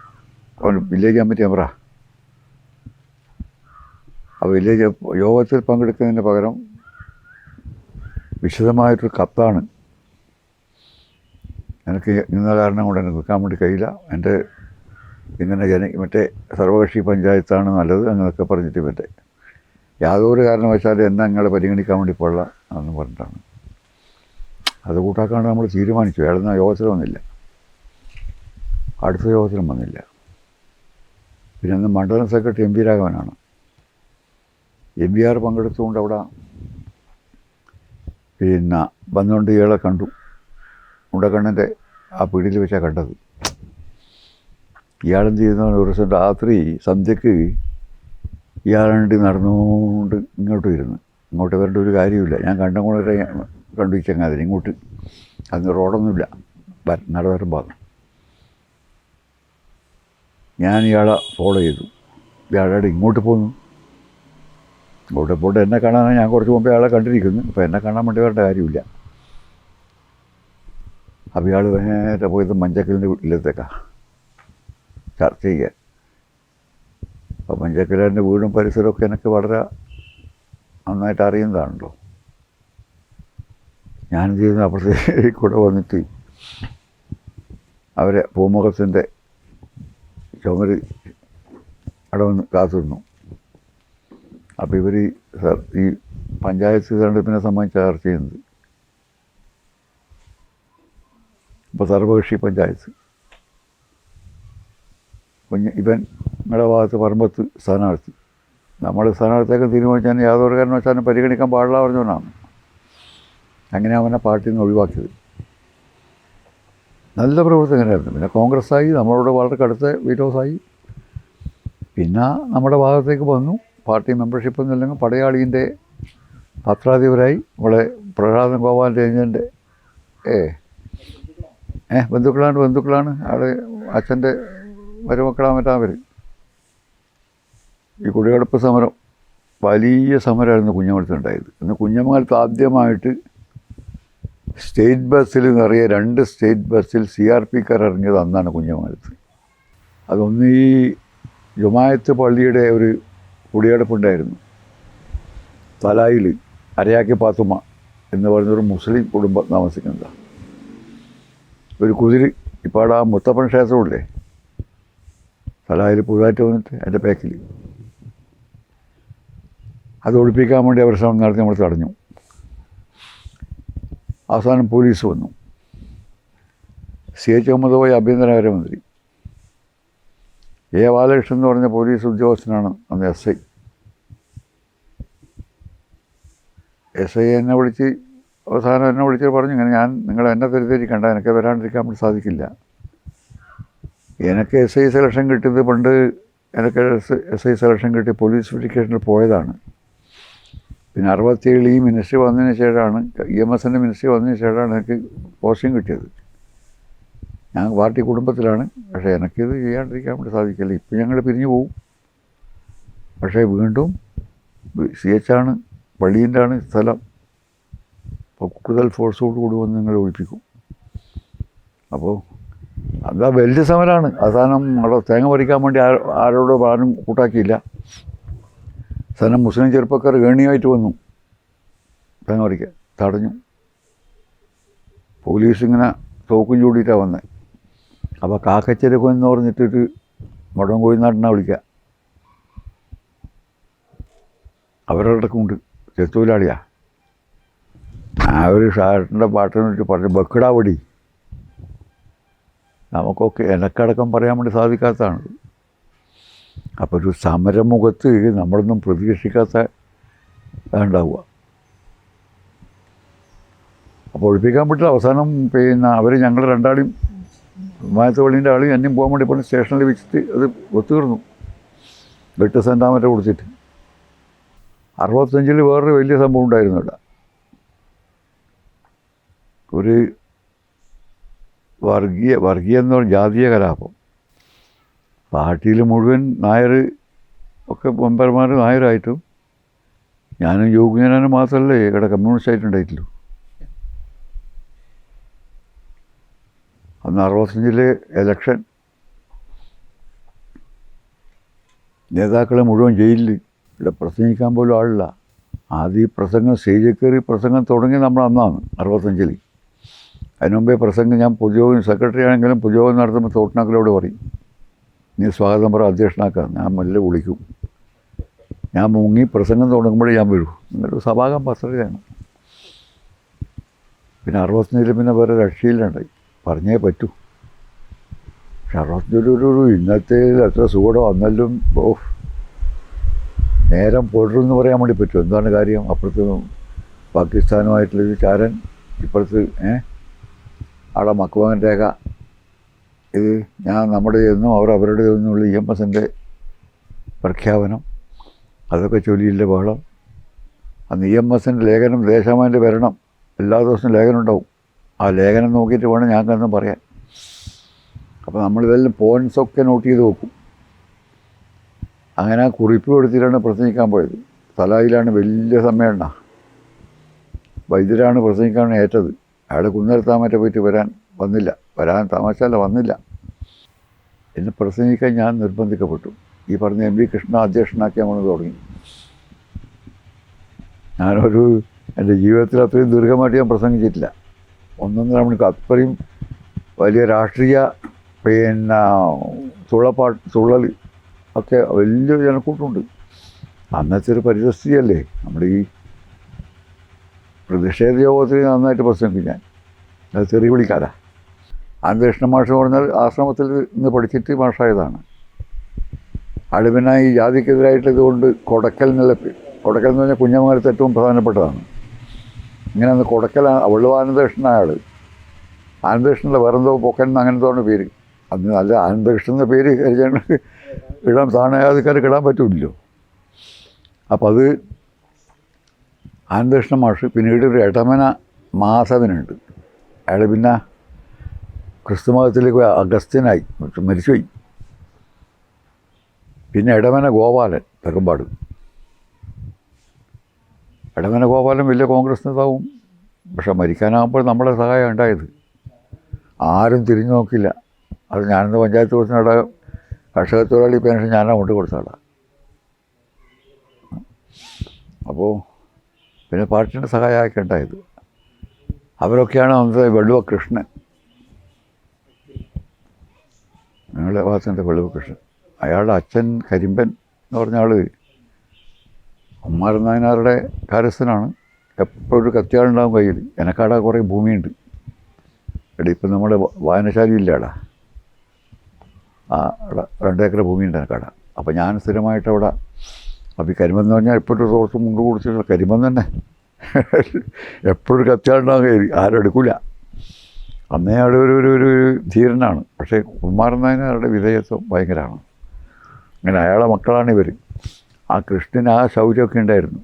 അവൻ വില്ലേജ് കമ്മിറ്റി മെമ്പറാ. ആ വില്ലേജ് യോഗത്തിൽ പങ്കെടുക്കുന്നതിന് പകരം വിശദമായിട്ടൊരു കത്താണ്, എനിക്ക് ഇന്ന കാരണം കൊണ്ട് എനിക്ക് നിൽക്കാൻ വേണ്ടി കഴിയില്ല, എൻ്റെ ഇങ്ങനെ മറ്റേ സർവകക്ഷി പഞ്ചായത്താണ് നല്ലത് അങ്ങനെയൊക്കെ പറഞ്ഞിട്ട് മറ്റേ യാതൊരു കാരണവശാലും എന്നെ നിങ്ങളെ പരിഗണിക്കാൻ വേണ്ടി പാടില്ല എന്ന് പറഞ്ഞിട്ടാണ്. അത് കൂട്ടാക്കാണ്ട് നമ്മൾ തീരുമാനിച്ചു. അയാളെന്ന യോഗത്തിൽ വന്നില്ല, അടുത്ത യോഗത്തിലും വന്നില്ല. പിന്നെ അന്ന് മണ്ഡലം സെക്രട്ടറി MP രാഘവനാണ്. MBR പങ്കെടുത്തുകൊണ്ട് അവിടെ പിന്നെ വന്നുകൊണ്ട് ഇയാളെ കണ്ടു. ഉണ്ടക്കണ്ണൻ്റെ ആ പീടിയിൽ വെച്ചാൽ കണ്ടത്. ഇയാളെന്ത് ചെയ്യുന്ന ഒരു ദിവസം രാത്രി സന്ധ്യക്ക് ഇയാളുണ്ട് നടന്നുകൊണ്ട് ഇങ്ങോട്ട് വരുന്നു. ഇങ്ങോട്ട് വരേണ്ട ഒരു കാര്യമില്ല. ഞാൻ കണ്ടുകൊണ്ടേ കണ്ടു ചങ്ങാതിന് ഇങ്ങോട്ട്. അന്ന് റോഡൊന്നുമില്ല, നടവരം ഭാഗം. ഞാൻ ഇയാളെ ഫോളോ ചെയ്തു. ഇയാളുടെ ഇങ്ങോട്ട് പോന്നു. ഇങ്ങോട്ട് പോയിട്ട് എന്നെ കാണാനാണ്. ഞാൻ കുറച്ച് മുമ്പേ അയാളെ കണ്ടിരിക്കുന്നു. അപ്പോൾ എന്നെ കാണാൻ വേണ്ടി വരേണ്ട കാര്യമില്ല. അപ്പോൾ ഇയാൾ നേരെ പോയത് മഞ്ചക്കലിൻ്റെ വീട്ടിലെത്തേക്കാണ് ചർച്ച ചെയ്യാൻ. അപ്പോൾ മഞ്ചക്കലിൻ്റെ വീടും പരിസരമൊക്കെ എനിക്ക് വളരെ നന്നായിട്ട് അറിയുന്നതാണല്ലോ. ഞാനെന്ത് ചെയ്യുന്നു, അപ്പുറത്തേക്ക് കൂടെ വന്നിട്ട് അവരെ പൂമുഖത്തിൻ്റെ ചുമര് അവിടെ വന്ന് കാത്തിരുന്നു. അപ്പോൾ ഇവർ ഈ പഞ്ചായത്ത് തെരഞ്ഞെടുപ്പിനെ സംബന്ധിച്ച് ചർച്ച ചെയ്യുന്നത്. ഇപ്പോൾ സർവകക്ഷി പഞ്ചായത്ത് ഇവൻ നിങ്ങളുടെ ഭാഗത്ത് പറമ്പത്ത് സ്ഥാനാർത്ഥി. നമ്മൾ സ്ഥാനാർത്ഥിയൊക്കെ തീരുമാനിച്ചാൽ യാതൊരു കാരണവശാലും പരിഗണിക്കാൻ പാടില്ല പറഞ്ഞവനാണ്. അങ്ങനെ അവനെ പാർട്ടിയിൽ നിന്ന് ഒഴിവാക്കിയത്. നല്ല പ്രവർത്തകനായിരുന്നു. പിന്നെ കോൺഗ്രസ്സായി, നമ്മളോട് വളരെ കടുത്ത വിരോധമായി. പിന്നെ നമ്മുടെ ഭാഗത്തേക്ക് വന്നു. പാർട്ടി മെമ്പർഷിപ്പ് എന്നില്ലെങ്കിൽ പടയാളീൻ്റെ പത്രാധിപരായി. നമ്മളെ പ്രഹ്ലാദൻ ഗോപാൽ രഞ്ജൻ്റെ ബന്ധുക്കളാണ് അവിടെ അച്ഛൻ്റെ മരുമക്കളാൻ പറ്റാൻ. ഈ കുടിയടപ്പ് സമരം വലിയ സമരമായിരുന്നു കുഞ്ഞമംഗലത്തുണ്ടായത്. ഇന്ന് കുഞ്ഞമംഗലത്ത് ആദ്യമായിട്ട് സ്റ്റേറ്റ് ബസ്സിൽ നിറയെ 2 സ്റ്റേറ്റ് ബസ്സിൽ CRPക്കാർ ഇറങ്ങിയത് അന്നാണ് കുഞ്ഞമംഗലത്ത്. അതൊന്ന് ഈ ജുമായത്ത് പള്ളിയുടെ ഒരു കുടിയടപ്പുണ്ടായിരുന്നു. തലായിൽ അരയാക്കി പാത്തുമ്മ എന്ന് പറയുന്നൊരു മുസ്ലിം കുടുംബം താമസിക്കുന്നതാണ്. ഒരു കുതിര് ഇപ്പോൾ അവിടെ ആ മുത്തപ്പൻ ക്ഷേത്രമില്ലേ, തലായിൽ പുതുതായിട്ട് വന്നിട്ട് അതിൻ്റെ ബാക്കിൽ അത് ഒഴിപ്പിക്കാൻ വേണ്ടി അവർ ശ്രമം നടത്തി. നമ്മൾ തടഞ്ഞു. അവസാനം പോലീസ് വന്നു. CH മുഹമ്മദ് കോയ ആഭ്യന്തരകാര്യമന്ത്രി. ബാലകൃഷ്ണൻ എന്ന് പറഞ്ഞ പോലീസ് ഉദ്യോഗസ്ഥനാണ് അന്ന് SI എന്നെ വിളിച്ച് അവസാനം എന്നെ വിളിച്ച് പറഞ്ഞു, ഇങ്ങനെ നിങ്ങൾ എന്നെ തെറ്റിദ്ധരിക്കണ്ട, എനിക്ക് വരാണ്ടിരിക്കാൻ വേണ്ടി സാധിക്കില്ല. എനിക്ക് SI സെലക്ഷൻ കിട്ടിയത് പണ്ട് എനിക്ക് SI സെലക്ഷൻ കിട്ടി പോലീസ് വെരിഫിക്കേഷനിൽ പോയതാണ്. പിന്നെ 67 ഈ മിനിസ്ട്രി വന്നതിന് ശേഷമാണ്, EMSൻ്റെ മിനിസ്ട്രി വന്നതിന് ശേഷമാണ് എനിക്ക് പോസ്റ്റിംഗ് കിട്ടിയത്. ഞാൻ പാർട്ടി കുടുംബത്തിലാണ്. പക്ഷേ എനിക്കിത് ചെയ്യാണ്ടിരിക്കാൻ വേണ്ടി സാധിക്കില്ല. ഇപ്പം ഞങ്ങൾ പിരിഞ്ഞു പോവും. പക്ഷേ വീണ്ടും CH ആണ്, പള്ളീൻ്റെ ആണ് സ്ഥലം. അപ്പോൾ കൂടുതൽ ഫോഴ്സോട് കൂടി വന്ന് നിങ്ങൾ ഒഴിപ്പിക്കും. അപ്പോൾ അതാ വലിയ സമരമാണ്. അവസാനം അവിടെ തേങ്ങ പറിക്കാൻ വേണ്ടി ആരോടോ ആരും കൂട്ടാക്കിയില്ല. അവസാനം മുസ്ലിം ചെറുപ്പക്കാർ ഗണ്യമായിട്ട് വന്നു തേങ്ങ പറിക്കാൻ, തടഞ്ഞു. പോലീസ് ഇങ്ങനെ തോക്കും ചൂടിയിട്ടാണ് വന്നത്. അപ്പോൾ കാക്കച്ചെരുക്കം എന്ന് പറഞ്ഞിട്ടൊരു മുടം കോഴിനാട്ടിനെ വിളിക്കുക. അവരുടെ ഉണ്ട് ചെത്തൊഴിലാളിയാണ്. ആ ഒരു ഷാർട്ടിൻ്റെ പാട്ടെന്ന് വെച്ച് പറഞ്ഞു, ബക്കിടാവടി. നമുക്കൊക്കെ എനക്കടക്കം പറയാൻ വേണ്ടി സാധിക്കാത്തതാണ്. അപ്പോൾ ഒരു സമരമുഖത്ത് നമ്മളൊന്നും പ്രതീക്ഷിക്കാത്ത ഉണ്ടാവുക. അപ്പോൾ ഒഴിപ്പിക്കാൻ പറ്റില്ല. അവസാനം പിന്നെ അവർ ഞങ്ങൾ രണ്ടാളും മായത്തുപള്ളീൻ്റെ ആളും എന്നെയും പോകാൻ വേണ്ടി പറഞ്ഞ് സ്റ്റേഷനിൽ വെച്ചിട്ട് അത് ഒത്തുതീർന്നു. 8 സെൻറ്റാമറ്റ കൊടുത്തിട്ട്. 65 വേറൊരു വലിയ സംഭവം ഉണ്ടായിരുന്നു ഇവിടെ. ഒരു വർഗീയ എന്ന് പറഞ്ഞ ജാതീയ കലാപം. പാർട്ടിയിൽ മുഴുവൻ നായർ ഒക്കെ മെമ്പർമാർ നായരായിട്ടും ഞാനും യോഗീനാനും മാത്രമല്ലേ ഇവിടെ കമ്മ്യൂണിസ്റ്റ് ആയിട്ടുണ്ടായിട്ടുള്ളൂ. അന്ന് 65 ഇലക്ഷൻ നേതാക്കളെ മുഴുവൻ ജയിലിൽ. ഇവിടെ പ്രസംഗിക്കാൻ പോലും ആളില്ല. ആദ്യം ഈ പ്രസംഗം സ്റ്റേജിൽ കയറി പ്രസംഗം തുടങ്ങി നമ്മൾ അന്നാണ് 65. അതിന് മുമ്പേ പ്രസംഗം ഞാൻ പൊതുയോഗം സെക്രട്ടറി ആണെങ്കിലും പൊതുയോഗം നടത്തുമ്പോൾ തോട്ടിനാക്കലോട് പറയും, നീ സ്വാഗതം പറ അധ്യക്ഷനാക്കാം. ഞാൻ മെല്ലെ വിളിക്കും. ഞാൻ മുങ്ങി പ്രസംഗം തുടങ്ങുമ്പോഴേ ഞാൻ വരൂ. എന്നിട്ട് സഭാകം പത്രമാണ്. പിന്നെ 65 പിന്നെ വേറെ രക്ഷയിലുണ്ടായി, പറഞ്ഞേ പറ്റൂ. പക്ഷെ 65 ഇന്നത്തെ എത്ര സുഖം വന്നാലും നേരം പൊരുന്ന് പറയാൻ വേണ്ടി പറ്റും. എന്താണ് കാര്യം? അപ്പുറത്ത് പാകിസ്ഥാനുമായിട്ടുള്ളൊരു ചാരൻ, ഇപ്പുറത്ത് അവിടെ മക്വാൻ രേഖ. ഇത് ഞാൻ നമ്മുടെ എന്നും അവർ അവരുടെ എന്നുള്ള EMSൻ്റെ പ്രഖ്യാപനം, അതൊക്കെ ചൊല്ലിയില്ല ബഹളം. അന്ന് EMSൻ്റെ ലേഖനം ദേശാമാൻ്റെ വരണം, എല്ലാ ദിവസവും ലേഖനം ഉണ്ടാവും. ആ ലേഖനം നോക്കിയിട്ട് വേണം ഞങ്ങൾക്കെന്നും പറയാൻ. അപ്പോൾ നമ്മളിതെല്ലാം പോയിൻറ്റ്സൊക്കെ നോട്ട് ചെയ്ത് വെക്കും. അങ്ങനെ ആ കുറിപ്പ് കൊടുത്തിട്ടാണ് പ്രസംഗിക്കാൻ പോയത്. തലായിലാണ് വലിയ സമ്മേളനം. വൈദ്യരാണ് പ്രസംഗിക്കാൻ ഏറ്റത്. അയാൾ കുന്നരത്താമറ്റ പോയിട്ട് വരാൻ താമസിച്ചല്ല വന്നില്ല. എന്നെ പ്രസംഗിക്കാൻ ഞാൻ നിർബന്ധിക്കപ്പെട്ടു. ഈ പറഞ്ഞ MV കൃഷ്ണ അധ്യക്ഷനാക്കി നമ്മൾ തുടങ്ങി. ഞാനൊരു എൻ്റെ ജീവിതത്തിൽ അത്രയും ദീർഘമായിട്ട് ഞാൻ പ്രസംഗിച്ചിട്ടില്ല. 1.5 മണിക്കൂർ അത്രയും വലിയ രാഷ്ട്രീയ തുള്ളൽ ഒക്കെ വലിയ ജനക്കൂട്ടമുണ്ട്. അന്നത്തെ ഒരു പരിതസ്ഥിതിയല്ലേ. നമ്മുടെ ഈ പ്രതിഷേധ യോഗത്തിൽ നന്നായിട്ട് പ്രസംഗിക്കും ഞാൻ. അത് തെറി വിളിക്കാരാ. അന്തരീക്ഷണ മാഷ് പറഞ്ഞാൽ ആശ്രമത്തിൽ നിന്ന് പഠിച്ചിട്ട് മാഷായതാണ്. ആൾ പിന്നെ ഈ ജാതിക്കെതിരായിട്ട് ഇതുകൊണ്ട് കൊടക്കൽ എന്ന് പറഞ്ഞാൽ കുഞ്ഞമംഗലത്ത് ഏറ്റവും പ്രധാനപ്പെട്ടതാണ്. ഇങ്ങനെ അന്ന് കൊടക്കൽ അവള് ആനന്ദകൃഷ്ണനായ ആൾ. ആനന്ദകൃഷ്ണൻ്റെ വേറെന്തോ പൊക്കൻ അങ്ങനത്തോണ്ട് പേര്. അന്ന് നല്ല ആനന്ദകൃഷ്ണൻ എന്ന പേര് ഇടാൻ താണയാതിക്കാർക്ക് ഇടാൻ പറ്റില്ലല്ലോ. അപ്പം അത് ആനന്ദകൃഷ്ണ മാഷ്. പിന്നീട് ഒരു എടമന മാധവനുണ്ട്. അയാൾ പിന്നെ ക്രിസ്തുമതത്തിലേക്ക് അഗസ്ത്യനായി മരിച്ചുപോയി. പിന്നെ എടമന ഗോപാലൻ തെക്കമ്പാട്. എടമന ഗോപാലൻ വലിയ കോൺഗ്രസ് നേതാവും. പക്ഷെ മരിക്കാനാകുമ്പോൾ നമ്മളെ സഹായം ഉണ്ടായത്. ആരും തിരിഞ്ഞു നോക്കില്ല. അത് ഞാനിന്ന് പഞ്ചായത്ത് കൊടുത്തിനട കർഷക തൊഴിലാളി പെൻഷൻ ഞാനാണ് കൊണ്ട് കൊടുത്തടാ. അപ്പോൾ പിന്നെ പാർട്ടിൻ്റെ സഹായമൊക്കെ ഉണ്ടായത്. അവരൊക്കെയാണ് അന്നത്തെ വെള്ളുവ കൃഷ്ണൻ, ഞങ്ങളുടെ ഭാഗത്തിൻ്റെ വെള്ളുവ കൃഷ്ണൻ. അയാളുടെ അച്ഛൻ കരിമ്പൻ എന്ന് പറഞ്ഞ ആൾ കുമാരൻ നായനാരുടെ കാര്യസ്ഥനാണ്. എപ്പോഴൊരു കത്തിയാളുണ്ടാകും കയ്യിൽ. എനക്കവിടെ കുറേ ഭൂമിയുണ്ട്. എടാ ഇപ്പം നമ്മുടെ വായനശാല ഇല്ലടാ, ആ അവിടെ 2 ഏക്കർ ഭൂമിയുണ്ട് എനക്കവിടെ. അപ്പോൾ ഞാൻ സ്ഥിരമായിട്ട് അവിടെ. അപ്പോൾ ഈ കരിമ്പൻ എന്ന് പറഞ്ഞാൽ എപ്പോഴൊരു സോഴ്സ് മുണ്ട് കുടിച്ചിട്ടുള്ള കരിമ്പൻ തന്നെ എപ്പോഴൊരു കത്തിയാളുണ്ടാകും കയ്യിൽ. ആരും എടുക്കില്ല. അന്നേ ആൾ ഒരു ധീരനാണ്. പക്ഷേ കുമാരൻ നായനാരുടെ വിധേയത്വം ഭയങ്കരമാണ്. അങ്ങനെ അയാളെ മക്കളാണ് ഇവർ. ആ കൃഷ്ണന് ആ ശൗര്യമൊക്കെ ഉണ്ടായിരുന്നു.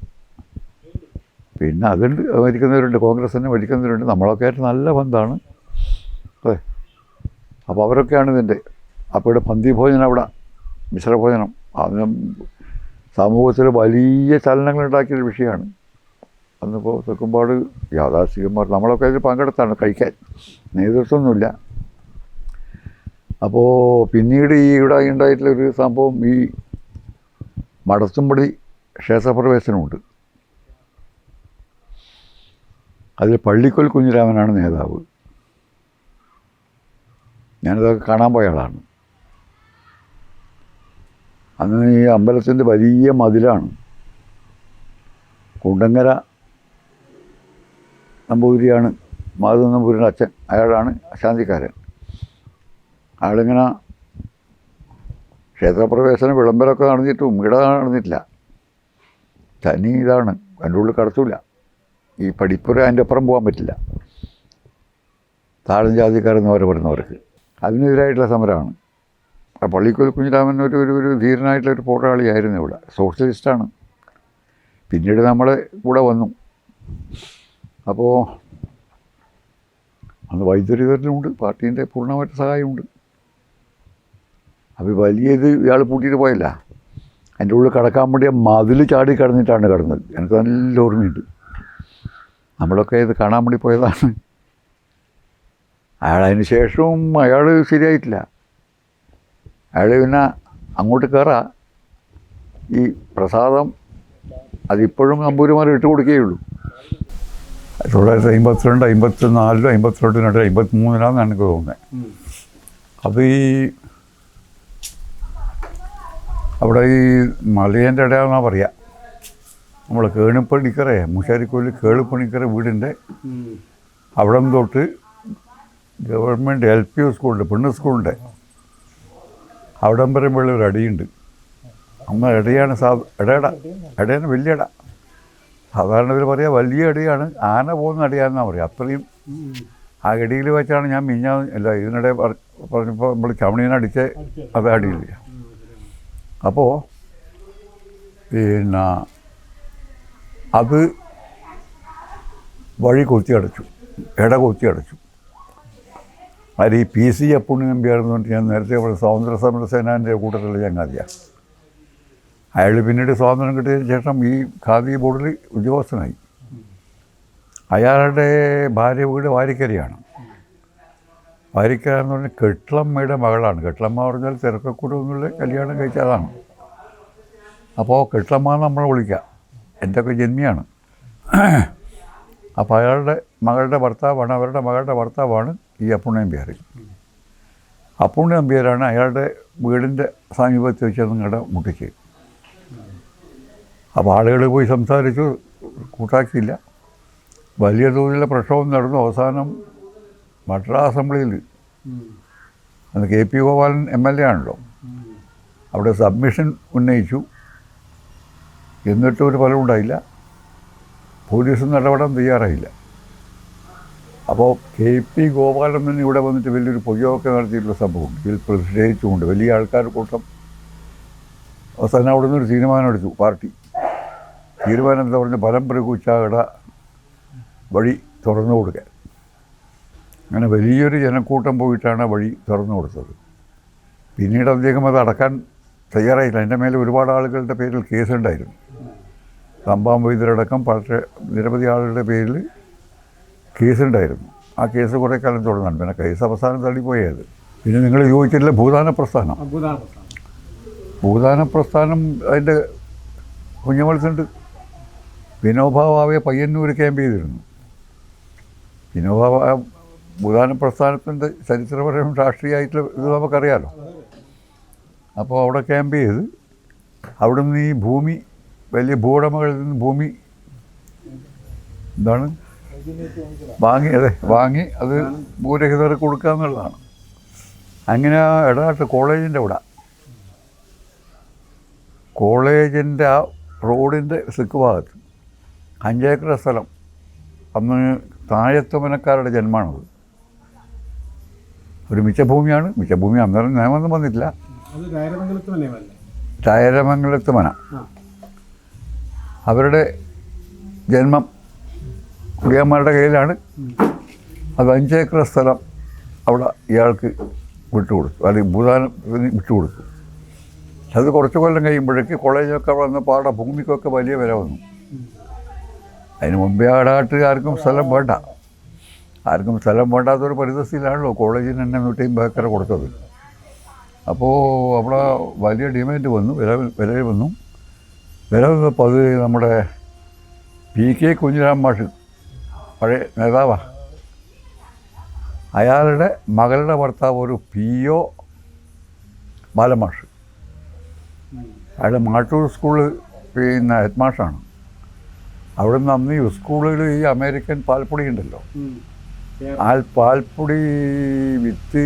പിന്നെ അതുണ്ട്, മരിക്കുന്നവരുണ്ട്, കോൺഗ്രസ് തന്നെ മരിക്കുന്നവരുണ്ട്. നമ്മളൊക്കെ ആയിട്ട് നല്ല ബന്ധമാണ്. അതെ. അപ്പോൾ അവരൊക്കെയാണ് ഇതിൻ്റെ. അപ്പോൾ ഇവിടെ പന്തിഭോജനം, അവിടെ മിശ്രഭോജനം, അതിന് സമൂഹത്തിൽ വലിയ ചലനങ്ങളുണ്ടാക്കിയൊരു വിഷയമാണ്. അന്നിപ്പോൾ തെക്കുംപാട് യാഥാസ്ഥികന്മാർ നമ്മളൊക്കെ അതിൽ പങ്കെടുത്താണ് കഴിക്കാൻ. നേതൃത്വമൊന്നുമില്ല. അപ്പോൾ പിന്നീട് ഈ ഇവിടെ ഉണ്ടായിട്ടുള്ളൊരു സംഭവം, ഈ മടത്തുംപടി ക്ഷേത്രപ്രവേശനമുണ്ട്. അതിൽ പള്ളിക്കൊൽ കുഞ്ഞിരാമനാണ് നേതാവ്. ഞാനതൊക്കെ കാണാൻ പോയ ആളാണ്. അന്ന് ഈ അമ്പലത്തിൻ്റെ വലിയ മതിലാണ്. കുണ്ടങ്ങര നമ്പൂതിരിയാണ് മാധവ നമ്പൂതിരിയുടെ അച്ഛൻ. അയാളാണ് ശാന്തിക്കാരൻ. അയാളിങ്ങനെ ക്ഷേത്രപ്രവേശനം വിളംബരമൊക്കെ നടന്നിട്ടും ഇവിടെ നടന്നിട്ടില്ല. തനി ഇതാണ്, അതിൻ്റെ ഉള്ളിൽ കടത്തൂല. ഈ പഠിപ്പുര അതിൻ്റെ അപ്പുറം പോകാൻ പറ്റില്ല. താഴെ ജാതിക്കാരെന്ന് അവർ പറയുന്നവർക്ക് അതിനെതിരായിട്ടുള്ള സമരമാണ്. പള്ളിക്കൊൽ കുഞ്ഞിരാമൻ ഒരു ധീരനായിട്ടുള്ളൊരു പോരാളിയായിരുന്നു ഇവിടെ. സോഷ്യലിസ്റ്റാണ്. പിന്നീട് നമ്മളെ കൂടെ വന്നു. അപ്പോൾ അന്ന് വൈദ്യുതി വിതരണമുണ്ട്, പാർട്ടീൻ്റെ പൂർണ്ണമായിട്ട് സഹായമുണ്ട്. അപ്പോൾ വലിയത് ഇയാൾ പൂട്ടിയിട്ട് പോയല്ല, അതിൻ്റെ ഉള്ളിൽ കിടക്കാൻ വേണ്ടി മതിൽ ചാടി കിടന്നിട്ടാണ് കിടന്നത്. എനിക്ക് നല്ല ഓർമ്മയുണ്ട്. നമ്മളൊക്കെ ഇത് കാണാൻ വേണ്ടി പോയതാണ്. അതിന് ശേഷവും അയാൾ ശരിയായിട്ടില്ല. അയാൾ പിന്നെ അങ്ങോട്ട് കയറാം, ഈ പ്രസാദം അതിപ്പോഴും നമ്പൂരിമാർ ഇട്ട് കൊടുക്കുകയുള്ളൂ. 1952, 54, 52, 53 എനിക്ക് തോന്നുന്നത്. അത് അവിടെ ഈ മലയൻ്റെ ഇടയാണെന്നാണ് പറയുക. നമ്മൾ കേണിപ്പണിക്കറെ മുശാരിക്കോല് കേളിപ്പണിക്കര വീടിൻ്റെ അവിടെ നിന്ന് തൊട്ട് ഗവൺമെൻറ് LP സ്കൂളുണ്ട്, പെണ്ണ് സ്കൂളുണ്ട്, അവിടം വരുമ്പോൾ ഒരു അടിയുണ്ട്. അന്ന് ഇടയാണ് ഇടയാണ് വലിയ ഇട. സാധാരണ ഇവർ പറയുക വലിയ അടിയാണ്, ആന പോകുന്ന അടിയാണെന്നാണ് പറയുക. അത്രയും ആ ഇടയിൽ വെച്ചാണ് ഞാൻ ഇതിനിടെ പറഞ്ഞപ്പോൾ നമ്മൾ ചമണീനടിച്ച് അത് അടിയില്ല. അപ്പോൾ പിന്നെ അത് വഴി കൊത്തി അടച്ചു, കൊത്തി അടച്ചു. അത് ഈ PC അപ്പുണ്ണി നമ്പ്യാരെന്ന് പറഞ്ഞിട്ട് ഞാൻ നേരത്തെ സ്വാതന്ത്ര്യ സമര സേനാൻ്റെ കൂട്ടത്തിലുള്ള ചങ്ങാതിയാണ്. അയാൾ പിന്നീട് സ്വാതന്ത്ര്യം കിട്ടിയതിന് ശേഷം ഈ ഖാദി ബോർഡിൽ ഉദ്യോഗസ്ഥനായി. അയാളുടെ ഭാര്യ വീട് വാരിക്കരയാണ്. വാരിക്കര എന്ന് പറഞ്ഞാൽ കെട്ടിളമ്മയുടെ മകളാണ്. കെട്ടിളമ്മ പറഞ്ഞാൽ തിരക്കക്കൂടൊന്നുള്ള കല്യാണം കഴിച്ചതാണ്. അപ്പോൾ കെട്ടിളമ്മ നമ്മൾ വിളിക്കുക, എൻ്റെയൊക്കെ ജന്മിയാണ്. അപ്പോൾ അയാളുടെ മകളുടെ ഭർത്താവാണ്, അവരുടെ മകളുടെ ഭർത്താവാണ് ഈ അപ്പുണ്ണി നമ്പ്യാർ. അപ്പുണ്ണി നമ്പ്യാരാണ് അയാളുടെ വീടിൻ്റെ സമീപത്ത് വെച്ച് നിങ്ങളുടെ മുട്ടിച്ച്. അപ്പോൾ ആളുകൾ പോയി സംസാരിച്ചു, കൂട്ടാക്കിയില്ല. വലിയ തോതിലുള്ള പ്രക്ഷോഭം നടന്നു. അവസാനം മദ്രാസ് അസംബ്ലിയിൽ അന്ന് KP ഗോപാലൻ MLA ആണല്ലോ, അവിടെ സബ്മിഷൻ ഉന്നയിച്ചു. എന്നിട്ടും ഒരു ഫലം ഉണ്ടായില്ല. പോലീസൊന്നും ഇടപെടാൻ തയ്യാറായില്ല. അപ്പോൾ KP ഗോപാലൻ തന്നെ ഇവിടെ വന്നിട്ട് വലിയൊരു പൊയ്യൊക്കെ നടത്തിയിട്ടുള്ള സംഭവം. ഇതിൽ പ്രതിഷേധിച്ചുകൊണ്ട് വലിയ ആൾക്കാർ കൂട്ടം അവസാനം അവിടെ നിന്നൊരു തീരുമാനം എടുത്തു പാർട്ടി. തീരുമാനം എന്താ പറഞ്ഞാൽ ഫലം പ്രയോഗിച്ച വഴി തുറന്നു കൊടുക്കാൻ. അങ്ങനെ വലിയൊരു ജനക്കൂട്ടം പോയിട്ടാണ് വഴി തുറന്നു കൊടുത്തത്. പിന്നീട് അദ്ദേഹം അത് അടക്കാൻ തയ്യാറായില്ല. അതിൻ്റെ മേലെ ഒരുപാട് ആളുകളുടെ പേരിൽ കേസുണ്ടായിരുന്നു. തമ്പാം വൈദ്യരടക്കം പക്ഷേ നിരവധി ആളുകളുടെ പേരിൽ കേസുണ്ടായിരുന്നു. ആ കേസ് കുറേ കാലം തുടർന്നാണ്. പിന്നെ കേസ് അവസാനം തള്ളിപ്പോയത്. പിന്നെ നിങ്ങൾ ചോദിച്ചില്ല ഭൂദാന പ്രസ്ഥാനം. ഭൂദാന പ്രസ്ഥാനം അതിൻ്റെ കുഞ്ഞുമത്സ്യമുണ്ട്. വിനോബാ ഭാവെ പയ്യന്നൂർ ക്യാമ്പ് ചെയ്തിരുന്നു. വിനോബാ ഭൂദാന പ്രസ്ഥാനത്തിൻ്റെ ചരിത്രപരവും രാഷ്ട്രീയമായിട്ടുള്ള ഇത് നമുക്കറിയാമല്ലോ. അപ്പോൾ അവിടെ ക്യാമ്പ് ചെയ്ത് അവിടെ നിന്ന് ഈ ഭൂമി വലിയ ഭൂവുടമകളിൽ നിന്ന് ഭൂമി വാങ്ങി അത് ഭൂരഹിതർക്ക് കൊടുക്കുക എന്നുള്ളതാണ്. അങ്ങനെ ആ ഇടനാട്ട് കോളേജിൻ്റെ അവിടെ, കോളേജിൻ്റെ ആ റോഡിൻ്റെ തെക്ക് ഭാഗത്ത് 5 ഏക്കർ സ്ഥലം, അന്ന് താഴത്തുമനക്കാരുടെ ജന്മമാണത്. ഒരു മിച്ചഭൂമിയാണ്. മിച്ചഭൂമി അന്നേരം നിയമമൊന്നും വന്നിട്ടില്ല. ചായരമംഗലത്ത് മന അവരുടെ ജന്മം കുടിയന്മാരുടെ കയ്യിലാണ്. അത് 5 ഏക്കർ സ്ഥലം അവിടെ ഇയാൾക്ക് വിട്ടുകൊടുത്തു, അല്ലെങ്കിൽ ഭൂദാനത്തിന് വിട്ടുകൊടുത്തു. അത് കുറച്ച് കൊല്ലം കഴിയുമ്പോഴേക്ക് കോളേജൊക്കെ അവിടെ വന്നപ്പോൾ അവിടെ ഭൂമിക്കൊക്കെ വലിയ വില വന്നു. അതിന് മുമ്പേ ആടാട്ട് ആർക്കും സ്ഥലം വേണ്ട. ആർക്കും സ്ഥലം വേണ്ടാത്തൊരു പരിസ്ഥിതിയിലാണല്ലോ കോളേജിന് തന്നെ 150 ഏക്കർ കൊടുത്തത്. അപ്പോൾ അവിടെ വലിയ ഡിമാൻഡ് വന്നു, വില വന്നു. വില വന്നപ്പോൾ അത് നമ്മുടെ PK കുഞ്ഞിരാം മാഷ്, പഴയ നേതാവാണ്, അയാളുടെ മകളുടെ ഭർത്താവ് ഒരു PO ബാലമാഷ്, അയാൾ മാട്ടൂർ സ്കൂള് പിന്നെ ഹെഡ് മാഷാണ്. അവിടെ നിന്ന് അന്ന് ഈ സ്കൂളിൽ ഈ അമേരിക്കൻ പാൽപ്പൊടി ഉണ്ടല്ലോ, ആ പാൽപ്പൊടി വിറ്റ്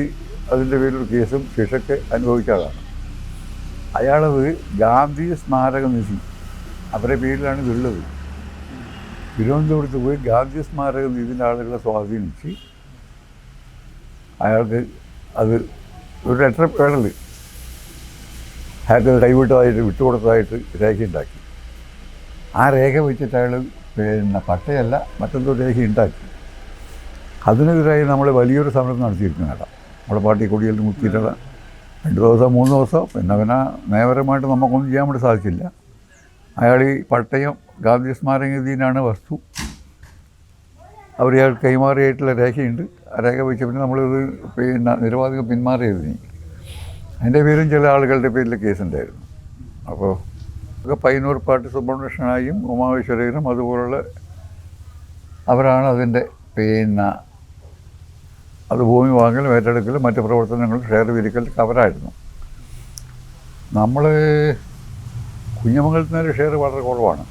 അതിൻ്റെ പേരിലൊരു കേസും ശിക്ഷയ്ക്ക് അനുഭവിച്ചതാണ്. അയാളത് ഗാന്ധി സ്മാരക നിധി അവരുടെ പേരിലാണ് ഇതുള്ളത്. തിരുവനന്തപുരത്ത് പോയി ഗാന്ധി സ്മാരക നിധിൻ്റെ ആളുകളെ സ്വാധീനിച്ച് അയാൾക്ക് അത് ഒരു ലെറ്റർ പേടൽ അയാൾക്ക് കൈവിട്ടതായിട്ട് വിട്ടുകൊടുത്തതായിട്ട് രേഖയുണ്ടാക്കി. ആ രേഖ വെച്ചിട്ട് അയാൾ പിന്നെ പട്ടയല്ല മറ്റെന്തോ രേഖ ഉണ്ടാക്കി. അതിനെതിരായി നമ്മൾ വലിയൊരു സമരം നടത്തിയിരിക്കുന്നതാണ്. നമ്മുടെ പാർട്ടി കൊടിയിൽ മുത്തിയിട്ടുള്ള 2 ദിവസം 3 ദിവസം പിന്നെ നിയമപരമായിട്ട് നമുക്കൊന്നും ചെയ്യാൻ വേണ്ടി സാധിച്ചില്ല. അയാൾ ഈ പട്ടയം ഗാന്ധി സ്മാരകനിധിയിലാണ് വസ്തു. അവർ ഇയാൾ കൈമാറിയായിട്ടുള്ള രേഖയുണ്ട്. ആ രേഖ വെച്ച് പിന്നെ നമ്മളിത് പിന്നെ നിരവാധികം പിന്മാറിയതിന് അതിൻ്റെ പേരും ചില ആളുകളുടെ പേരിൽ കേസുണ്ടായിരുന്നു. അപ്പോൾ പയ്യന്നൂർ പാർട്ടി സുബ്രഹ്മണ്യനായും ഉമാവിശ്വരനും അതുപോലുള്ള അവരാണ് അതിൻ്റെ പിന്നെ അത് ഭൂമി വാങ്ങലും ഏറ്റെടുക്കലും മറ്റ് പ്രവർത്തനങ്ങളും ഷെയർ വിരിക്കലൊക്കെ അവരായിരുന്നു. നമ്മൾ കുഞ്ഞമംഗലത്തിനൊരു ഷെയർ വളരെ കുറവാണ്.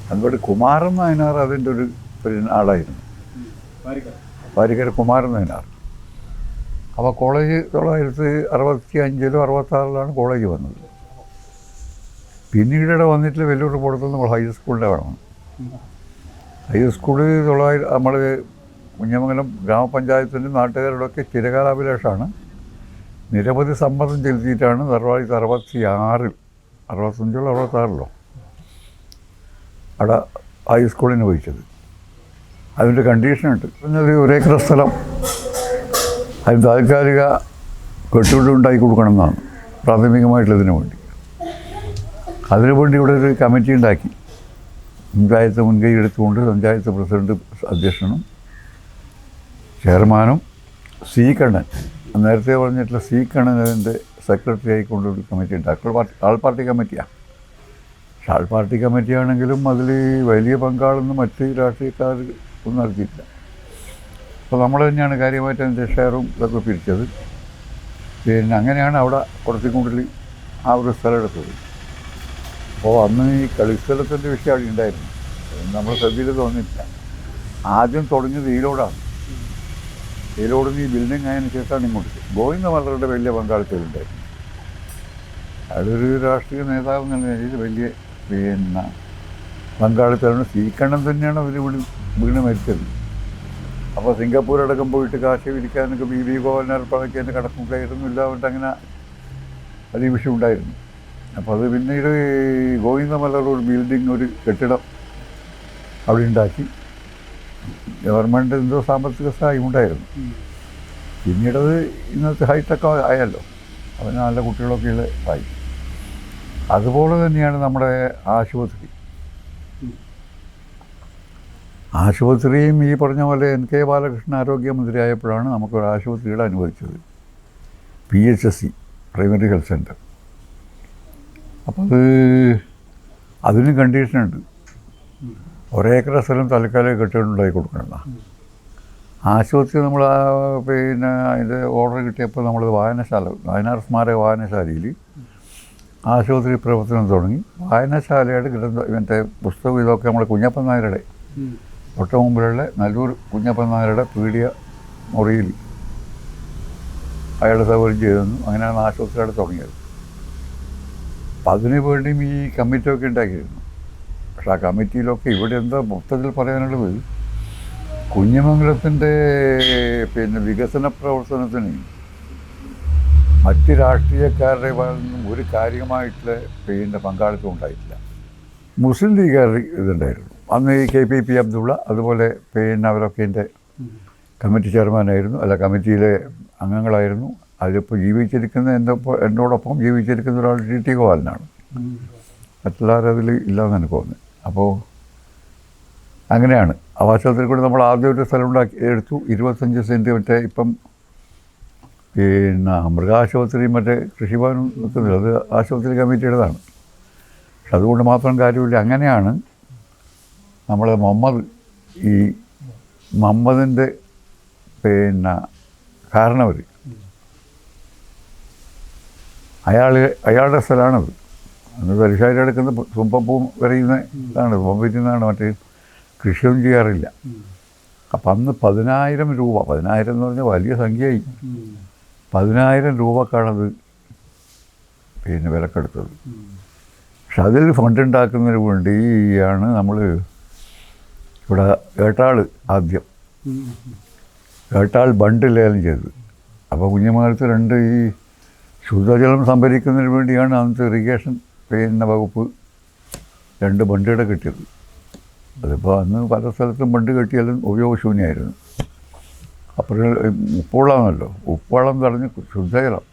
അതുപോലെ കുമാരൻ നായനാർ അതിൻ്റെ ഒരു ആളായിരുന്നു, വാരിക്കര കുമാരൻ നായനാർ. അപ്പോൾ കോളേജ് 1965 66 കോളേജ് വന്നത്. പിന്നീട് വന്നിട്ടുള്ള വലിയൊരു പുറത്തുനിന്ന് നമ്മൾ ഹൈസ്കൂളിൻ്റെ വേണം. ഹൈസ്കൂളിൽ നമ്മൾ കുഞ്ഞമംഗലം ഗ്രാമപഞ്ചായത്തിൻ്റെ നാട്ടുകാരുടെയൊക്കെ ചിരകാലാഭിലാഷമാണ്. നിരവധി സമ്മതം ചെലുത്തിയിട്ടാണ് 1966 65 66 അവിടെ ഹൈസ്കൂളിന് വഹിച്ചത്. അതിൻ്റെ കണ്ടീഷനുണ്ട്. ഒരു 1 ഏക്കർ സ്ഥലം അതിന് താൽക്കാലിക കെട്ടിടം ഉണ്ടാക്കി കൊടുക്കണമെന്നാണ് പ്രാഥമികമായിട്ടുള്ളതിനു വേണ്ടി. അതിനുവേണ്ടി ഇവിടെ ഒരു കമ്മിറ്റി ഉണ്ടാക്കി. പഞ്ചായത്ത് മുൻകൈ എടുത്തുകൊണ്ട് പഞ്ചായത്ത് പ്രസിഡന്റ് അധ്യക്ഷനും ചെയർമാനും സി കണ്ണൻ, നേരത്തെ പറഞ്ഞിട്ടുള്ള സി കണ്ണൻ അതിൻ്റെ സെക്രട്ടറി ആയിക്കൊണ്ടൊരു കമ്മിറ്റി ഉണ്ടാക്കി. ആൾ പാർട്ടി കമ്മിറ്റിയാണ്. പക്ഷെ ആൾ പാർട്ടി കമ്മിറ്റിയാണെങ്കിലും അതിൽ വലിയ പങ്കാളൊന്നും മറ്റ് രാഷ്ട്രീയക്കാർ ഒന്നും നടത്തിയിട്ടില്ല. അപ്പോൾ നമ്മൾ തന്നെയാണ് കാര്യമായിട്ട് അതിൻ്റെ ഷെയറും ഇതൊക്കെ പിരിച്ചത്. പിന്നെ അങ്ങനെയാണ് അവിടെ കുറച്ചും കൂടുതൽ ആ ഒരു സ്ഥലം എടുത്തത്. അപ്പോൾ അന്ന് ഈ കളിസ്ഥലത്തിൻ്റെ വിഷയം അവിടെ ഉണ്ടായിരുന്നു. നമ്മൾ ശ്രദ്ധയിൽ തോന്നിയിട്ടില്ല. ആദ്യം തുടങ്ങിയത് ഈലോടാണ്. ഈലോട് ഈ ബിൽഡിംഗ് ആയതിനു ശേഷമാണ് ഇങ്ങോട്ട് ഗോവിന്ദ മലറുടെ വലിയ പങ്കാളിത്തമുണ്ടായിരുന്നു. അയാളൊരു രാഷ്ട്രീയ നേതാവ് എന്നുള്ള നിലയിൽ വലിയ പിന്നെ പങ്കാളിത്തമാണ്. സീക്കണ്ണം തന്നെയാണ് അവർ വീണ് മരിച്ചത്. അപ്പോൾ സിംഗപ്പൂർ അടക്കം പോയിട്ട് കാശ് വിരിക്കാനൊക്കെ ബി ഗോവൽനാർ പണയ്ക്ക് എൻ്റെ കടക്കും കയറുന്നില്ല. അവരുടെ അങ്ങനെ വലിയ വിഷയം ഉണ്ടായിരുന്നു. അപ്പോൾ അത് പിന്നീട് ഗോവിന്ദ മലർ ഒരു ബിൽഡിംഗ്, ഒരു കെട്ടിടം അവിടെ ഉണ്ടാക്കി. ഗവൺമെൻറ് എന്തോ സാമ്പത്തിക സഹായം ഉണ്ടായിരുന്നു. പിന്നീടത് ഇന്നത്തെ ഹൈടെക് ആയല്ലോ. അതിന് നല്ല കുട്ടികളൊക്കെ ഉള്ള ആയി. അതുപോലെ തന്നെയാണ് നമ്മുടെ ആശുപത്രിയും ഈ പറഞ്ഞ പോലെ NK ബാലകൃഷ്ണൻ ആരോഗ്യമന്ത്രി ആയപ്പോഴാണ് നമുക്കൊരു ആശുപത്രിയുടെ അനുവദിച്ചത്. PHSC primary health centre. അപ്പോൾ അതിന് കണ്ടീഷനുണ്ട്. 1 ഏക്കർ സ്ഥലം തൽക്കാലം കെട്ടിടമുണ്ടാക്കി കൊടുക്കണമെന്നാണ്. ആശുപത്രി നമ്മൾ പിന്നെ അതിൻ്റെ ഓർഡർ കിട്ടിയപ്പോൾ നമ്മളത് വയനാട് സ്മാരക വായനശാലയിൽ ആശുപത്രി പ്രവർത്തനം തുടങ്ങി. വായനശാലയുടെ മറ്റേ പുസ്തകം ഇതൊക്കെ നമ്മുടെ കുഞ്ഞപ്പൻ നായരുടെ തൊട്ട മുമ്പിലുള്ള നല്ലൂർ കുഞ്ഞപ്പൻ നായരുടെ പീഡിയ മുറിയിൽ അയാളുടെ സൗകര്യം ചെയ്തു. അങ്ങനെയാണ് ആശുപത്രിയുടെ തുടങ്ങിയത്. അപ്പം അതിനു വേണ്ടിയും ഈ കമ്മിറ്റിയൊക്കെ ഉണ്ടാക്കിയിരുന്നു. പക്ഷെ ആ കമ്മിറ്റിയിലൊക്കെ ഇവിടെ എന്താ മൊത്തത്തിൽ പറയാനുള്ളത്, കുഞ്ഞമംഗലത്തിൻ്റെ പിന്നെ വികസന പ്രവർത്തനത്തിന് മറ്റ് രാഷ്ട്രീയക്കാരുടെ ഭാഗത്തുനിന്നും ഒരു കാര്യമായിട്ടുള്ള പിന്നെ പങ്കാളിത്തം ഉണ്ടായിട്ടില്ല. മുസ്ലിം ലീഗുകാർ ഇതുണ്ടായിരുന്നു. അന്ന് ഈ KPP അബ്ദുള്ള അതുപോലെ പിന്നെ അവരൊക്കെ എൻ്റെ കമ്മിറ്റി ചെയർമാനായിരുന്നു, കമ്മിറ്റിയിലെ അംഗങ്ങളായിരുന്നു. അതിലിപ്പോൾ ജീവിച്ചിരിക്കുന്ന എന്നോടൊപ്പം ജീവിച്ചിരിക്കുന്ന ഒരാൾ TT ഗോപാലനാണ്. മറ്റുള്ളവരും അതിൽ ഇല്ലാന്ന് എനിക്ക് തോന്നുന്നത്. അപ്പോൾ അങ്ങനെയാണ് ആശുപത്രി കൂടെ നമ്മൾ ആദ്യം ഒരു സ്ഥലം എടുത്തു. 25 സെൻറ്റ് മറ്റേ ഇപ്പം പിന്നെ മൃഗാശുപത്രി മറ്റേ കൃഷിഭവനും നിൽക്കുന്നില്ല, അത് ആശുപത്രി കമ്മിറ്റിയുടേതാണ്. പക്ഷെ അതുകൊണ്ട് മാത്രം കാര്യമില്ല. അങ്ങനെയാണ് നമ്മൾ മുഹമ്മദിൻ്റെ പിന്നെ കാരണവർ അയാളുടെ സ്ഥലമാണത്. അന്ന് തലശ്ശേരി എടുക്കുന്ന തുമ്പപ്പൂ വരയുന്ന ഇതാണ്, തുമ്പപ്പൂറ്റിൽ നിന്നാണ്. മറ്റേ കൃഷിയൊന്നും ചെയ്യാറില്ല. അപ്പം അന്ന് 10,000 രൂപ, 10,000 എന്ന് പറഞ്ഞാൽ വലിയ സംഖ്യയായി. 10,000 രൂപക്കാണത് പിന്നെ വിലക്കെടുത്തത്. പക്ഷെ അതിൽ ഫണ്ട് ഉണ്ടാക്കുന്നതിന് വേണ്ടിയാണ് നമ്മൾ ഇവിടെ ഏട്ടാൾ ബണ്ട് ലേലം ചെയ്തത്. അപ്പോൾ കുഞ്ഞമംഗലത്ത് 2 ഈ ശുദ്ധജലം സംഭരിക്കുന്നതിന് വേണ്ടിയാണ് അന്നത്തെ ഇറിഗേഷൻ പിന്നെ വകുപ്പ് 2 ബണ്ടുകൾ കിട്ടിയത്. അതിപ്പോൾ അന്ന് പല സ്ഥലത്തും ബണ്ട് കെട്ടിയാലും ഉപയോഗശൂന്യമായിരുന്നു. അപ്പോൾ ഉപ്പുവെള്ളമാണല്ലോ, ഉപ്പുവെള്ളം തടഞ്ഞ് ശുദ്ധജലം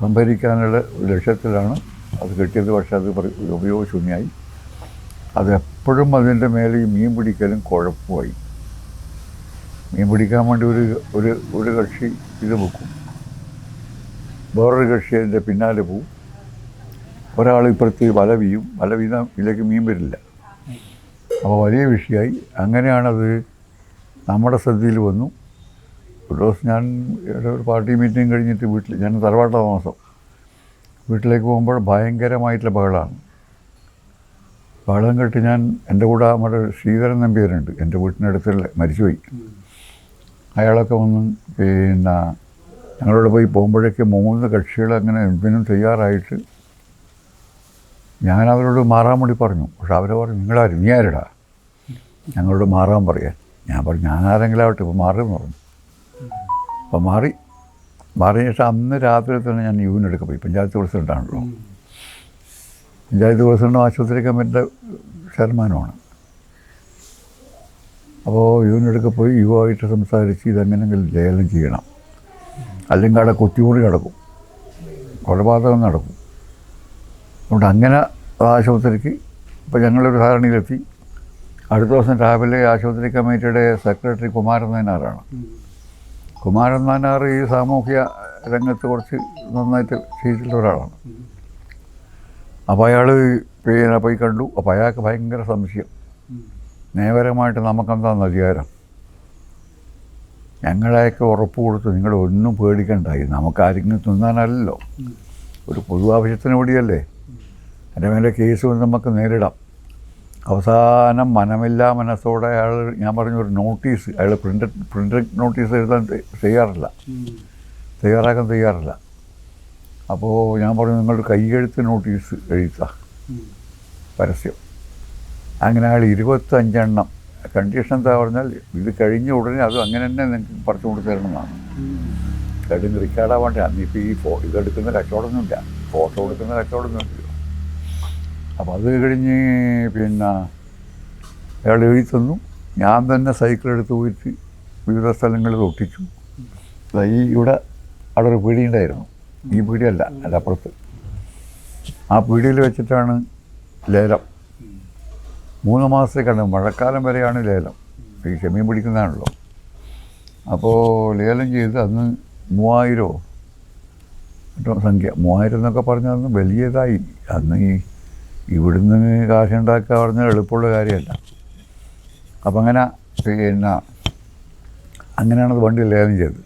സംഭരിക്കാനുള്ള ലക്ഷ്യത്തിലാണ് അത് കെട്ടിയത്. പക്ഷേ അത് ഉപയോഗശൂന്യമായി. അതെപ്പോഴും അതിൻ്റെ മേലെ ഈ മീൻ പിടിക്കലും കുഴപ്പമായി. മീൻ പിടിക്കാൻ വേണ്ടി ഒരു കക്ഷി ഇത് വെക്കും, വേറൊരു കക്ഷി അതിൻ്റെ പിന്നാലെ പോവും, ഒരാൾ ഇപ്പുറത്ത് വല വീതാൻ ഇതിലേക്ക് മീൻ വരില്ല. അപ്പോൾ വലിയ വിഷയമായി. അങ്ങനെയാണത് നമ്മുടെ ശ്രദ്ധയിൽ വന്നു. ഒരു ദിവസം ഞാൻ ഒരു പാർട്ടി മീറ്റിംഗ് കഴിഞ്ഞിട്ട് ഞാൻ തറവാട്ട താമസം, വീട്ടിലേക്ക് പോകുമ്പോൾ ഭയങ്കരമായിട്ടുള്ള ബഹളമാണ്. ബഹളം കേട്ട് ഞാൻ എൻ്റെ കൂടെ നമ്മുടെ ശ്രീധരൻ നമ്പ്യാരുണ്ട്, എൻ്റെ വീട്ടിനടുത്തുള്ള, മരിച്ചുപോയി. അയാളൊക്കെ വന്ന് പിന്നെ ഞങ്ങളോട് പോയി പോകുമ്പോഴേക്ക് 3 കക്ഷികൾ അങ്ങനെ എന്തിനും തയ്യാറായിട്ട് ഞാൻ അവരോട് മാറാൻ വേണ്ടി പറഞ്ഞു. പക്ഷെ അവർ പറഞ്ഞു, നിങ്ങളാരും നീ ആരടാ ഞങ്ങളോട് മാറാൻ പറയാൻ? ഞാൻ പറഞ്ഞു, ഞാനാരെങ്കിലും ആവട്ടെ, ഇപ്പോൾ മാറുമെന്ന് പറഞ്ഞു. അപ്പോൾ മാറിയ ശേഷം അന്ന് രാത്രി തന്നെ ഞാൻ യൂണിനെടുക്കാൻ പോയി. പഞ്ചായത്ത് പ്രസിഡൻ്റാണല്ലോ, പഞ്ചായത്ത് പ്രസിഡൻ്റ് ആശുപത്രി കമ്മിറ്റിയുടെ ചെയർമാനുമാണ്. അപ്പോൾ യൂണിനെടുക്കെ പോയി യുവായിട്ട് സംസാരിച്ച് ഇതെങ്ങനെയെങ്കിലും ലേലം ചെയ്യണം, അല്ലെങ്കിൽ അവിടെ കൊത്തിമുറി നടക്കും, കൊലപാതകം നടക്കും. അതുകൊണ്ട് അങ്ങനെ ആശുപത്രിക്ക് ഇപ്പോൾ ഞങ്ങളൊരു ധാരണയിലെത്തി. അടുത്ത ദിവസം രാവിലെ ആശുപത്രി കമ്മിറ്റിയുടെ സെക്രട്ടറി കുമാരൻ നായനാറാണ്. കുമാരൻ നായനാർ ഈ സാമൂഹ്യ രംഗത്ത് കുറച്ച് നന്നായിട്ട് ചെയ്തിട്ടുള്ള ഒരാളാണ്. അപ്പോൾ അയാൾ പിന്നെ പോയി കണ്ടു. അപ്പോൾ അയാൾക്ക് ഭയങ്കര സംശയം, നിയമപരമായിട്ട് നമുക്കെന്താണെന്ന് അധികാരം? ഞങ്ങളെയൊക്കെ ഉറപ്പ് കൊടുത്തു, നിങ്ങളൊന്നും പേടിക്കണ്ടായി, നമുക്കാരെങ്കിലും തിന്നാനല്ലല്ലോ, ഒരു പൊതു ആവശ്യത്തിന് കൂടിയല്ലേ, എൻ്റെ മേലെ കേസ് വന്ന് നമുക്ക് നേരിടാം. അവസാനം മനമില്ലാ മനസ്സോടെ അയാൾ, ഞാൻ പറഞ്ഞൊരു നോട്ടീസ്, അയാൾ പ്രിൻ്റഡ് നോട്ടീസ് എഴുതാൻ തയ്യാറാക്കാൻ തയ്യാറില്ല. അപ്പോൾ ഞാൻ പറഞ്ഞു, നിങ്ങളുടെ കൈയെഴുത്ത് നോട്ടീസ് എഴുതാം, പരസ്യം. അങ്ങനെ അയാൾ 25 എണ്ണം. കണ്ടീഷൻ എന്താ പറഞ്ഞാൽ, ഇത് കഴിഞ്ഞ ഉടനെ അത് അങ്ങനെ തന്നെ നിങ്ങൾക്ക് പറിച്ചു കൊടുത്തു തരണമെന്നാണ്. കടുങ്ങ് റിക്കാർഡാവാണ്ട്. അന്നിപ്പോൾ ഇതെടുക്കുന്ന കച്ചവടമൊന്നുമില്ല, ഫോട്ടോ എടുക്കുന്ന കച്ചവടമൊന്നുമില്ല. അപ്പോൾ അത് കഴിഞ്ഞ് പിന്നെ അയാൾ എഴുതി തന്നു. ഞാൻ തന്നെ സൈക്കിൾ എടുത്ത് പോയിട്ട് വിവിധ സ്ഥലങ്ങളിൽ ഒട്ടിച്ചു. ഇവിടെ അവിടെ ഒരു പീടി ഉണ്ടായിരുന്നു, ഈ പീടിയല്ല, അല്ല അപ്പുറത്ത്. ആ പീടിയിൽ വെച്ചിട്ടാണ് ലേലം. 3 മാസത്തേക്കാണ്, മഴക്കാലം വരെയാണ് ലേലം. ഈ ചെമ്മീൻ പിടിക്കുന്നതാണല്ലോ. അപ്പോൾ ലേലം ചെയ്ത് അന്ന് 3000 സംഖ്യ, 3000 എന്നൊക്കെ പറഞ്ഞാൽ അന്ന് വലിയതായി. അന്ന് ഇവിടുന്ന് കാശുണ്ടാക്കുക പറഞ്ഞാൽ എളുപ്പമുള്ള കാര്യമല്ല. അപ്പം അങ്ങനെ പിന്നെ അങ്ങനെയാണത് വണ്ടി ലേലം ചെയ്തത്.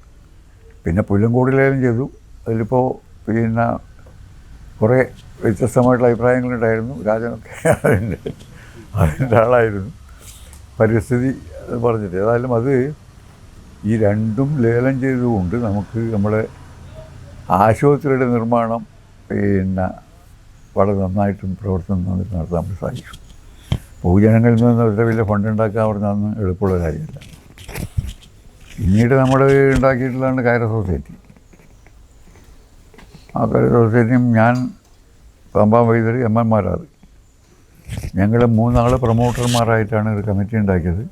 പിന്നെ പുല്ലങ്കോട് ലേലം ചെയ്തു. അതിലിപ്പോൾ പിന്നെ കുറേ വ്യത്യസ്തമായിട്ടുള്ള അഭിപ്രായങ്ങളുണ്ടായിരുന്നു. രാജനൊക്കെ അതിൻ്റെ ആളായിരുന്നു. പരിസ്ഥിതി പറഞ്ഞിട്ട് ഏതായാലും അത് ഈ രണ്ടും ലേലം ചെയ്തുകൊണ്ട് നമുക്ക് നമ്മുടെ ആശുപത്രിയുടെ നിർമ്മാണം പിന്നെ വളരെ നന്നായിട്ടും പ്രവർത്തനം നടത്താൻ സാധിച്ചു. പൊതുജനങ്ങളിൽ നിന്ന് വളരെ വലിയ ഫണ്ട് ഉണ്ടാക്കാൻ പറഞ്ഞാൽ എളുപ്പമുള്ള കാര്യമല്ല. പിന്നീട് നമ്മൾ ഉണ്ടാക്കിയിട്ടുള്ളതാണ് കയറ സൊസൈറ്റി. ആ കയറ സൊസൈറ്റിയും ഞാൻ, പമ്പാ വൈദ്യർ, എം.എൻ. മാരാർ, ഞങ്ങൾ 3 ആൾ പ്രൊമോട്ടർമാരായിട്ടാണ് ഒരു കമ്മിറ്റി ഉണ്ടാക്കിയത്.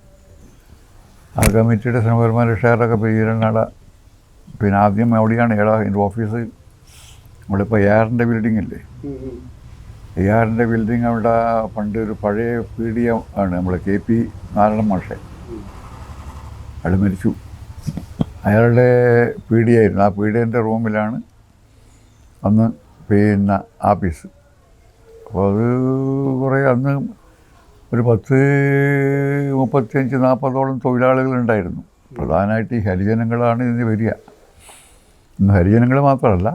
ആ കമ്മിറ്റിയുടെ ശ്രമകരമായ ഷെയറൊക്കെ പെയ്യാനാട. പിന്നെ ആദ്യം അവിടെയാണ് എൻ്റെ ഓഫീസ്. നമ്മളിപ്പോൾ എയാറിൻ്റെ ബിൽഡിംഗ് ഇല്ലേ, എയാറിൻ്റെ ബിൽഡിംഗ് അവിടെ പണ്ട് ഒരു പഴയ പീഡിയ ആണ്, നമ്മളെ KP നാരായണൻ മാഷെ. അയാൾ മരിച്ചു. അയാളുടെ പീഡിയായിരുന്നു. ആ പീഡിയൻ്റെ റൂമിലാണ് അന്ന് പിന്നെ ആഫീസ്. അപ്പോൾ അത് കുറേ അന്ന് ഒരു 35-40 തൊഴിലാളികളുണ്ടായിരുന്നു. പ്രധാനമായിട്ട് ഈ ഹരിജനങ്ങളാണ് ഇതിന് വരിക. ഇന്ന് ഹരിജനങ്ങൾ മാത്രമല്ല,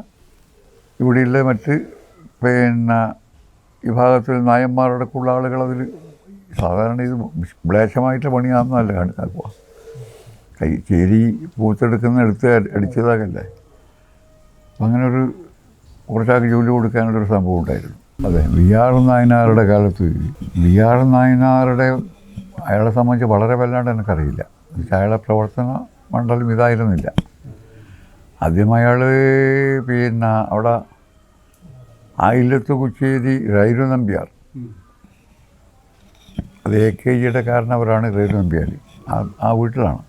ഇവിടെയുള്ള മറ്റ് പിന്നെ വിഭാഗത്തിൽ നായന്മാരടക്കമുള്ള ആളുകൾ അതിൽ. സാധാരണ ഇത് മ്ലേച്ഛമായിട്ട് പണിയാണെന്നല്ല കണക്കാക്കുക. ചേരി പൂത്തെടുക്കുന്ന അടിച്ചതാകല്ലേ. അപ്പം അങ്ങനെ കുറച്ചാൾക്ക് ജോലി കൊടുക്കാനുള്ളൊരു സംഭവം ഉണ്ടായിരുന്നു. അതെ, വി.ആർ. നായനാരുടെ കാലത്ത് വി.ആർ. നായനാരുടെ അയാളെ സംബന്ധിച്ച് വളരെ വല്ലാണ്ട് എനിക്കറിയില്ല. അയാളുടെ പ്രവർത്തന മണ്ഡലം ഇതായിരുന്നില്ല. ആദ്യം അയാൾ പിന്നെ അവിടെ ആയില്ലത്ത് കുച്ചേരി രൈരു നമ്പ്യാർ, അത് AKGയുടെ കാരണവരാണ് രൈരു നമ്പ്യാർ. ആ വീട്ടിലാണ്.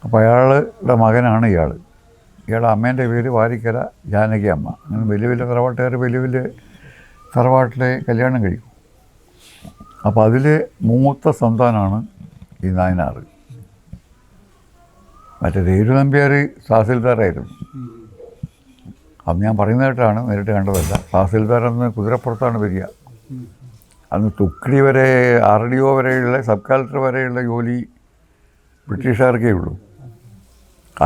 അപ്പോൾ അയാളുടെ മകനാണ് ഇയാൾ. ഇയാളുടെ അമ്മേൻ്റെ പേര് വാരിക്കര ജാനകി അമ്മ. അങ്ങനെ വലിയ വലിയ തറവാട്ടുകാർ വലിയ വലിയ തറവാട്ടിലെ കല്യാണം കഴിക്കും. അപ്പോൾ അതിൽ മൂത്ത സന്താനമാണ് ഈ നായനാർ. മറ്റേ രേരു നമ്പ്യാർ തഹസിൽദാരായിരുന്നു. അത് ഞാൻ പറയുന്നതായിട്ടാണ്, നേരിട്ട് കണ്ടതല്ല. തഹസിൽദാർ അന്ന് കുതിരപ്പുറത്താണ് വരിക. അന്ന് തുക്രി വരെ RDO വരെയുള്ള സബ് കളക്ടർ വരെയുള്ള ജോലി ബ്രിട്ടീഷുകാർക്കേ ഉള്ളൂ.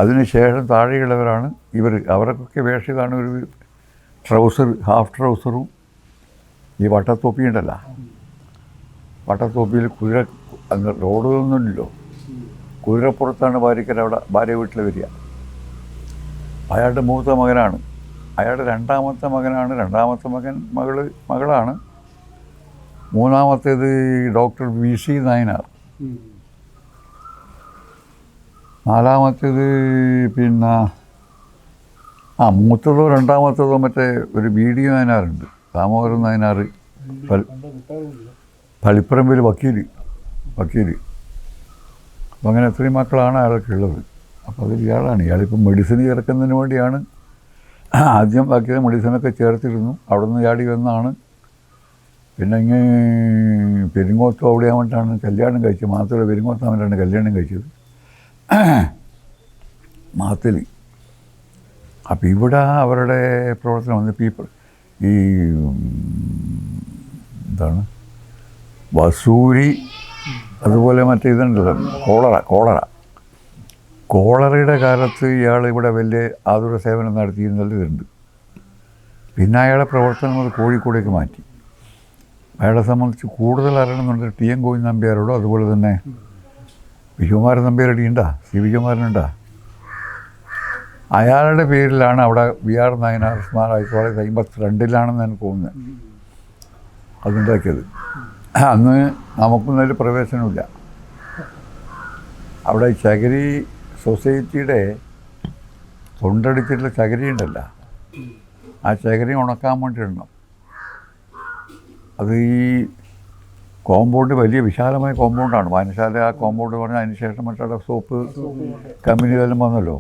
അതിനുശേഷം താഴെയുള്ളവരാണ് ഇവർ. അവർക്കൊക്കെ വേഷിയതാണ് ഒരു ട്രൗസർ, ഹാഫ് ട്രൗസറും ഈ വട്ടത്തൊപ്പി ഉണ്ടല്ല. വട്ടത്തൊപ്പിയിൽ കുതിര, അന്ന് റോഡൊന്നുമില്ലല്ലോ, കുതിരപ്പുറത്താണ് വാരിക്കര അവിടെ ഭാര്യ വീട്ടിൽ വരിക. അയാളുടെ മൂത്ത മകനാണ്. അയാളുടെ രണ്ടാമത്തെ മകനാണ്. രണ്ടാമത്തെ മകളാണ്. മൂന്നാമത്തേത് ഡോക്ടർ VC നായനാർ. നാലാമത്തേത് പിന്നെ മൂത്തതോ രണ്ടാമത്തേതോ മറ്റേ ഒരു BD നായനാറുണ്ട്, ദാമോദരൻ നായനാർ, പള്ളിപ്പറമ്പിൽ വക്കീൽ. അപ്പം അങ്ങനെ എത്രയും മക്കളാണ് അയാൾക്കുള്ളത്. അപ്പോൾ അതിൽ ഇയാളാണ്. ഇയാളിപ്പം മെഡിസിൻ ചേർക്കുന്നതിന് വേണ്ടിയാണ് ആദ്യം ബാക്കിയത്. മെഡിസിനൊക്കെ ചേർത്തിരുന്നു. അവിടെ നിന്ന് ഇയാടി വന്നാണ്. പിന്നെ ഇങ്ങ് പെരിങ്ങോത്തും അവിടെ ആവണ്ടാണ് കല്യാണം കഴിച്ചത്. മാത്തൂർ പെരിങ്ങോത്താവണ്ടാണ് കല്യാണം കഴിച്ചത്, മാത്തിൽ. അപ്പോൾ ഇവിടെ അവരുടെ പ്രവർത്തനം വന്ന് ഈ എന്താണ് വസൂരി, അതുപോലെ മറ്റേ ഇതുണ്ടല്ലോ കോളറയുടെ കാലത്ത് ഇയാൾ ഇവിടെ വലിയ ആതുര സേവനം നടത്തിയിരുന്നതുണ്ട്. പിന്നെ അയാളുടെ പ്രവർത്തനം അത് കോഴിക്കോടേക്ക് മാറ്റി. അയാളെ സംബന്ധിച്ച് കൂടുതൽ അറിയണമെന്നുണ്ട് TN ഗോവിന്ദൻ നമ്പ്യാരോടോ, അതുപോലെ തന്നെ വിജയകുമാരൻ നമ്പ്യാരുടെ ഉണ്ടാ, C വിജയകുമാരനുണ്ടാ. അയാളുടെ പേരിലാണ് അവിടെ VR നായനാർ സ്മാരക 1952 എനിക്ക് തോന്നുന്നത് അതുണ്ടാക്കിയത്. അന്ന് നമുക്കൊന്നും അതിൽ പ്രവേശനമില്ല. അവിടെ ചകിരി സൊസൈറ്റിയുടെ തൊണ്ടടിച്ചിട്ടുള്ള ചകിരി ഉണ്ടല്ലോ, ആ ചകിരി ഉണക്കാൻ വേണ്ടിയിടണം. അത് ഈ കോമ്പൗണ്ട് വലിയ വിശാലമായ കോമ്പൗണ്ടാണ്. വായനശാല ആ കോമ്പൗണ്ട് പറഞ്ഞാൽ അതിന് ശേഷം മറ്റുള്ള സോപ്പ് കമ്പനികളെല്ലാം വന്നല്ലോ.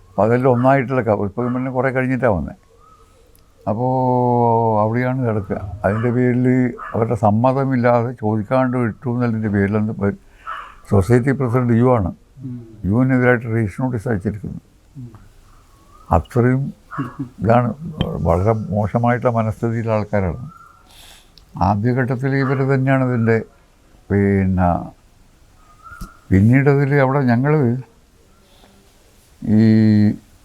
അപ്പോൾ അതെല്ലാം ഒന്നായിട്ടുള്ള ഇപ്പോൾ പിന്നെ കുറേ കഴിഞ്ഞിട്ടാണ് വന്നത്. അപ്പോൾ അവിടെയാണ് കിടക്കുക. അതിൻ്റെ പേരിൽ അവരുടെ സമ്മതമില്ലാതെ ചോദിക്കാണ്ട് ഇട്ടു എന്നതിൻ്റെ പേരിൽ സൊസൈറ്റി പ്രസിഡന്റ് ആണ്. യുവിനെതിരായിട്ട് രജിസ്റ്റർ നോട്ടീസ് അയച്ചിരിക്കുന്നു. അത്രയും ഇതാണ്. വളരെ മോശമായിട്ടുള്ള മനസ്ഥിതിയിലുള്ള ആൾക്കാരാണ്. ആദ്യഘട്ടത്തിൽ ഇവർ തന്നെയാണ് ഇതിൻ്റെ പിന്നീടതിൽ അവിടെ ഞങ്ങൾ ഈ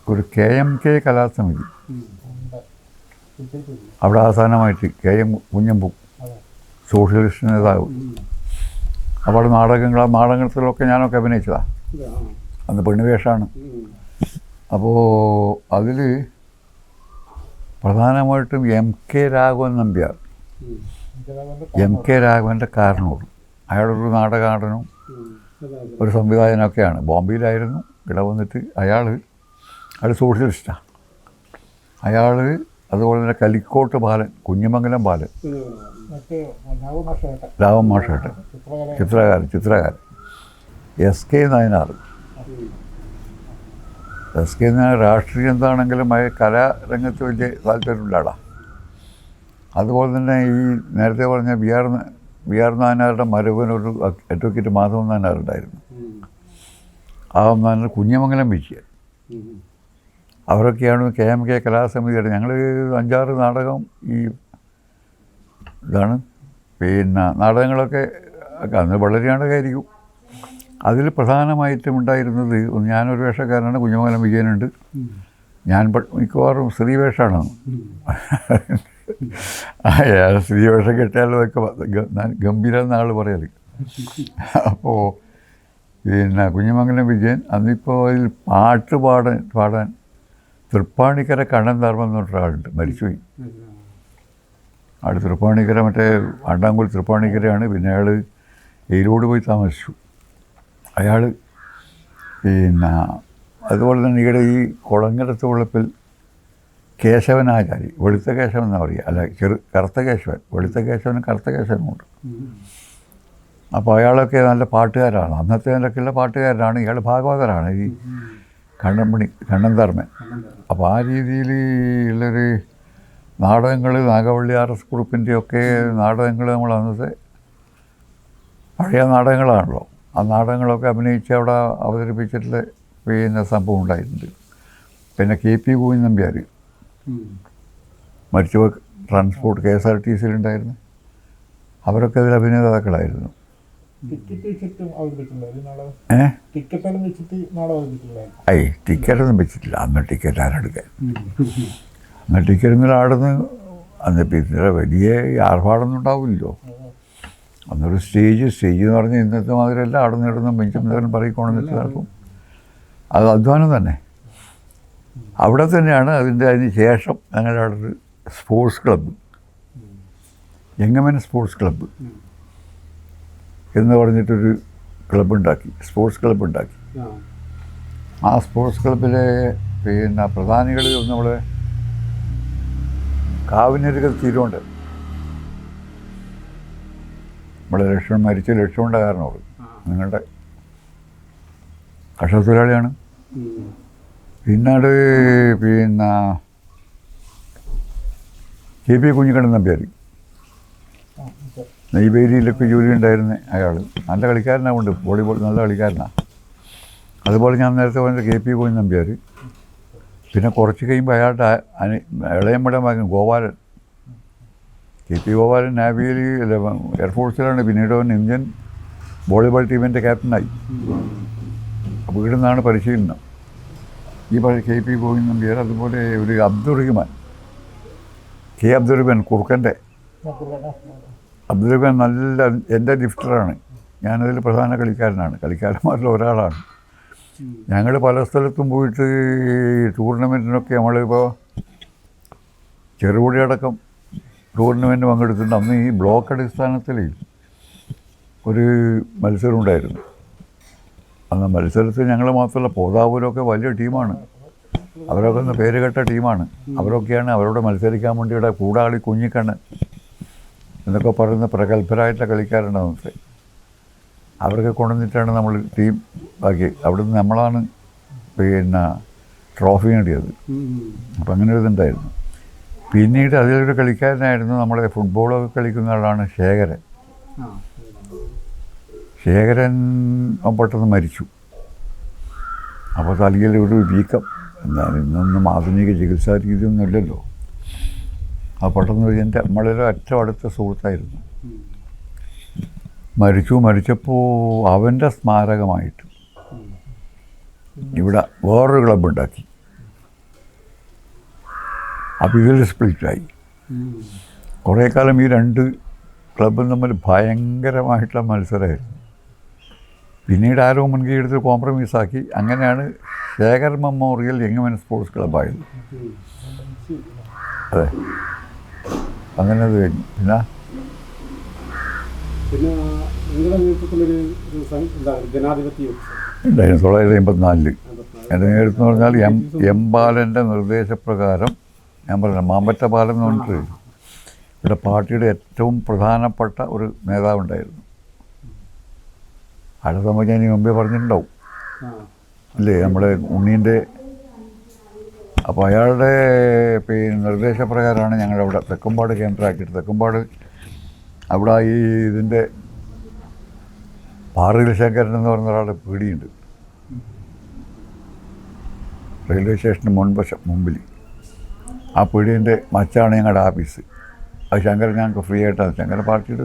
ഒരു KMK കലാസമിതി അവിടെ അവസാനമായിട്ട് KM കുഞ്ഞമ്പു സോഷ്യലിസ്റ്റ് നേതാവ്. അപ്പോൾ നാടകത്തിലൊക്കെ ഞാനൊക്കെ അഭിനയിച്ചതാണ്. അന്ന് പെണ്ണുവേഷമാണ്. അപ്പോൾ അതിൽ പ്രധാനമായിട്ടും MK രാഘവൻ നമ്പ്യാർ, MK രാഘവൻ്റെ കാരണോട്. അയാളൊരു നാടകാടനും ഒരു സംവിധായകനൊക്കെയാണ്. ബോംബെയിലായിരുന്നു. ഇവിടെ വന്നിട്ട് അയാൾ സോഷ്യലിസ്റ്റാണ്. അയാൾ അതുപോലെ തന്നെ കലിക്കോട്ട് ബാലൻ, കുഞ്ഞിമംഗലം ബാലൻ, രാഘവൻ മാഷേട്ടൻ, ചിത്രകാരൻ SK നായനാർ. SK നായനാർ രാഷ്ട്രീയം എന്താണെങ്കിലും കലാരംഗത്ത് വലിയ താല്പര്യമുള്ള ആളാണ്. അതുപോലെ തന്നെ ഈ നേരത്തെ പറഞ്ഞ VR നായനാരുടെ മരുവനൊരു അഡ്വക്കേറ്റ് മാധവൻ നായനാറുണ്ടായിരുന്നു. ആ നായനാർ കുഞ്ഞിമംഗലം വിജയൻ, അവരൊക്കെയാണ് KMK കലാസമിതിയുടെ. ഞങ്ങൾ 5-6 നാടകം ഈ ഇതാണ് നാടകങ്ങളൊക്കെ അന്ന് വളരെ നാടകമായിരിക്കും. അതിൽ പ്രധാനമായിട്ടും ഉണ്ടായിരുന്നത് ഞാനൊരു വേഷക്കാരനാണ്, കുഞ്ഞിമംഗലം വിജയനുണ്ട്. ഞാൻ മിക്കവാറും സ്ത്രീവേഷമാണ്. സ്ത്രീവേഷം കെട്ടിയാലൊക്കെ ഗംഭീരം എന്നാൾ പറയൽ. അപ്പോൾ കുഞ്ഞിമംഗലം വിജയൻ അന്നിപ്പോൾ അതിൽ പാട്ട് പാടാൻ തൃപ്പാണിക്കര കണ്ണൻ ധർമ്മം എന്ന് പറഞ്ഞൊരാളുണ്ട്, മരിച്ചുപോയി. അവിടെ തൃപ്പാണിക്കര മറ്റേ ആണ്ടാങ്കുൽ തൃപ്പാണിക്കരയാണ്. പിന്നെ അയാൾ എയിലോട് പോയി താമസിച്ചു. അയാൾ അതുപോലെ തന്നെ ഈയിടെ ഈ കുളങ്ങരത്ത് ഉള്ളപ്പിൽ കേശവനാചാരി, വെളുത്ത കേശവൻ എന്നാണ് പറയുക, അല്ല കറുത്ത കേശവൻ. വെളുത്ത കേശവനും കറുത്ത കേശവനുമുണ്ട്. അപ്പോൾ അയാളൊക്കെ നല്ല പാട്ടുകാരാണ്. അന്നത്തെ നിലക്കുള്ള പാട്ടുകാരനാണ്. ഇയാൾ ഭാഗവതരാണ്. ഈ കണ്ണന്താർമൻ. അപ്പോൾ ആ രീതിയിൽ ഉള്ളൊരു നാടകങ്ങൾ, നാഗവള്ളി RS കുറുപ്പിൻ്റെയൊക്കെ നാടകങ്ങൾ നമ്മൾ അന്നത്തെ പഴയ നാടകങ്ങളാണല്ലോ. ആ നാടകങ്ങളൊക്കെ അഭിനയിച്ച് അവിടെ അവതരിപ്പിച്ചിട്ടുള്ള പിന്നെ സംഭവം ഉണ്ടായിട്ടുണ്ട്. പിന്നെ KP ഗോവിന്ദൻ നമ്പ്യാർ മരിച്ചുപോയ ട്രാൻസ്പോർട്ട് KSRTCയിലുണ്ടായിരുന്നു. അവരൊക്കെ അതിൽ അഭിനേതാക്കളായിരുന്നു. ടിക്കറ്റൊന്നും വെച്ചിട്ടില്ല. അന്ന് ടിക്കറ്റ് ആരെടുക്കാൻ? അന്ന് ടിക്കറ്റ് ആടുന്ന് അന്ന് പിന്നെ വലിയ ആർഭാടൊന്നും ഉണ്ടാവില്ലല്ലോ. അന്നൊരു സ്റ്റേജ് എന്ന് പറഞ്ഞാൽ ഇന്നത്തെ മാതിരിയല്ല. ആടുന്ന ഇടുന്ന ബെഞ്ചും എന്തെങ്കിലും പറയിക്കോണമെന്നിട്ട് നടക്കും. അത് അധ്വാനം തന്നെ. അവിടെ തന്നെയാണ് അതിന് ശേഷം ഞങ്ങളുടെ അവിടെ ഒരു സ്പോർട്സ് ക്ലബ്ബ്, യങ്ങമൻ സ്പോർട്സ് ക്ലബ്ബ് എന്ന് പറഞ്ഞിട്ടൊരു ക്ലബ്ബുണ്ടാക്കി, സ്പോർട്സ് ക്ലബ്ബുണ്ടാക്കി. ആ സ്പോർട്സ് ക്ലബ്ബിലെ പിന്നെ പ്രധാനികളിൽ ഒന്ന് നമ്മളെ കാവിനരുകൽ തീരുണ്ട്. നമ്മുടെ മരിച്ച ലക്ഷ്മണൻ്റെ കാരണോട് നിങ്ങളുടെ കർഷക തൊഴിലാളിയാണ്. പിന്നീട് പിന്നെ KP കുഞ്ഞിക്കണ്ണൻ നമ്പ്യാർ, നെയ്വേലിയിലൊക്കെ ജോലി ഉണ്ടായിരുന്ന അയാൾ. നല്ല കളിക്കാരനാവുണ്ട്, വോളിബോൾ നല്ല കളിക്കാരനാണ്. അതുപോലെ ഞാൻ നേരത്തെ പറഞ്ഞ KP കുഞ്ഞൻ നമ്പ്യാർ. പിന്നെ കുറച്ച് കഴിയുമ്പോൾ അയാളുടെ ഇളയമ്മയുടെ മകൻ ഗോപാലൻ, KP ഗോപാലൻ നാവിയിൽ എയർഫോഴ്സിലാണ്. പിന്നീട് അവൻ ഇന്ത്യൻ വോളിബോൾ ടീമിൻ്റെ ക്യാപ്റ്റനായി. അപ്പോൾ ഇവിടെ നിന്നാണ് പരിശീലനം. ഈ KP ഗോവിന്ദൻ നമ്പ്യാർ. അതുപോലെ ഒരു അബ്ദുറഹിമാൻ, K അബ്ദുറഹിമാൻ, കുറുക്കൻ്റെ അബ്ദുറഹിമാൻ നല്ല എൻ്റെ ലിഫ്റ്ററാണ്. ഞാനതിൽ പ്രധാന കളിക്കാരനാണ്, കളിക്കാരന്മാരിൽ ഒരാളാണ്. ഞങ്ങൾ പല സ്ഥലത്തും പോയിട്ട് ടൂർണമെൻറ്റിനൊക്കെ നമ്മളിപ്പോൾ ചെറുപുഴയടക്കം ടൂർണമെൻറ്റ് പങ്കെടുത്തിട്ടുണ്ട്. അന്ന് ഈ ബ്ലോക്ക് അടിസ്ഥാനത്തിൽ ഒരു മത്സരം ഉണ്ടായിരുന്നു. അന്ന് മത്സരത്തിൽ ഞങ്ങൾ മാത്രമല്ല, പോതാവൂരൊക്കെ വലിയ ടീമാണ്. അവരൊക്കെ ഒന്ന് പേരുകെട്ട ടീമാണ്. അവരൊക്കെയാണ് അവരോട് മത്സരിക്കാൻ വേണ്ടിയുടെ കൂടാളി കുഞ്ഞിക്കണ്ണ് എന്നൊക്കെ പറയുന്ന പ്രഗത്ഭരായിട്ടുള്ള കളിക്കാരുണ്ട് അന്നത്തെ. അവരൊക്കെ കൊണ്ടുവന്നിട്ടാണ് നമ്മൾ ടീം ആക്കി. അവിടുന്ന് നമ്മളാണ് പിന്നെ ട്രോഫി നേടിയത്. അപ്പം അങ്ങനെ ഒരു ഇതുണ്ടായിരുന്നു. പിന്നീട് അതിലൊരു കളിക്കാരനായിരുന്നു നമ്മളെ ഫുട്ബോളൊക്കെ കളിക്കുന്ന ആളാണ് ശേഖരൻ. ശേഖരൻ പെട്ടെന്ന് മരിച്ചു. അപ്പോൾ തലയിൽ ഒരു വീക്കം. എന്താണ്, ഇന്നൊന്നും ആധുനിക ചികിത്സാ രീതിയൊന്നും ഇല്ലല്ലോ. ആ പെട്ടെന്ന് എൻ്റെ നമ്മളൊരു ഏറ്റവും അടുത്ത സുഹൃത്തായിരുന്നു. മരിച്ചപ്പോൾ അവൻ്റെ സ്മാരകമായിട്ട് ഇവിടെ വേറൊരു ക്ലബ്ബുണ്ടാക്കി. അപ്പോൾ ഇതിൽ സ്പ്ലിറ്റായി. കുറേ കാലം ഈ രണ്ട് ക്ലബ്ബും തമ്മിൽ ഭയങ്കരമായിട്ടുള്ള മത്സരമായിരുന്നു. പിന്നീട് ആരോ മുൻകൈ എടുത്ത് കോംപ്രമൈസാക്കി. അങ്ങനെയാണ് ശേഖർ മെമ്മോറിയൽ യങ്ങമൻ സ്പോർട്സ് ക്ലബ്ബായത്. അതെ, അങ്ങനെ അത് കഴിഞ്ഞു. പിന്നെ ഉണ്ടായിരുന്നു 1984. എൻ്റെ നേതൃത്വം എന്ന് പറഞ്ഞാൽ എം ബാലൻ്റെ നിർദ്ദേശപ്രകാരം ഞാൻ പറഞ്ഞ മാമ്പറ്റ ബാലൻ എന്ന് പറഞ്ഞിട്ട് ഇവിടെ പാർട്ടിയുടെ ഏറ്റവും പ്രധാനപ്പെട്ട ഒരു നേതാവുണ്ടായിരുന്നു. അയാളെ സംബന്ധിച്ച് ഞാൻ മുമ്പേ പറഞ്ഞിട്ടുണ്ടാവും അല്ലേ, നമ്മുടെ ഉണ്ണീൻ്റെ. അപ്പോൾ അയാളുടെ പിന്നെ നിർദ്ദേശപ്രകാരമാണ് ഞങ്ങളവിടെ തെക്കുംപാട് കേന്ദ്രമാക്കിയിട്ട്. തെക്കുംപാട് അവിടെ ഈ ഇതിൻ്റെ പാറയിൽ ശേഖരൻ എന്ന് പറഞ്ഞ ഒരാളുടെ പീടിയുണ്ട്, റെയിൽവേ സ്റ്റേഷന് മുമ്പിൽ. ആ പീടിയൻ്റെ മച്ചാണ് ഞങ്ങളുടെ ഓഫീസ്. അത് ശങ്കരൻ ഞങ്ങൾക്ക് ഫ്രീ ആയിട്ടാണ്. ശങ്കരൻ പാർട്ടിയുടെ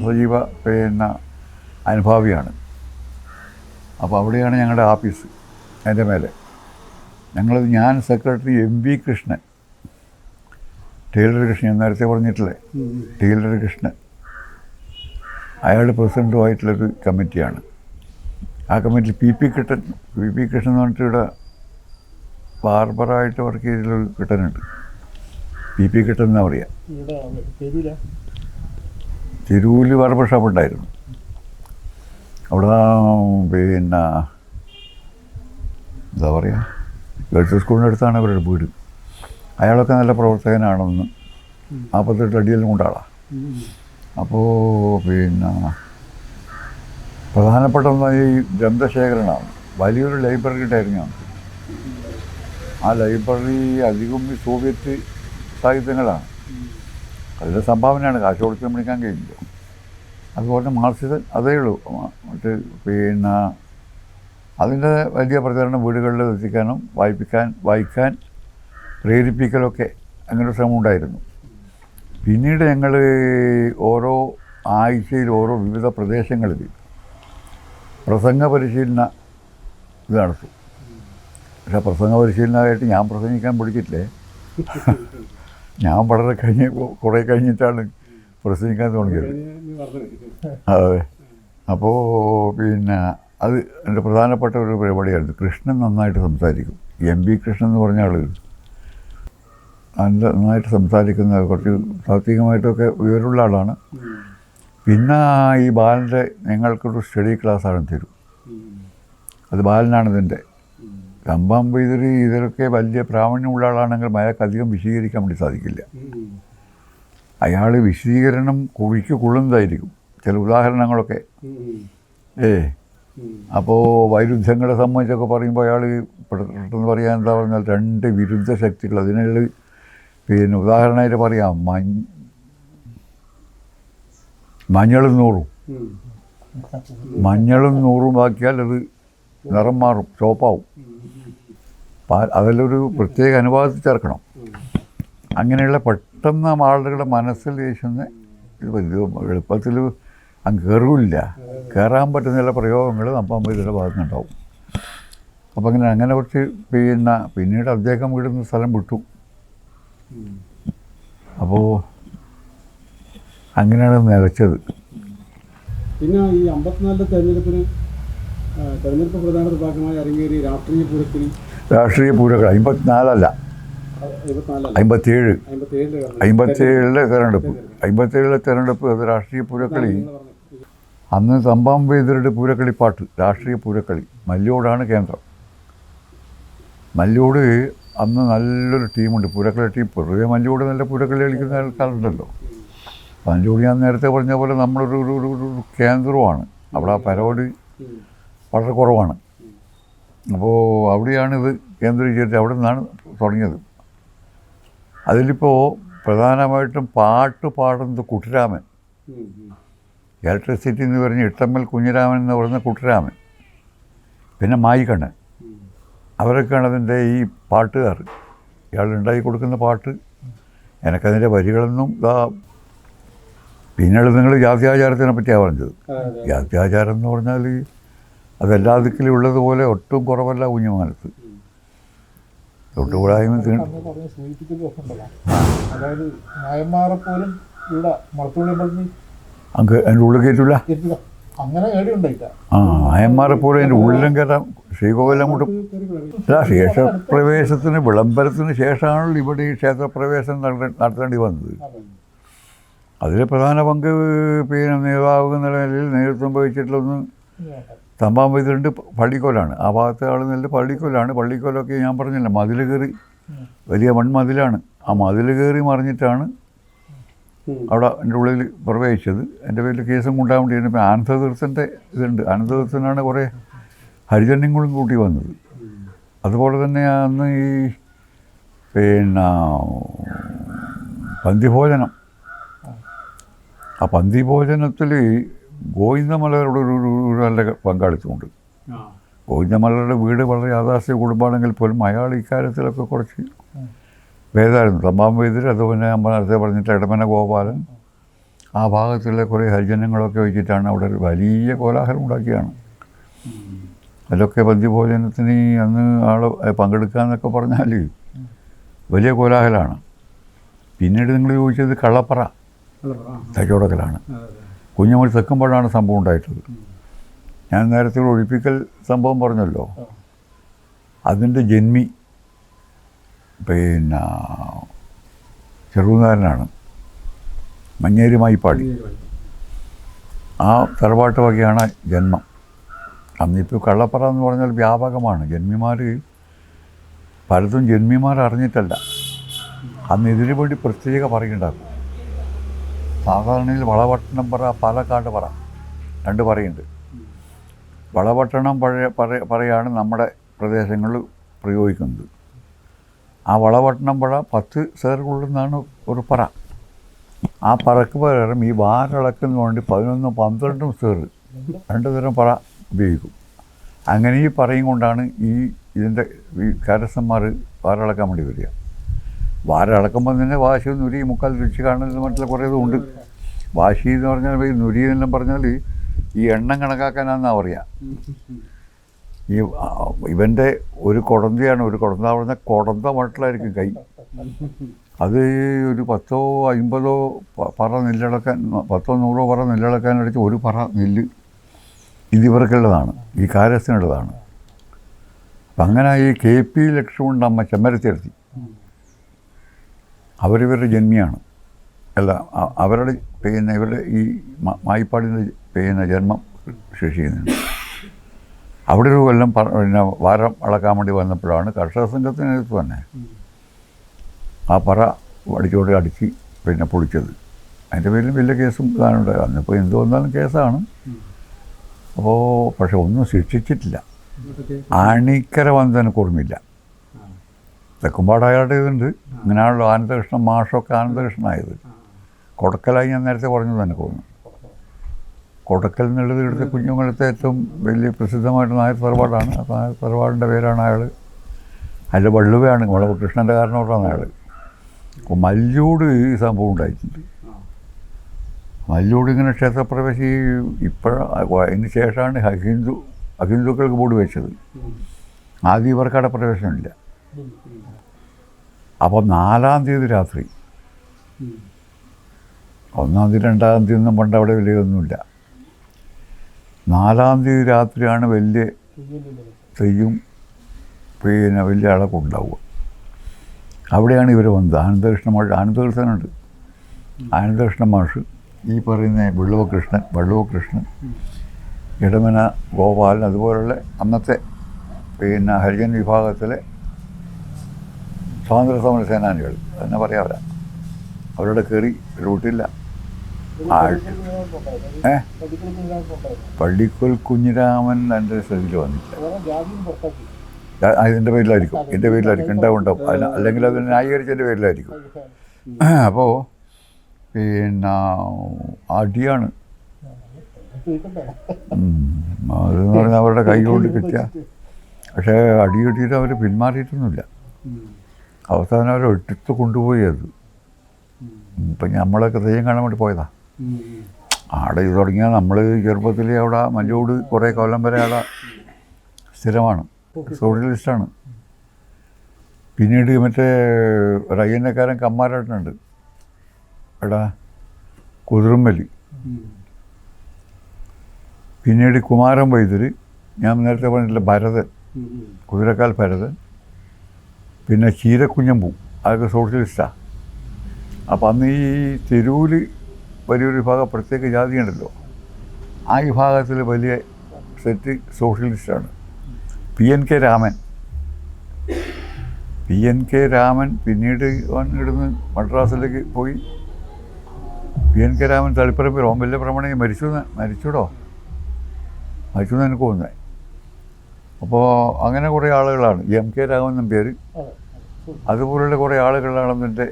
സജീവ പിന്നെ അനുഭാവിയാണ്. അപ്പോൾ അവിടെയാണ് ഞങ്ങളുടെ ഓഫീസ്. അതിൻ്റെ മേലെ ഞാൻ secretary MV Krishnan, tailor Krishnan, ഞാൻ നേരത്തെ പറഞ്ഞിട്ടില്ലേ, ടൈലർ കൃഷ്ണൻ, അയാൾ പ്രസിഡൻറ്റുമായിട്ടുള്ളൊരു കമ്മിറ്റിയാണ്. ആ കമ്മിറ്റിയിൽ PP കൃഷ്ണൻ എന്ന് പറഞ്ഞിട്ട് ഇവിടെ ബാർബറായിട്ട് വർക്ക് ചെയ്തിട്ടുള്ളൊരു കിട്ടനുണ്ട്. PP കൃഷ്ണൻ എന്നാ പറയുക. തിരൂല് ബാർബർ ഷോപ്പ് ഉണ്ടായിരുന്നു. അവിടെ പിന്നെ എന്താ പറയുക, ഗേൾസ് സ്കൂളിൻ്റെ അടുത്താണ് അവരുടെ വീട്. അയാളൊക്കെ നല്ല പ്രവർത്തകനാണെന്ന് 48 അടിയെല്ലാം കൊണ്ടാളാണ്. അപ്പോൾ പിന്നെ പ്രധാനപ്പെട്ട ഒന്നായി ഗ്രന്ഥശേഖരണമാണ്. വലിയൊരു ലൈബ്രറി ഉണ്ടായിരുന്നു ഞങ്ങൾക്ക്. ആ ലൈബ്രറി അധികം ഈ സോവിയറ്റ് സാഹിത്യങ്ങളാണ്. അതിൻ്റെ സംഭാവനയാണ്, കാശ് കൊടുത്ത് മേടിക്കാൻ കഴിയില്ല. അതുപോലെ മാർക്സിസം അതേ ഉള്ളൂ. മറ്റ് പിന്നെ അതിൻ്റെ വലിയ പ്രചരണം വീടുകളിൽ എത്തിക്കാനും വായിക്കാൻ പ്രേരിപ്പിക്കലൊക്കെ അങ്ങനെ ശ്രമം ഉണ്ടായിരുന്നു. പിന്നീട് ഞങ്ങൾ ഓരോ ആഴ്ചയിൽ ഓരോ വിവിധ പ്രദേശങ്ങളിൽ പ്രസംഗ പരിശീലന ഇത് നടത്തും. പക്ഷേ പ്രസംഗ പരിശീലനമായിട്ട് ഞാൻ പ്രസംഗിക്കാൻ പഠിച്ചിട്ടില്ലേ. ഞാൻ വളരെ കുറേ കഴിഞ്ഞിട്ടാണ് പ്രസംഗിക്കാൻ തുടങ്ങിയത്. അതെ. അപ്പോൾ പിന്നെ അത് എൻ്റെ പ്രധാനപ്പെട്ട ഒരു പരിപാടിയായിരുന്നു. കൃഷ്ണൻ നന്നായിട്ട് സംസാരിക്കും. എം ബി കൃഷ്ണൻ എന്ന് പറഞ്ഞ ആൾ നന്നായിട്ട് സംസാരിക്കുന്ന, കുറച്ച് സാത്വികമായിട്ടൊക്കെ വിവരമുള്ള ആളാണ്. പിന്നെ ഈ ബാലൻ്റെ ഞങ്ങൾക്കൊരു സ്റ്റഡി ക്ലാസ്സാണ് തരും. അത് ബാലനാണ് ഇതിൻ്റെ. തമ്പാൻ വൈദ്യര് ഇതിലൊക്കെ വലിയ പ്രാവീണ്യമുള്ള ആളാണെങ്കിൽ അയാൾക്ക് അധികം വിശദീകരിക്കാൻ വേണ്ടി സാധിക്കില്ല. അയാൾ വിശദീകരണം കുഴിക്ക് കൊള്ളുന്നതായിരിക്കും ചില ഉദാഹരണങ്ങളൊക്കെ. അപ്പോൾ വൈരുദ്ധ്യങ്ങളെ സംബന്ധിച്ചൊക്കെ പറയുമ്പോൾ അയാൾ പെട്ടെന്ന് പറയാൻ എന്താ പറഞ്ഞാൽ രണ്ട് വിരുദ്ധ ശക്തികൾ, അതിനുള്ള പിന്നെ ഉദാഹരണമായിട്ട് പറയാം, മഞ്ഞളും നൂറും ആക്കിയാൽ അത് നിറം മാറും, ചോപ്പാവും. അതിലൊരു പ്രത്യേക അനുപാതത്തിൽ ചേർക്കണം. അങ്ങനെയുള്ള പെട്ടെന്ന് ആളുകളുടെ മനസ്സിൽ വീശുന്ന എളുപ്പത്തിൽ അങ്ങ് കയറില്ല, കയറാൻ പറ്റുന്ന ചില പ്രയോഗങ്ങൾ അപ്പം ഇതിൻ്റെ ഭാഗത്തുനിന്നുണ്ടാവും. അപ്പം അങ്ങനെ കുറച്ച് പിന്നീട് അദ്ദേഹം വീടുന്ന സ്ഥലം വിട്ടു. അപ്പോൾ അങ്ങനെയാണ് നിലച്ചത്. പിന്നെ ഈ 54 തെരഞ്ഞെടുപ്പ് പ്രധാന ഭാഗമായി അരങ്ങേറി രാഷ്ട്രീയ പൂരക്കളി 54 57 തെരഞ്ഞെടുപ്പ് അത് രാഷ്ട്രീയ പൂരക്കളി. അന്ന് തമ്പാൻ വൈദ്യരുടെ പൂരക്കളിപ്പാട്ട് രാഷ്ട്രീയ പൂരക്കളി. മല്യോടാണ് കേന്ദ്രം. മല്യോട് അന്ന് നല്ലൊരു ടീമുണ്ട്, പൂരക്കളി ടീം. പൊതുവെ മല്യോട് നല്ല പൂരക്കളി കളിക്കുന്ന ആൾക്കാരുണ്ടല്ലോ. മല്യോട് ഞാൻ നേരത്തെ പറഞ്ഞ പോലെ നമ്മളൊരു കേന്ദ്രമാണ്. അവിടെ ആ പരവടി വളരെ കുറവാണ്. അപ്പോൾ അവിടെയാണിത് കേന്ദ്രീകരിച്ചിട്ട് അവിടെ നിന്നാണ് തുടങ്ങിയത്. അതിലിപ്പോൾ പ്രധാനമായിട്ടും പാട്ട് പാടുന്നത് കുട്ടിരാമൻ, ഇലക്ട്രിസിറ്റി എന്ന് പറഞ്ഞ് ഇട്ടമ്മൽ കുഞ്ഞിരാമൻ എന്ന് പറയുന്ന കുട്ടിരാമൻ, പിന്നെ മായിക്കണ്ണൻ, അവരൊക്കെയാണ് അതിൻ്റെ ഈ പാട്ടുകാർ. ഇയാളുണ്ടാക്കി കൊടുക്കുന്ന പാട്ട്. എനിക്കതിൻ്റെ വരികളൊന്നും പിന്നീട് നിങ്ങൾ ജാത്യാചാരത്തിനെ പറ്റിയാണ് പറഞ്ഞത്. ജാത്യാചാരം എന്ന് പറഞ്ഞാൽ അതെല്ലാ ദിക്കിലും ഉള്ളതുപോലെ ഒട്ടും കുറവല്ല കുഞ്ഞുമാനത്ത്. തൊട്ടുകൂടായ്മ അങ്ങ് എൻ്റെ ഉള്ളിൽ കയറ്റില്ല. നായന്മാരെ പോലെ എൻ്റെ ഉള്ളിലും കയറാം. ശ്രീകോവിലം കൊണ്ട് ക്ഷേത്രപ്രവേശത്തിന് വിളംബരത്തിന് ശേഷമാണല്ലോ ഇവിടെ ഈ ക്ഷേത്രപ്രവേശനം നടത്തേണ്ടി വന്നത്. അതിൽ പ്രധാന പങ്ക് നേതാവ് എന്ന നിലയിൽ നേതൃത്വം വഹിച്ചിട്ടുള്ളൊന്ന് തമ്പാൻ വൈദ്യരുടെ പള്ളിക്കോലാണ്. ആ ഭാഗത്തെ ആളുകളുടെ പള്ളിക്കോലാണ്. പള്ളിക്കോലൊക്കെ ഞാൻ പറഞ്ഞില്ല, മതിൽ കയറി, വലിയ മൺമതിലാണ്. ആ മതിൽ കയറി മറിഞ്ഞിട്ടാണ് അവിടെ എൻ്റെ ഉള്ളിൽ പ്രവേശിച്ചത്. എൻ്റെ പേരിൽ കേസും കൊണ്ടാൻ വേണ്ടിയാണ്. ഇപ്പം ആനന്ദതീർത്ഥൻ്റെ ഇതുണ്ട്. ആനന്ദതീർത്ഥനാണ് കുറേ ഹരിജന്യങ്ങളും കൂട്ടി വന്നത്. അതുപോലെ തന്നെ അന്ന് ഈ പന്തിഭോജനം, ആ പന്തിഭോജനത്തിൽ ഗോവിന്ദമലരുടെ ഒരു നല്ല പങ്കാളിത്തമുണ്ട്. ഗോവിന്ദമലരുടെ വീട് വളരെ യാഥാസ്ഥിക കുടുംബമാണെങ്കിൽ പോലും അയാൾ ഇക്കാര്യത്തിലൊക്കെ കുറച്ച് ഭേദമായിരുന്നു. തമ്പാൻ വൈദ്യർ, അതുപോലെ നമ്മൾ നേരത്തെ പറഞ്ഞിട്ട് എടമന ഗോപാലൻ, ആ ഭാഗത്തുള്ള കുറേ ഹരിജനങ്ങളൊക്കെ വെച്ചിട്ടാണ് അവിടെ ഒരു വലിയ കോലാഹലം ഉണ്ടാക്കിയാണ്. അതിലൊക്കെ പന്തിഭോജനത്തിന് അന്ന് ആൾ പങ്കെടുക്കുക എന്നൊക്കെ പറഞ്ഞാൽ വലിയ കോലാഹലമാണ്. പിന്നീട് നിങ്ങൾ ചോദിച്ചത് കള്ളപ്പറ തച്ചോടക്കലാണ്. കുഞ്ഞുമണി തെക്കുമ്പോഴാണ് സംഭവം ഉണ്ടായിട്ടുള്ളത്. ഞാൻ നേരത്തെ ഒഴിപ്പിക്കൽ സംഭവം പറഞ്ഞല്ലോ, അതിൻ്റെ ജന്മി ചെറുനാരനാണ്, മഞ്ഞേരി മായിപ്പാടി. ആ തറവാട്ട് വകയാണ് ജന്മം. അന്നിപ്പോൾ കള്ളപ്പറ എന്ന് പറഞ്ഞാൽ വ്യാപകമാണ്. ജന്മിമാർ പലതും ജന്മിമാർ അറിഞ്ഞിട്ടല്ല. അന്ന് ഇതിനു വേണ്ടി പ്രത്യേക പറയുണ്ടാക്കും. സാധാരണയിൽ വളപട്ടണം പറ, പാലക്കാട് പറ, രണ്ട് പറയുന്നുണ്ട്. വളപട്ടണം പറയാണ് നമ്മുടെ പ്രദേശങ്ങളിൽ പ്രയോഗിക്കുന്നത്. ആ വളപട്ടണം പുഴ 10 സേർ കൊള്ളുന്നതാണ് ഒരു പറ. ആ പറക്ക് പകരം ഈ വാരളക്കുന്ന കൊണ്ട് 11-12 സേർ 2 തരം പറ ഉപയോഗിക്കും. അങ്ങനെ ഈ പറയും കൊണ്ടാണ് ഇതിൻ്റെ ഈ കാരസ്ഥന്മാർ വാരളക്കാൻ വേണ്ടി വരിക. വാരളക്കുമ്പോൾ തന്നെ വാശി നുരി മുക്കാൽ രുചി കാണുന്നത് മറ്റുള്ള കുറേ ഇതുണ്ട്. വാശി എന്ന് പറഞ്ഞാൽ ഈ നുരി എന്നെല്ലാം പറഞ്ഞാൽ ഈ എണ്ണം കണക്കാക്കാനാണെന്നാണ് പറയുക. ഇവൻ്റെ ഒരു കുടന്തയാണ്, ഒരു കുടന്ത പറഞ്ഞാൽ കുടന്ത മട്ടിലായിരിക്കും കൈ. അത് ഒരു 10-50 പറ നെല്ലളക്കാൻ 10-100 പറ നെല്ലളക്കാൻ അടിച്ച് ഒരു പറ നെല്ല് ഇതിവർക്കുള്ളതാണ്, ഈ കാരസ്ഥനുള്ളതാണ്. അപ്പം അങ്ങനെ ഈ KP ലക്ഷ്മണൻ്റെ അമ്മ ചെമ്മരത്തിരുത്തി അവരിവരുടെ ജന്മിയാണ്. അല്ല, അവരുടെ ഇവരുടെ ഈ മായിപ്പാടിൻ്റെ ജന്മം ശേഷിക്കുന്നുണ്ട്. അവിടെ ഒരു കൊല്ലം വാരം അളക്കാൻ വേണ്ടി വന്നപ്പോഴാണ് കർഷക സംഘത്തിനകത്ത് തന്നെ ആ പറ അടിച്ച് പൊളിച്ചത്. അതിൻ്റെ പേരിലും വലിയ കേസും ഇതാണുണ്ട്. അന്നിപ്പോൾ എന്ത് വന്നാലും കേസാണ്. അപ്പോൾ പക്ഷെ ഒന്നും ശിക്ഷിച്ചിട്ടില്ല. ആണിക്കര വന്നതിനൊക്കെ ഓർമ്മയില്ല. തെക്കുംപാട് അയാളുടെ ഇതുണ്ട്. ഇങ്ങനെയാണല്ലോ ആനന്ദകൃഷ്ണൻ മാഷൊക്കെ ആനന്ദകൃഷ്ണനായത്. കൊടക്കലായി ഞാൻ നേരത്തെ പറഞ്ഞത് തന്നെ തോന്നുന്നു. കൊടക്കൽ എന്നുള്ളത് ഇവിടുത്തെ കുഞ്ഞുങ്ങളത്തെ ഏറ്റവും വലിയ പ്രസിദ്ധമായിട്ട് നായർ തറവാടാണ്. ആ നായർ തറവാടിൻ്റെ പേരാണ് അയാൾ. അതിൻ്റെ വള്ളുവയാണ് വളവകൃഷ്ണൻ്റെ കാരണവരാണ് അയാൾ. അപ്പോൾ മല്ലൂട് ഈ സംഭവം ഉണ്ടായിട്ടുണ്ട്. മല്ലൂട് ഇങ്ങനെ ക്ഷേത്രപ്രവേശി അതിന് ശേഷമാണ് അഹിന്ദുക്കൾക്ക് ബോർഡ് വെച്ചത്. ആദ്യം ഇവർക്ക് അവിടെ പ്രവേശനമില്ല. അപ്പോൾ 4-ാം തീയതി രാത്രി, 1-ാം തീയതി 2-ാം തീയതി ഒന്നും പണ്ട് അവിടെ വലിയൊന്നുമില്ല. 4-ാം തീയതി രാത്രിയാണ് വലിയ തെയ്യും വലിയ അളക്കം ഉണ്ടാവുക. അവിടെയാണ് ഇവർ വന്നത്. ആനന്ദകൃഷ്ണനുണ്ട്. ആനന്ദകൃഷ്ണൻ മാഷ്, ഈ പറയുന്ന വള്ളുവകൃഷ്ണൻ, ഇടമന ഗോപാലൻ, അതുപോലുള്ള അന്നത്തെ ഹരിജൻ വിഭാഗത്തിലെ സ്വാതന്ത്ര്യ സമര സേനാനികൾ തന്നെ പറയാവരാ. അവരുടെ കയറി റൂട്ടില്ല. പള്ളിക്കൽ കുഞ്ഞിരാമൻ എൻ്റെ ശ്രദ്ധയിൽ വന്നില്ല. അതിൻ്റെ പേരിലായിരിക്കും, ഉണ്ടാവും. അല്ലെങ്കിൽ അത് ന്യായീകരിച്ചതിൻ്റെ പേരിലായിരിക്കും. അപ്പോൾ അടിയാണ്. അതെന്ന് പറഞ്ഞാൽ അവരുടെ കൈ കൊണ്ട് കിട്ടിയ. പക്ഷേ അടി കിട്ടിയിട്ട് അവർ പിന്മാറിയിട്ടൊന്നുമില്ല. അവസാനം അവർ എടുത്ത് കൊണ്ടുപോയി. അത് ഇപ്പം നമ്മളൊക്കെ തെയ്യം കാണാൻ വേണ്ടി പോയതാ. അവിടെ ഇത് തുടങ്ങിയാൽ നമ്മൾ ചെറുപ്പത്തിൽ അവിടെ മല്ലൂട് കുറേ കൊല്ലം വരെ അവിടെ സ്ഥിരമാണ്, സോഷ്യലിസ്റ്റാണ്. പിന്നീട് മറ്റേ ഒരു അയ്യന്നക്കാരൻ കമ്മാരാട്ടുണ്ട് എടാ കുതിരുമ്മലി. പിന്നീട് കുമാരൻ വൈദ്യർ, ഞാൻ നേരത്തെ പറഞ്ഞിട്ടില്ല ഭരതൻ, കുതിരക്കാൽ ഭരതൻ, പിന്നെ ചീരക്കുഞ്ഞമ്പൂ, അതൊക്കെ സോഷ്യലിസ്റ്റാണ്. അപ്പം അന്ന് ഈ തെരുവിൽ വലിയൊരു വിഭാഗം പ്രത്യേക ജാതിയുണ്ടല്ലോ, ആ വിഭാഗത്തിൽ വലിയ സെറ്റ് സോഷ്യലിസ്റ്റാണ്. PNK രാമൻ പിന്നീട് ഇവിടുന്ന് മദ്രാസിലേക്ക് പോയി. PNK രാമൻ തളിപ്പറമ്പിൽ ഓൻ വലിയ പ്രമാണി മരിച്ചുടോ മരിച്ചു എനിക്ക് തോന്നുന്നത്. അപ്പോൾ അങ്ങനെ കുറേ ആളുകളാണ്. MK രാഘവൻ നമ്പ്യാർ, അതുപോലുള്ള കുറേ ആളുകളാണെന്നെ.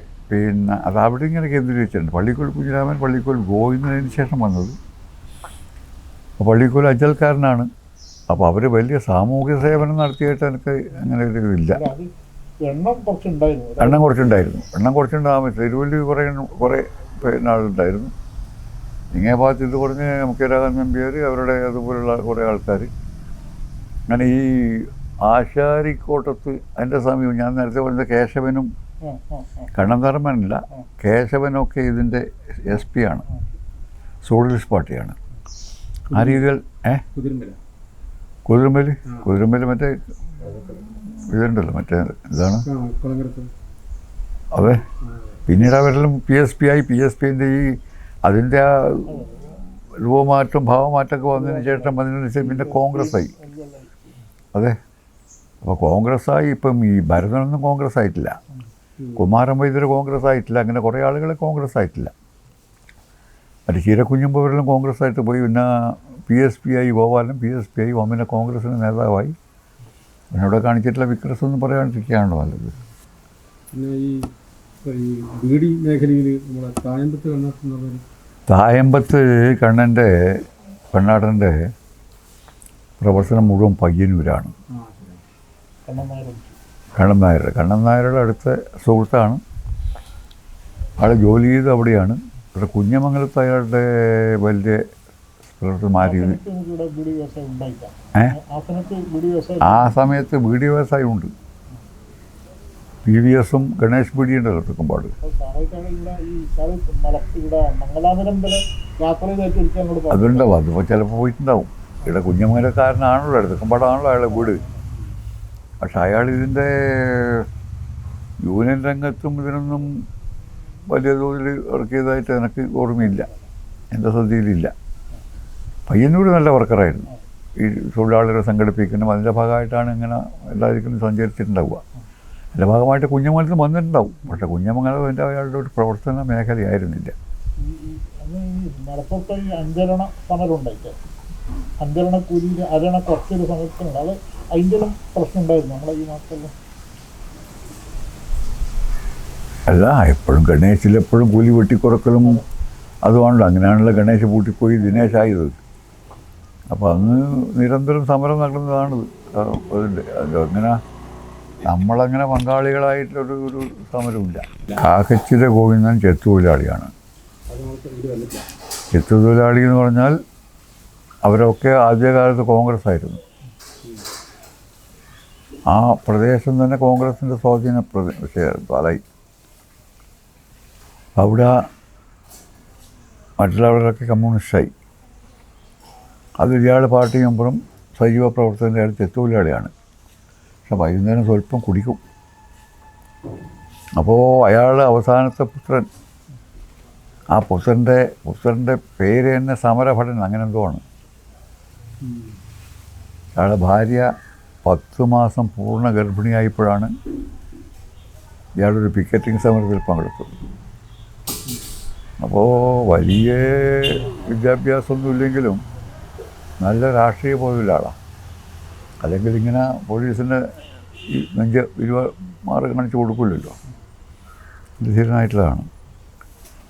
അത് അവിടെ ഇങ്ങനെ കേന്ദ്രീകരിച്ചിട്ടുണ്ട്. പള്ളിക്കോൽ കുഞ്ഞിരാമൻ പള്ളിക്കോൽ ഗോവിന്ദനു ശേഷം വന്നത്. പള്ളിക്കോൽ അഞ്ചൽക്കാരനാണ്. അപ്പോൾ അവർ വലിയ സാമൂഹ്യ സേവനം നടത്തിയിട്ട് എനിക്ക് അങ്ങനെ ഒരു ഇതില്ല. എണ്ണം കുറച്ചുണ്ടാകും. തെരുവിൽ കുറേ ആളുണ്ടായിരുന്നു. ഇങ്ങേ ഭാഗത്ത് ഇത് പറഞ്ഞ് MK രാഘവൻ നമ്പ്യാർ, അവരുടെ അതുപോലുള്ള കുറേ ആൾക്കാർ. അങ്ങനെ ഈ ആശാരിക്കോട്ടത്ത് എൻ്റെ സമീപം ഞാൻ നേരത്തെ പറഞ്ഞ കേശവനും കണ്ണന്തറമ്മനില്ല, കേശവനൊക്കെ ഇതിൻ്റെ SP ആണ്, സോഷ്യലിസ്റ്റ് പാർട്ടിയാണ്. ആ രീതിയിൽ കുതിരുമ്പല് മറ്റേ ഇതുണ്ടല്ലോ, മറ്റേ ഇതാണ്. അതെ, പിന്നീട് അവരെല്ലാം PSP-ൻ്റെ ഈ അതിൻ്റെ ആ രൂപമാറ്റം ഭാവമാറ്റമൊക്കെ വന്നതിന് ശേഷം പിന്നെ കോൺഗ്രസ്സായി. അതെ, അപ്പോൾ കോൺഗ്രസ്സായി. ഇപ്പം ഈ ഭരതനൊന്നും കോൺഗ്രസ് ആയിട്ടില്ല, കുമാരൻ വൈദ്യർ കോൺഗ്രസ് ആയിട്ടില്ല, അങ്ങനെ കുറേ ആളുകൾ കോൺഗ്രസ് ആയിട്ടില്ല. മറ്റേ ചീരക്കുഞ്ഞുമ്പോഴെല്ലാം കോൺഗ്രസ് ആയിട്ട് പോയി. പിന്നെ PSP-ആയി ഗോപാലൻ, PSP-ആയി ഓമിനെ കോൺഗ്രസിന് നേതാവായി. പിന്നെ ഇവിടെ കാണിച്ചിട്ടുള്ള വിക്രസ് ഒന്നും പറയാണ്ടിരിക്കുകയാണല്ലോ നല്ലത്. പിന്നെ ഈ ബീഡി മേഖലയിൽ നമ്മളെ തായമ്പത്ത് കണ്ണാട്ടുന്നവർ തായമ്പത്ത് കണ്ണാടൻ്റെ പ്രവർത്തനം മുഴുവൻ പയ്യന്നൂരാണ്. കണ്ണൻ നായരുടെ അടുത്ത സുഹൃത്താണ്. ആൾ ജോലി ചെയ്ത് അവിടെയാണ്. ഇവിടെ കുഞ്ഞമംഗലത്ത് അയാളുടെ വലിയ മാരി. ആ സമയത്ത് ബീഡി വ്യവസായമുണ്ട്. PVS-ഉം ഗണേഷ് ബീഡിയുണ്ട് തെക്കുംപാട്. അതുണ്ടാവും. അതിപ്പോൾ ചിലപ്പോൾ പോയിട്ടുണ്ടാവും. ഇവിടെ കുഞ്ഞമംഗലക്കാരനാണല്ലോ, തെക്കുംപാടാണല്ലോ അയാളുടെ വീട്. പക്ഷെ അയാൾ ഇതിൻ്റെ യൂണിയൻ രംഗത്തും ഇതിനൊന്നും വലിയ തോതിൽ ഇറക്കിയതായിട്ട് എനിക്ക് ഓർമ്മയില്ല, എൻ്റെ ശ്രദ്ധയിലില്ല. പയ്യന്നൂർ നല്ല വർക്കറായിരുന്നു. ഈ തൊഴിലാളികളെ സംഘടിപ്പിക്കണം, അതിൻ്റെ ഭാഗമായിട്ടാണ് ഇങ്ങനെ എല്ലാവർക്കും സഞ്ചരിച്ചിട്ടുണ്ടാവുക. അതിൻ്റെ ഭാഗമായിട്ട് കുഞ്ഞമംഗലത്ത് വന്നിട്ടുണ്ടാവും. പക്ഷേ കുഞ്ഞമംഗലം എൻ്റെ അയാളുടെ ഒരു പ്രവർത്തന മേഖലയായിരുന്നില്ല. മലപ്പുറത്ത് ഈ അഞ്ചരണ സമരം ഉണ്ടായിട്ട് അഞ്ചരണ കൂലിയിൽ അരണ കുറച്ചൊരു സമയത്തുണ്ട്. അത് അതിൻ്റെ പ്രശ്നം ഉണ്ടായിരുന്നു നമ്മളെ ഈ നാട്ടിൽ. അല്ല, എപ്പോഴും ഗണേശിലെപ്പോഴും കൂലി വെട്ടിക്കുറക്കലും അതുകൊണ്ടല്ലോ. അങ്ങനെയാണല്ലോ ഗണേശ് പൂട്ടിപ്പോയി ദിനേശായത്. അപ്പോൾ അന്ന് നിരന്തരം സമരം നടന്നതാണിത്. അതിൻ്റെ അങ്ങനെ നമ്മളങ്ങനെ പങ്കാളികളായിട്ടൊരു സമരമില്ല. കാക്കച്ചിര ഗോവിന്ദൻ ചെത്തുതൊഴിലാളിയാണ്. ചെത്തുതൊഴിലാളി എന്ന് പറഞ്ഞാൽ അവരൊക്കെ ആദ്യകാലത്ത് കോൺഗ്രസ് ആയിരുന്നു. ആ പ്രദേശം തന്നെ കോൺഗ്രസിൻ്റെ സ്വാധീന സ്ഥലമായി. അവിടെ മറ്റുള്ളവരൊക്കെ കമ്മ്യൂണിസ്റ്റായി. അത് ഇയാൾ പാർട്ടി മെമ്പറും സജീവ പ്രവർത്തകൻ്റെ അയാൾ ചെത്തുതൊഴിലാളിയാണ്. പക്ഷെ വൈകുന്നേരം സ്വല്പം കുടിക്കും. അപ്പോൾ അയാളുടെ അവസാനത്തെ പുത്രൻ, ആ പുത്രൻ്റെ പേര് തന്നെ സമരഭടൻ അങ്ങനെ എന്തോ ആണ്. അയാളുടെ ഭാര്യ 10 മാസം പൂർണ്ണ ഗർഭിണിയായപ്പോഴാണ് ഇയാളൊരു പിക്കറ്റിംഗ് സമരത്തിൽ പങ്കെടുത്തത്. അപ്പോൾ വലിയ വിദ്യാഭ്യാസമൊന്നും ഇല്ലെങ്കിലും നല്ല രാഷ്ട്രീയ ബോധമുള്ള ആളാണ്. അല്ലെങ്കിൽ ഇങ്ങനെ പോലീസിൻ്റെ ഈ മാറി കാണിച്ച് കൊടുക്കില്ലല്ലോ. ധീരനായിട്ടുള്ളതാണ്.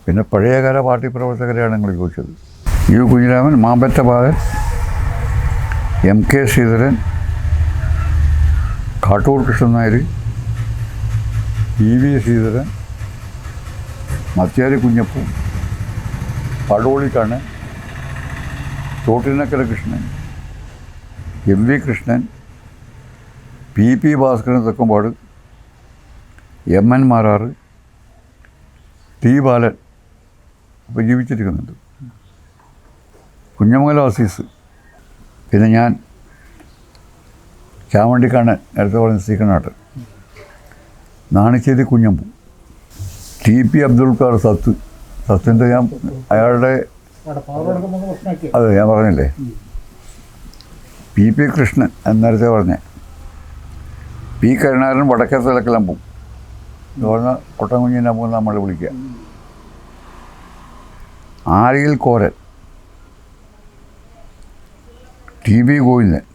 പിന്നെ പഴയകാല പാർട്ടി പ്രവർത്തകരെയാണ് നിങ്ങൾ ചോദിച്ചത്. U കുഞ്ഞിരാമൻ, മാമ്പറ്റ ബാലൻ, MK Sreedharan, Kattoor Krishnan Nair, EV Sreedharan, മത്യാരി Kunjappu, പടോളിക്കണ്ണൻ, തോട്ടിനക്കര Krishnan, MV Krishnan, PP Bhaskaran Thekkumpad, MN Marar, T ബാലൻ ഇപ്പോൾ ജീവിച്ചിരിക്കുന്നുണ്ട്, കുഞ്ഞമംഗലം അസീസ്, പിന്നെ ഞാൻ, ചാമണ്ടിക്കണ്ണൻ, നേരത്തെ പറഞ്ഞ ശ്രീകണ്ണാട്ടൻ, നാണിച്ചേരി കുഞ്ഞമ്പു, TP അബ്ദുൽ ഖാർ സത്തിൻ്റെ ഞാൻ അയാളുടെ അതെ ഞാൻ പറഞ്ഞില്ലേ. PP കൃഷ്ണൻ നേരത്തെ പറഞ്ഞേ. P കരുണാകരൻ വടക്കേത്തലക്കെല്ലാം പോവും എന്ന് പറഞ്ഞാൽ കൊട്ടംകുഞ്ഞിൻ്റെ അമ്പൂ നമ്മൾ വിളിക്കുക. ആരിയിൽ Koran, TB Govindan,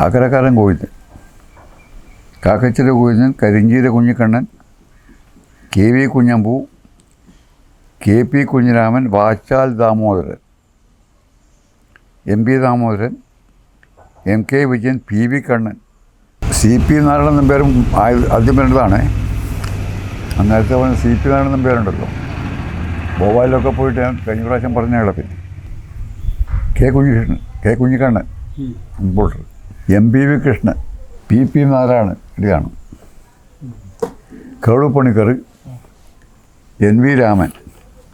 Akkarakkaran Govindan, കാക്കച്ചിര Govindan, കരിഞ്ചീര Kunhikannan, KV Kunhambu, KP Kunhiraman, Vachal Damodaran, MB Damodaran, MK Vijayan, PV Kannan, CP Narayanan നമ്പ്യാരും ആദ്യം വരേണ്ടതാണ്. അന്നേരത്തെ പറഞ്ഞ CP നാരായണൻ നമ്പ്യാരുണ്ടല്ലോ, ഭോപ്പാലിലൊക്കെ പോയിട്ട് ഞാൻ കഴിഞ്ഞ പ്രാവശ്യം പറഞ്ഞ പിന്നെ K കുഞ്ഞിക്കണ്ണൻ ഇമ്പോർട്ടർ, MBV കൃഷ്ണൻ, PP നാരായണൻ ഇടിയാണ്, കേളു പണിക്കർ, NV രാമൻ,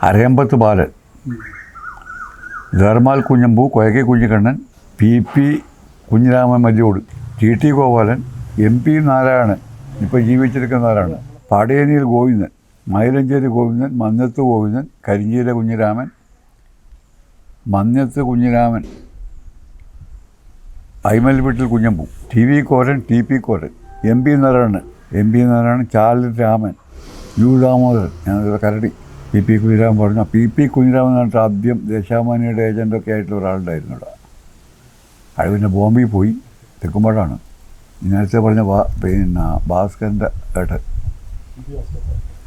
അരയമ്പത്ത് ബാലൻ, ധർമാൽ കുഞ്ഞമ്പൂ, കൊയകെ കുഞ്ഞിക്കണ്ണൻ, PP കുഞ്ഞിരാമൻ മല്ലിയോട്, TT ഗോപാലൻ, MP നാരായണൻ ഇപ്പോൾ ജീവിച്ചിരിക്കുന്നവരാണ്, പാടേനിയിൽ ഗോവിന്ദൻ, മൈലഞ്ചേരി ഗോവിന്ദൻ, മഞ്ഞത്ത് ഗോവിന്ദൻ, കരിഞ്ചീര കുഞ്ഞിരാമൻ, മഞ്ഞത്ത് കുഞ്ഞിരാമൻ, ഐമൽ വീട്ടിൽ Kunhambu, TV Koran, TP Koran, MB Narayanan, ചാലിൽ രാമൻ, U ദാമോദരൻ, ഞാനത് കരടി. PP കുഞ്ഞിരാമൻ പറഞ്ഞു. PP കുഞ്ഞിരാമൻ എന്ന് പറഞ്ഞിട്ട് ആദ്യം ദേശാഭിമാനിയുടെ ഏജൻ്റൊക്കെ ആയിട്ടുള്ള ഒരാളുണ്ടായിരുന്നു ഇവിടെ. അയാൾ പിന്നെ ബോംബെയിൽ പോയി, തെക്കുംപാടാണ്. നേരത്തെ പറഞ്ഞ പിന്നെ ഭാസ്കരൻ്റെ ഏട്ടൻ.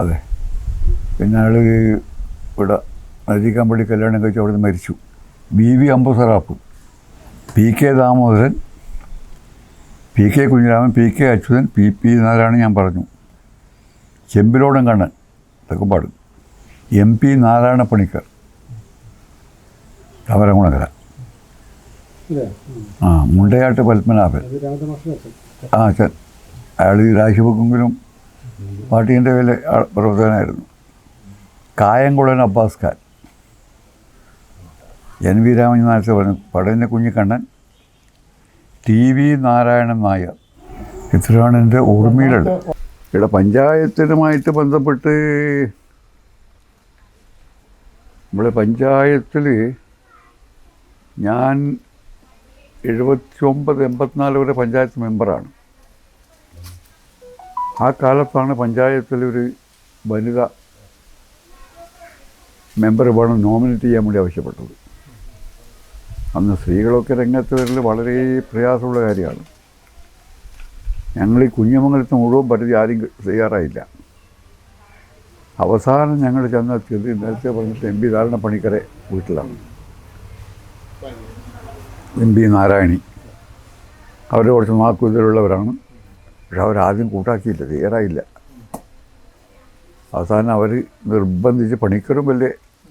അതെ. പിന്നെ അയാൾ ഇവിടെ നദീക്കാമ്പള്ളി കല്യാണം കഴിച്ച് അവിടെ നിന്ന് മരിച്ചു. BV അമ്പുസറാപ്പ്, PK Damodaran, PK Kunhiraman, PK Achuthan, PP Narayanan ഞാൻ പറഞ്ഞു, ചെമ്പിലോടൻ കണ്ണൻ തെക്കുംപാട്, MP നാരായണ പണിക്കർ കവരംകുളങ്ങര, മുണ്ടയാട്ട് പത്മനാഭൻ, അച്ഛൻ. അയാൾ ഈ രാശിപൊക്കെങ്കിലും പാർട്ടീൻ്റെ വില പ്രവർത്തകനായിരുന്നു. കായംകുളൻ അബ്ബാസ് ഖാൻ, NV രാമൻ നേരത്തെ പറഞ്ഞു, പടയന്ന കുഞ്ഞിക്കണ്ണൻ, TV നാരായണൻ നായർ. ഇത്രയാണ് എൻ്റെ ഓർമ്മയിലുള്ളത്. ഇവിടെ പഞ്ചായത്തിനുമായിട്ട് ബന്ധപ്പെട്ട് നമ്മളെ പഞ്ചായത്തിൽ ഞാൻ 79-84 വരെ പഞ്ചായത്ത് മെമ്പറാണ്. ആ കാലത്താണ് പഞ്ചായത്തിലൊരു വനിത മെമ്പർ വേണം നോമിനേറ്റ് ചെയ്യാൻ വേണ്ടി ആവശ്യപ്പെട്ടത്. അന്ന് സ്ത്രീകളൊക്കെ രംഗത്ത് വരൽ വളരെ പ്രയാസമുള്ള കാര്യമാണ്. ഞങ്ങൾ ഈ കുഞ്ഞമംഗലത്ത് മുഴുവൻ പരിധി ആരും തയ്യാറായില്ല. അവസാനം ഞങ്ങൾ ചെന്നെത്തിയത് നേരത്തെ പറഞ്ഞിട്ട് MP നാരായണ പണിക്കരെ വീട്ടിലാണ്. MP നാരായണി അവർ കുറച്ച് നാക്കുതിലുള്ളവരാണ്. പക്ഷെ അവരാദ്യം കൂട്ടാക്കിയില്ല, തയ്യാറായില്ല. അവസാനം അവർ നിർബന്ധിച്ച് പണിക്കരും വലിയ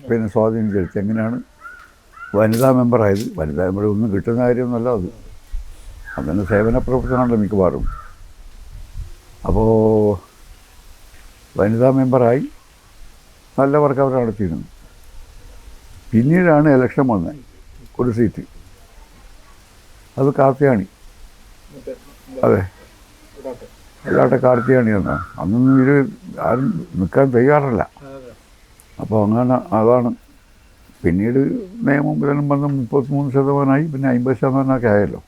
പിന്നെ സ്വാധീനം ചെലുത്തി. എങ്ങനെയാണ് വനിതാ മെമ്പറായത്. വനിതാ മെമ്പർ ഒന്നും കിട്ടുന്ന കാര്യമൊന്നുമല്ല അത്. അതിന് സേവന പ്രവർത്തനമാണല്ലോ മിക്കവാറും. അപ്പോൾ വനിതാ മെമ്പറായി നല്ല വർക്ക് അവർ നടത്തിയിരുന്നു. പിന്നീടാണ് ഇലക്ഷൻ വന്നത്, ഒരു സീറ്റ്, അത് കാർത്തിയാണി. അതെ, എല്ലാവട്ടെ കാർത്തിയാണി എന്നാണ്. അന്നൊന്നും ഇത് ആരും നിൽക്കാൻ തയ്യാറല്ല. അപ്പോൾ അങ്ങനെ അതാണ്. പിന്നീട് നിയമം ഇതിനും വന്ന് 33% പിന്നെ 50% ആയല്ലോ.